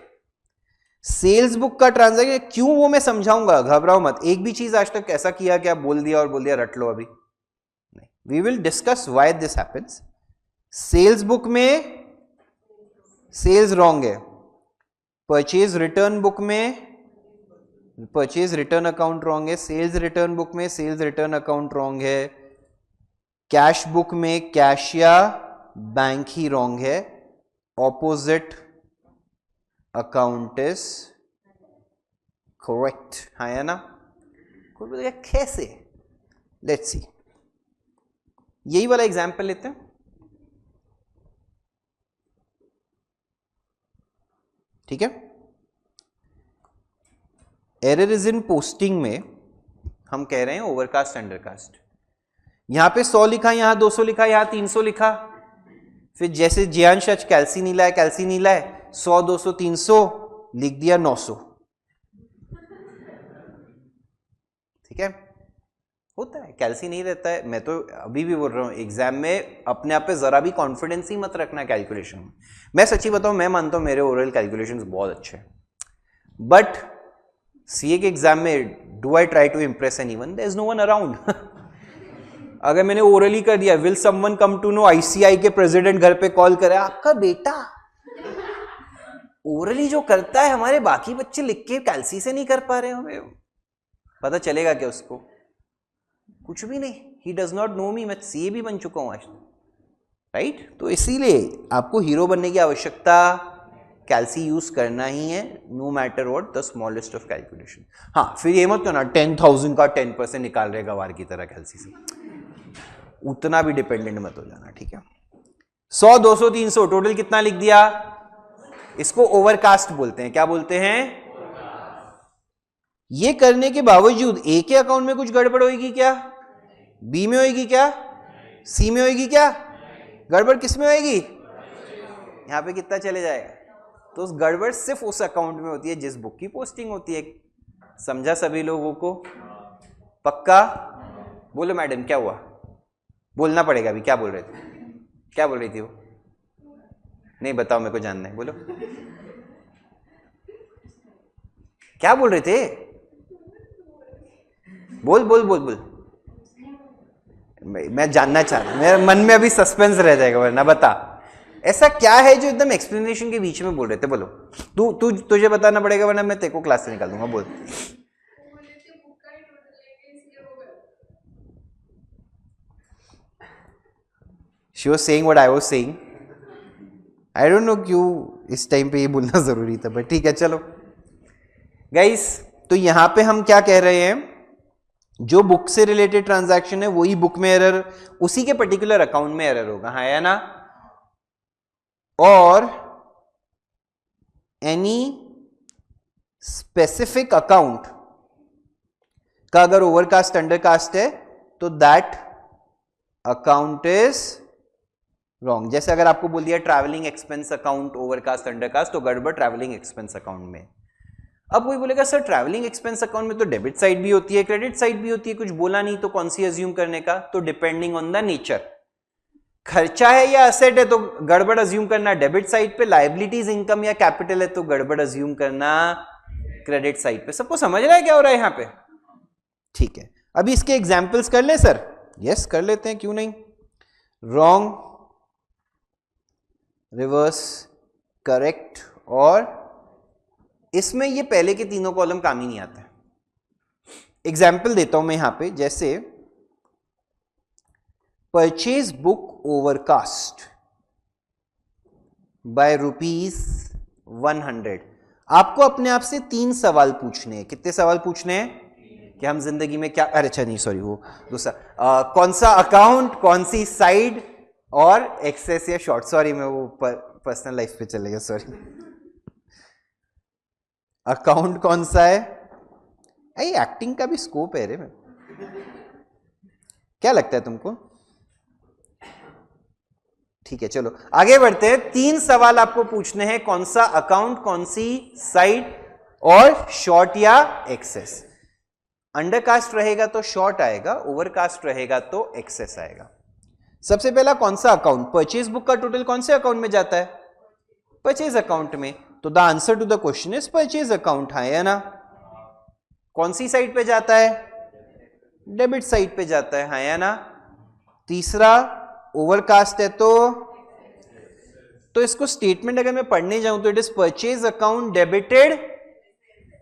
सेल्स बुक का ट्रांजैक्शन क्यों, वो मैं समझाऊंगा, घबराओ मत। एक भी चीज आज तक ऐसा किया कि आप बोल दिया और बोल दिया रट लो, अभी नहीं। We will discuss why this happens. Sales book में सेल्स रॉन्ग है, परचेज रिटर्न बुक में परचेज रिटर्न अकाउंट रॉन्ग है, सेल्स रिटर्न बुक में सेल्स रिटर्न अकाउंट रॉन्ग है, कैश बुक में कैश या बैंक ही रॉन्ग है, ऑपोजिट अकाउंट इज करेक्ट, हाँ या ना? कोई बोलेगा कैसे? लेट्स सी, यही वाला एग्जाम्पल लेते हैं, ठीक है। एरर इज इन पोस्टिंग में हम कह रहे हैं ओवरकास्ट अंडरकास्ट। यहां पे 100 लिखा, यहां 200 लिखा, यहां 300 लिखा, फिर जैसे जियांश आज कैल्सी नीला है, कैल्सी नीला है, 100 200 300 लिख दिया 900, ठीक है। होता है, कैल्सी नहीं रहता है। मैं तो अभी भी बोल रहा हूं, एग्जाम में अपने आप पे जरा भी कॉन्फिडेंस ही मत रखना कैलकुलेशन में। मैं सच्ची बताऊं, मैं मानता हूं मेरे ओरल कैलकुलेशंस बहुत अच्छे हैं, बट सीए के एग्जाम में do I try to impress anyone? There is no one around. अगर मैंने ओरली कर दिया, will someone come to know ICI के प्रेसिडेंट घर पे कॉल करे, आपका बेटा ओरली जो करता है, हमारे बाकी बच्चे लिख के कैल्सी से नहीं कर पा रहे हो, पता चलेगा क्या उसको? कुछ भी नहीं। ही डज नॉट नो मी, मैं सीए भी बन चुका हूं आज, राइट? तो इसीलिए आपको हीरो बनने की आवश्यकता, कैल्सी यूज करना ही है, no matter what the smallest of calculation. हाँ, फिर ये मत कहना 10,000 का 10% निकाल रहे गवार की तरह कैल्सी से, उतना भी डिपेंडेंट मत हो जाना, ठीक है। 100 200 300 टोटल कितना लिख दिया? इसको ओवरकास्ट बोलते हैं। क्या बोलते हैं? ये करने के बावजूद ए के अकाउंट में कुछ गड़बड़ होगी क्या? बी में होगी क्या? सी में होगी क्या? गड़बड़ किस में होगी? यहां पे कितना चले जाएगा? तो उस गड़बड़ सिर्फ उस अकाउंट में होती है जिस बुक की पोस्टिंग होती है। समझा सभी लोगों को? पक्का? बोलो मैडम क्या हुआ? बोलना पड़ेगा अभी। क्या बोल रहे थे? क्या बोल रही थी वो? नहीं बताओ, मेरे को जानना है, बोलो क्या बोल रहे थे? बोल बोल बोल बोल, मैं जानना चाह रहा हूं, मेरे मन में अभी सस्पेंस रह जाएगा वरना। बता, ऐसा क्या है जो एकदम एक्सप्लेनेशन के बीच में बोल रहे थे? बोलो, तुझे बताना पड़ेगा वरना मैं तेरे को क्लास से निकाल दूंगा। बोल। She was saying what I was saying. I don't know क्यों इस टाइम पे ये बोलना जरूरी था, बट ठीक है चलो गाइस। तो यहां पे हम क्या कह रहे हैं, जो बुक से रिलेटेड ट्रांजैक्शन है वही बुक में एरर, उसी के पर्टिकुलर अकाउंट में एरर होगा, हाँ या ना? और एनी स्पेसिफिक अकाउंट का अगर ओवरकास्ट अंडरकास्ट है तो दैट अकाउंट इज रॉन्ग। जैसे अगर आपको बोल दिया travelling expense account overcast undercast, तो गड़बड़ ट्रैवलिंग एक्सपेंस अकाउंट में। अब कोई बोलेगा सर ट्रैवलिंग एक्सपेंस अकाउंट में तो डेबिट साइड भी होती है, क्रेडिट साइड भी होती है, कुछ बोला नहीं, तो कौन सी अज्यूम करने का? तो डिपेंडिंग ऑन द नेचर, खर्चा है या असेट है तो गड़बड़ अज्यूम करना डेबिट साइड पे, लायबिलिटीज इनकम या कैपिटल है तो गड़बड़ अज्यूम करना क्रेडिट साइड पे। सबको समझ रहा है क्या हो रहा है यहां पे? ठीक है, अभी इसके एग्जाम्पल्स कर ले सर? यस कर लेते हैं, क्यों नहीं। रॉन्ग, रिवर्स, करेक्ट, और इसमें ये पहले के तीनों कॉलम काम ही नहीं आते। एग्जाम्पल देता हूं मैं यहां पे, जैसे परचेज बुक ओवरकास्ट बाय ₹100। आपको अपने आप से 3 सवाल पूछने हैं। कितने सवाल पूछने हैं? कि हम जिंदगी में क्या, अरे अच्छा नहीं सॉरी, वो दूसरा, कौन सा अकाउंट, कौन सी साइड, और एक्सेस या शॉर्ट। सॉरी मैं वो पर्सनल लाइफ पे चले गया, सॉरी। अकाउंट कौन सा है? ये एक्टिंग का भी स्कोप है रे। में क्या लगता है तुमको? ठीक है चलो आगे बढ़ते हैं। 3 सवाल आपको पूछने हैं, कौन सा अकाउंट, कौन सी साइड, और शॉर्ट या एक्सेस। अंडरकास्ट रहेगा तो शॉर्ट आएगा, ओवरकास्ट रहेगा तो एक्सेस आएगा। सबसे पहला कौन सा अकाउंट? परचेज बुक का टोटल कौन से अकाउंट में जाता है? परचेज अकाउंट में। तो the answer to the question is purchase account, हाँ या ना? कौन सी साइड पे जाता है? डेबिट साइड पे जाता है, हाँ या ना? तीसरा ओवरकास्ट है तो इसको स्टेटमेंट अगर मैं पढ़ने जाऊं तो it is purchase account debited,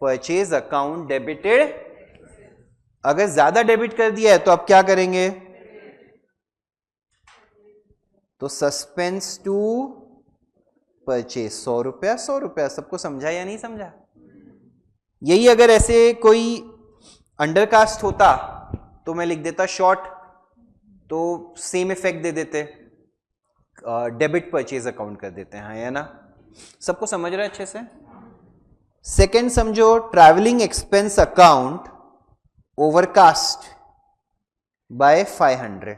purchase account debited. अगर ज्यादा डेबिट कर दिया है तो आप क्या करेंगे? तो सस्पेंस टू परचेज 100 रुपया 100 रुपया, सबको समझा या नहीं समझा? यही अगर ऐसे कोई अंडरकास्ट होता तो मैं लिख देता शॉर्ट, तो सेम इफेक्ट दे देते, डेबिट परचेज अकाउंट कर देते हैं, हाँ या ना? सबको समझ रहा है अच्छे से? सेकेंड समझो, travelling expense account overcast bye 500,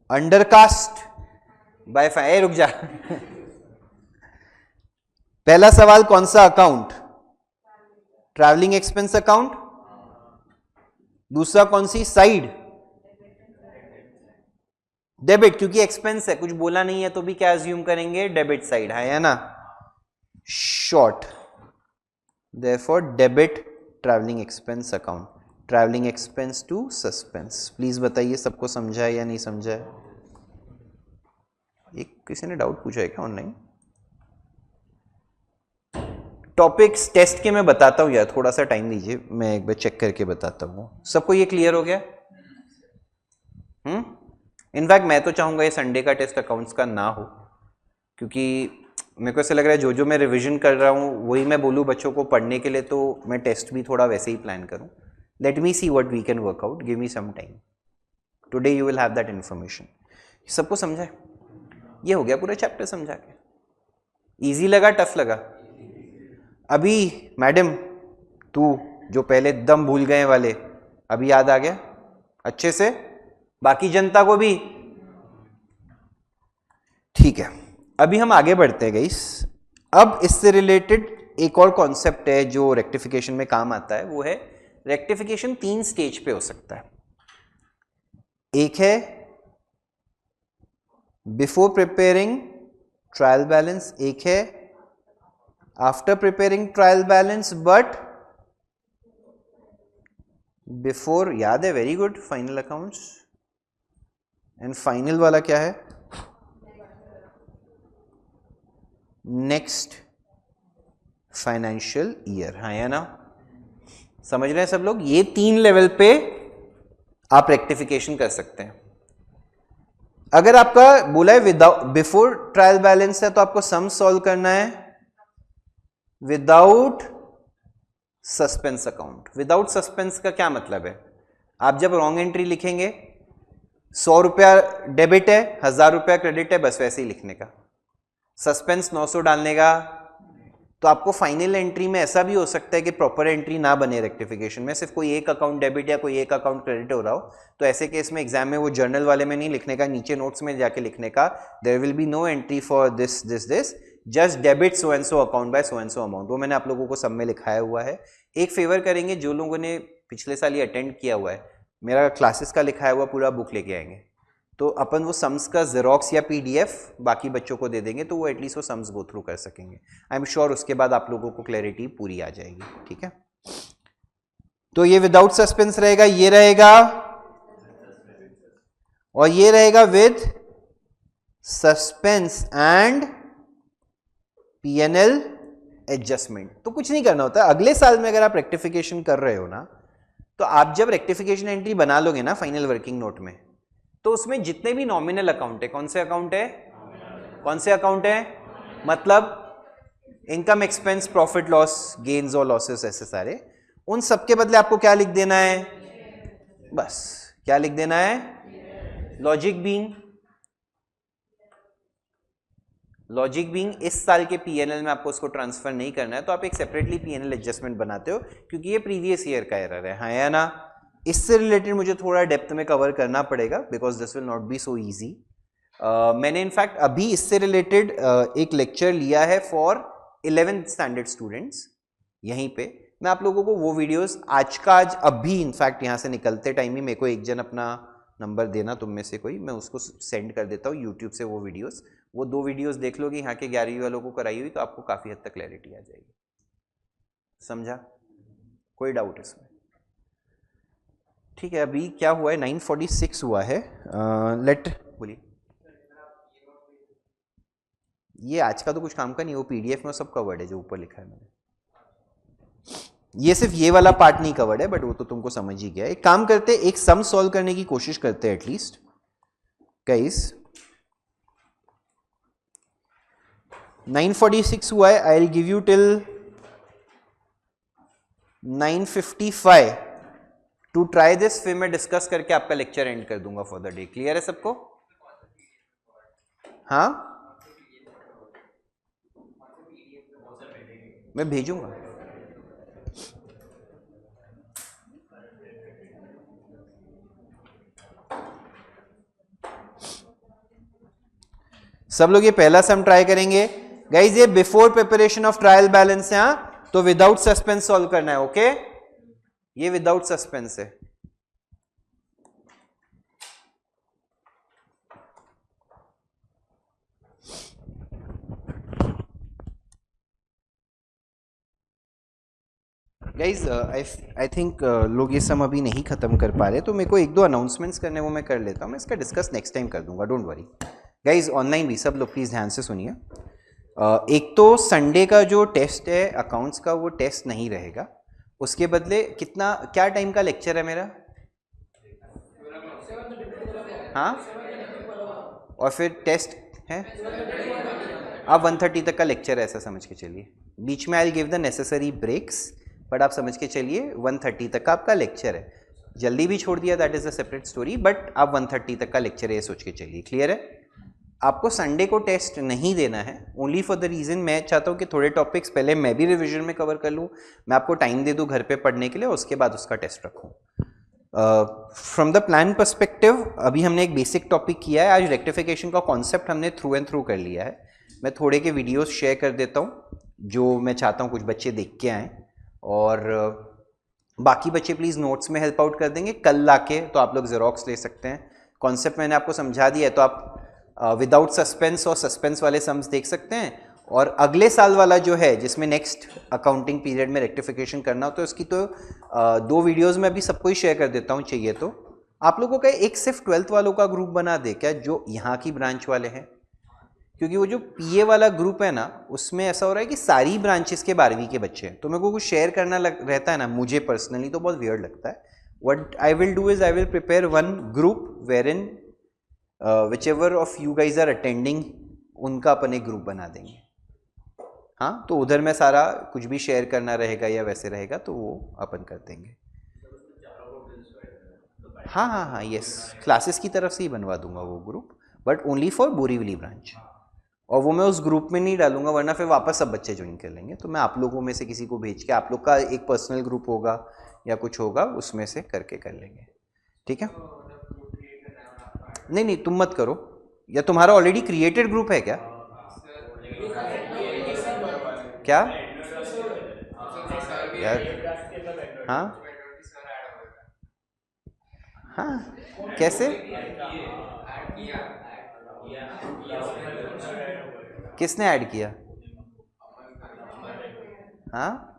undercast bye 5, रुक जा पहला सवाल कौन सा अकाउंट? Travelling expense account. दूसरा कौन सी साइड? डेबिट, क्योंकि एक्सपेंस है, कुछ बोला नहीं है तो भी क्या अज्यूम करेंगे? डेबिट साइड, है या ना? Short, therefore debit travelling expense account, travelling expense to suspense. Please बताइए सबको समझा है या नहीं समझा है? एक किसी ने डाउट पूछा है क्या ऑनलाइन? टॉपिक्स टेस्ट के मैं बताता हूं यार, थोड़ा सा टाइम दीजिए, मैं एक बार चेक करके बताता हूं। सबको ये क्लियर हो गया? इनफैक्ट मैं तो चाहूंगा ये संडे का टेस्ट अकाउंट्स का ना हो, क्योंकि मेरे को ऐसा लग रहा है जो मैं रिवीजन कर रहा हूँ वही मैं बोलूँ बच्चों को पढ़ने के लिए, तो मैं टेस्ट भी थोड़ा वैसे ही प्लान करूँ। Let me see what we can work out, give me some time, today you will have that information. सबको समझा है? ये हो गया पूरा चैप्टर समझा के। इजी लगा टफ लगा? अभी मैडम तू जो पहले दम भूल गए वाले, अभी याद आ गया अच्छे से? बाकी जनता को भी? ठीक है, अभी हम आगे बढ़ते हैं गाइस। अब इससे रिलेटेड एक और कॉन्सेप्ट है जो रेक्टिफिकेशन में काम आता है, वो है रेक्टिफिकेशन 3 स्टेज पे हो सकता है। एक है बिफोर प्रिपेयरिंग ट्रायल बैलेंस, एक है after preparing trial balance but before, याद है? Very good, final accounts. And final वाला क्या है? नेक्स्ट फाइनेंशियल ईयर, हाँ या ना? समझ रहे हैं सब लोग? ये 3 लेवल पे आप रेक्टिफिकेशन कर सकते हैं। अगर आपका बोला है विदाउट बिफोर ट्रायल बैलेंस है तो आपको सम सॉल्व करना है without suspense account. Without suspense का क्या मतलब है? आप जब रॉन्ग एंट्री लिखेंगे, 100 रुपया डेबिट है, 1000 रुपया क्रेडिट है, बस वैसे ही लिखने का। सस्पेंस 900 डालने का। तो आपको फाइनल एंट्री में ऐसा भी हो सकता है कि प्रॉपर एंट्री ना बने रेक्टिफिकेशन में, सिर्फ कोई एक अकाउंट डेबिट या कोई एक अकाउंट क्रेडिट हो रहा हो, तो ऐसे केस में एग्जाम में वो जर्नल वाले में नहीं लिखने का, नीचे नोट्स में जाके लिखने का, there will be no entry for this this this, just debit so and so account by so and so amount. वो मैंने आप लोगों को सब में लिखाया हुआ है। एक फेवर करेंगे, जो लोगों ने पिछले साल ये अटेंड किया हुआ है, मेरा क्लासेस का लिखाया हुआ पूरा बुक लेके आएंगे, तो अपन वो सम्स का जेरोक्स या पीडीएफ बाकी बच्चों को दे देंगे, तो वो एटलीस्ट वो सम्स गो थ्रू कर सकेंगे। आई एम श्योर उसके बाद आप लोगों को क्लैरिटी पूरी आ जाएगी। ठीक है, तो ये विदाउट सस्पेंस रहेगा, ये रहेगा, और ये रहेगा with suspense and PNL adjustment. तो कुछ नहीं करना होता। अगले साल में अगर आप रेक्टिफिकेशन कर रहे हो ना, तो आप जब रेक्टिफिकेशन एंट्री बना लोगे ना फाइनल वर्किंग नोट में, तो उसमें जितने भी नॉमिनल अकाउंट है, कौन से अकाउंट है? कौन से अकाउंट है? मतलब income, expense, profit, loss, gains और लॉसेस, ऐसे सारे, उन सब के बदले आपको क्या लिख देना है? बस क्या लिख देना है? लॉजिक बीइंग इस साल के पीएनएल में आपको उसको ट्रांसफर नहीं करना है, तो आप एक सेपरेटली पीएनएल एडजस्टमेट बनाते हो, क्योंकि ये प्रीवियस ईयर का एरर है, हाँ या ना? इससे रिलेटेड मुझे थोड़ा डेप्थ में कवर करना पड़ेगा, because this will not B so easy. मैंने इनफैक्ट अभी इससे रिलेटेड एक लेक्चर लिया है फॉर 11th स्टैंडर्ड स्टूडेंट्स, यहीं पे मैं आप लोगों को वो वीडियोस आज का आज अभी इनफैक्ट यहाँ से निकलते टाइम ही मेरे को एक जन अपना नंबर देना, तुम में से कोई, मैं उसको सेंड कर देता हूँ यूट्यूब से वो वीडियोस। वो 2 वीडियोस देख लोगे यहाँ के 11वीं वालों को कराई हुई, तो आपको काफ़ी हद तक क्लैरिटी आ जाएगी। समझा? कोई डाउट इसमें? ठीक है, अभी क्या हुआ है? 9:46 हुआ है। लेट बोलिए। ये आज का तो कुछ काम का नहीं, वो पीडीएफ में सब कवर्ड है जो ऊपर लिखा है मैंने। ये सिर्फ ये वाला पार्ट नहीं कवर्ड है, बट वो तो तुमको समझ ही गया। एक काम करते, एक सम सॉल्व करने की कोशिश करते हैं एटलीस्ट गाइस। 946 हुआ है, I will give you till 955 to try this, फिर मैं डिस्कस करके आपका लेक्चर एंड कर दूंगा फॉर द डे। क्लियर है सबको? हाँ, मैं भेजूंगा। सब लोग ये पहला सम ट्राई करेंगे गाइज। ये before preparation of trial balance है, हाँ, तो विदाउट सस्पेंस सॉल्व करना है। ओके, ये विदाउट सस्पेंस है। गाइज आई थिंक लोग ये सम अभी नहीं खत्म कर पा रहे, तो मेरे को एक दो अनाउंसमेंट्स करने, वो मैं कर लेता हूँ। मैं इसका डिस्कस नेक्स्ट टाइम कर दूंगा, डोंट वरी गाइज। ऑनलाइन भी सब लोग प्लीज ध्यान से सुनिए। एक तो संडे का जो टेस्ट है अकाउंट्स का, वो टेस्ट नहीं रहेगा। उसके बदले कितना, क्या टाइम का लेक्चर है मेरा? हाँ, और फिर टेस्ट है अब 1:30 तक का लेक्चर है, ऐसा समझ के चलिए। बीच में I will give the necessary breaks, but आप समझ के चलिए 1:30 तक का आपका लेक्चर है। जल्दी भी छोड़ दिया that is a separate story, but आप 1:30 तक का लेक्चर है, ये सोच के चलिए। क्लियर है? आपको संडे को टेस्ट नहीं देना है, ओनली फॉर द रीजन मैं चाहता हूँ कि थोड़े टॉपिक्स पहले मैं भी रिवीजन में कवर कर लूँ, मैं आपको टाइम दे दूँ घर पे पढ़ने के लिए, उसके बाद उसका टेस्ट रखूँ। फ्रॉम द प्लान पर्सपेक्टिव अभी हमने एक बेसिक टॉपिक किया है। आज रेक्टिफिकेशन का कॉन्सेप्ट हमने थ्रू एंड थ्रू कर लिया है। मैं थोड़े के वीडियोस शेयर कर देता हूँ जो मैं चाहता हूँ कुछ बच्चे देख के आएँ, और बाकी बच्चे प्लीज़ नोट्स में हेल्प आउट कर देंगे। कल लाके तो आप लोग जेरोक्स ले सकते हैं। कॉन्सेप्ट मैंने आपको समझा दिया है, तो आप विदाउट सस्पेंस और सस्पेंस वाले सम्स देख सकते हैं। और अगले साल वाला जो है, जिसमें नेक्स्ट अकाउंटिंग पीरियड में रेक्टिफिकेशन करना हो, तो उसकी तो 2 वीडियोस में अभी सबको ही शेयर कर देता हूँ। चाहिए तो आप लोगों का एक सिर्फ 12th वालों का ग्रुप बना दे क्या, जो यहाँ की ब्रांच वाले हैं, क्योंकि वो जो पीए वाला ग्रुप है ना, उसमें ऐसा हो रहा है कि सारी ब्रांचेस के 12वीं के बच्चे हैं, तो मेरे को कुछ शेयर करना रहता है ना, मुझे पर्सनली तो बहुत वियर्ड लगता है। What I will do is I will prepare one group where in whichever of you guys are attending, उनका अपन एक ग्रुप बना देंगे। हाँ, तो उधर में सारा कुछ भी शेयर करना रहेगा या वैसे रहेगा, तो वो अपन कर देंगे। हाँ हाँ हाँ, यस, क्लासेस की तरफ से ही बनवा दूंगा वो group, but only for Borivali branch. और वो मैं उस ग्रुप में नहीं डालूंगा, वरना फिर वापस सब बच्चे ज्वाइन कर लेंगे। तो मैं आप लोगों में से किसी को भेज के, आप लोग का एक पर्सनल ग्रुप होगा या कुछ होगा, उसमें से करके कर लेंगे। ठीक है? नहीं नहीं, तुम मत करो, या तुम्हारा ऑलरेडी क्रिएटेड ग्रुप है क्या? क्या यार? हाँ हाँ, कैसे? किसने ऐड किया? हाँ,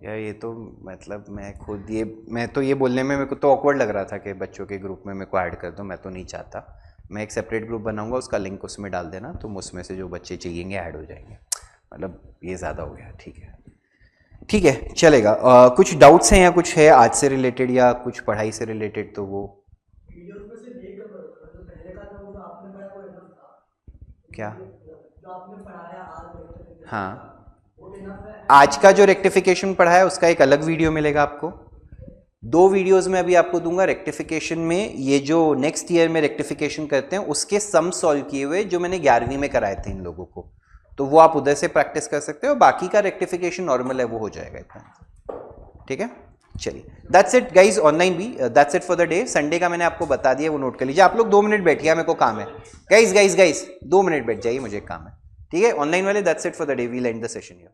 यार ये तो मतलब मैं तो ये बोलने में मेरे को तो ऑकवर्ड लग रहा था कि बच्चों के ग्रुप में मेरे को ऐड कर दो। मैं तो नहीं चाहता, मैं एक सेपरेट ग्रुप बनाऊंगा, उसका लिंक उसमें डाल देना, तुम उसमें से जो बच्चे चाहिएंगे ऐड हो जाएंगे। मतलब ये ज़्यादा हो गया। ठीक है, ठीक है, चलेगा। कुछ डाउट्स हैं या कुछ है आज से रिलेटेड या कुछ पढ़ाई से रिलेटेड? तो वो क्या? हाँ, आज का जो रेक्टिफिकेशन पढ़ा है उसका एक अलग वीडियो मिलेगा आपको। 2 वीडियोस में अभी आपको दूंगा रेक्टिफिकेशन में। ये जो नेक्स्ट ईयर में रेक्टिफिकेशन करते हैं उसके सम सॉल्व किए हुए, जो मैंने 11वीं में कराए थे इन लोगों को, तो वो आप उधर से प्रैक्टिस कर सकते हो। बाकी का रेक्टिफिकेशन नॉर्मल है, वो हो जाएगा इतना। ठीक है, चलिए, दैट्स इट गाइज। ऑनलाइन भी that's it for the day. Sunday का मैंने आपको बता दिया, वो नोट कर लीजिए। आप लोग 2 मिनट बैठिए, मेरे को काम है। गाइज 2 मिनट बैठ जाइए, मुझे काम है। ठीक है, ऑनलाइन वाले that's it for the day, we'll end the session here.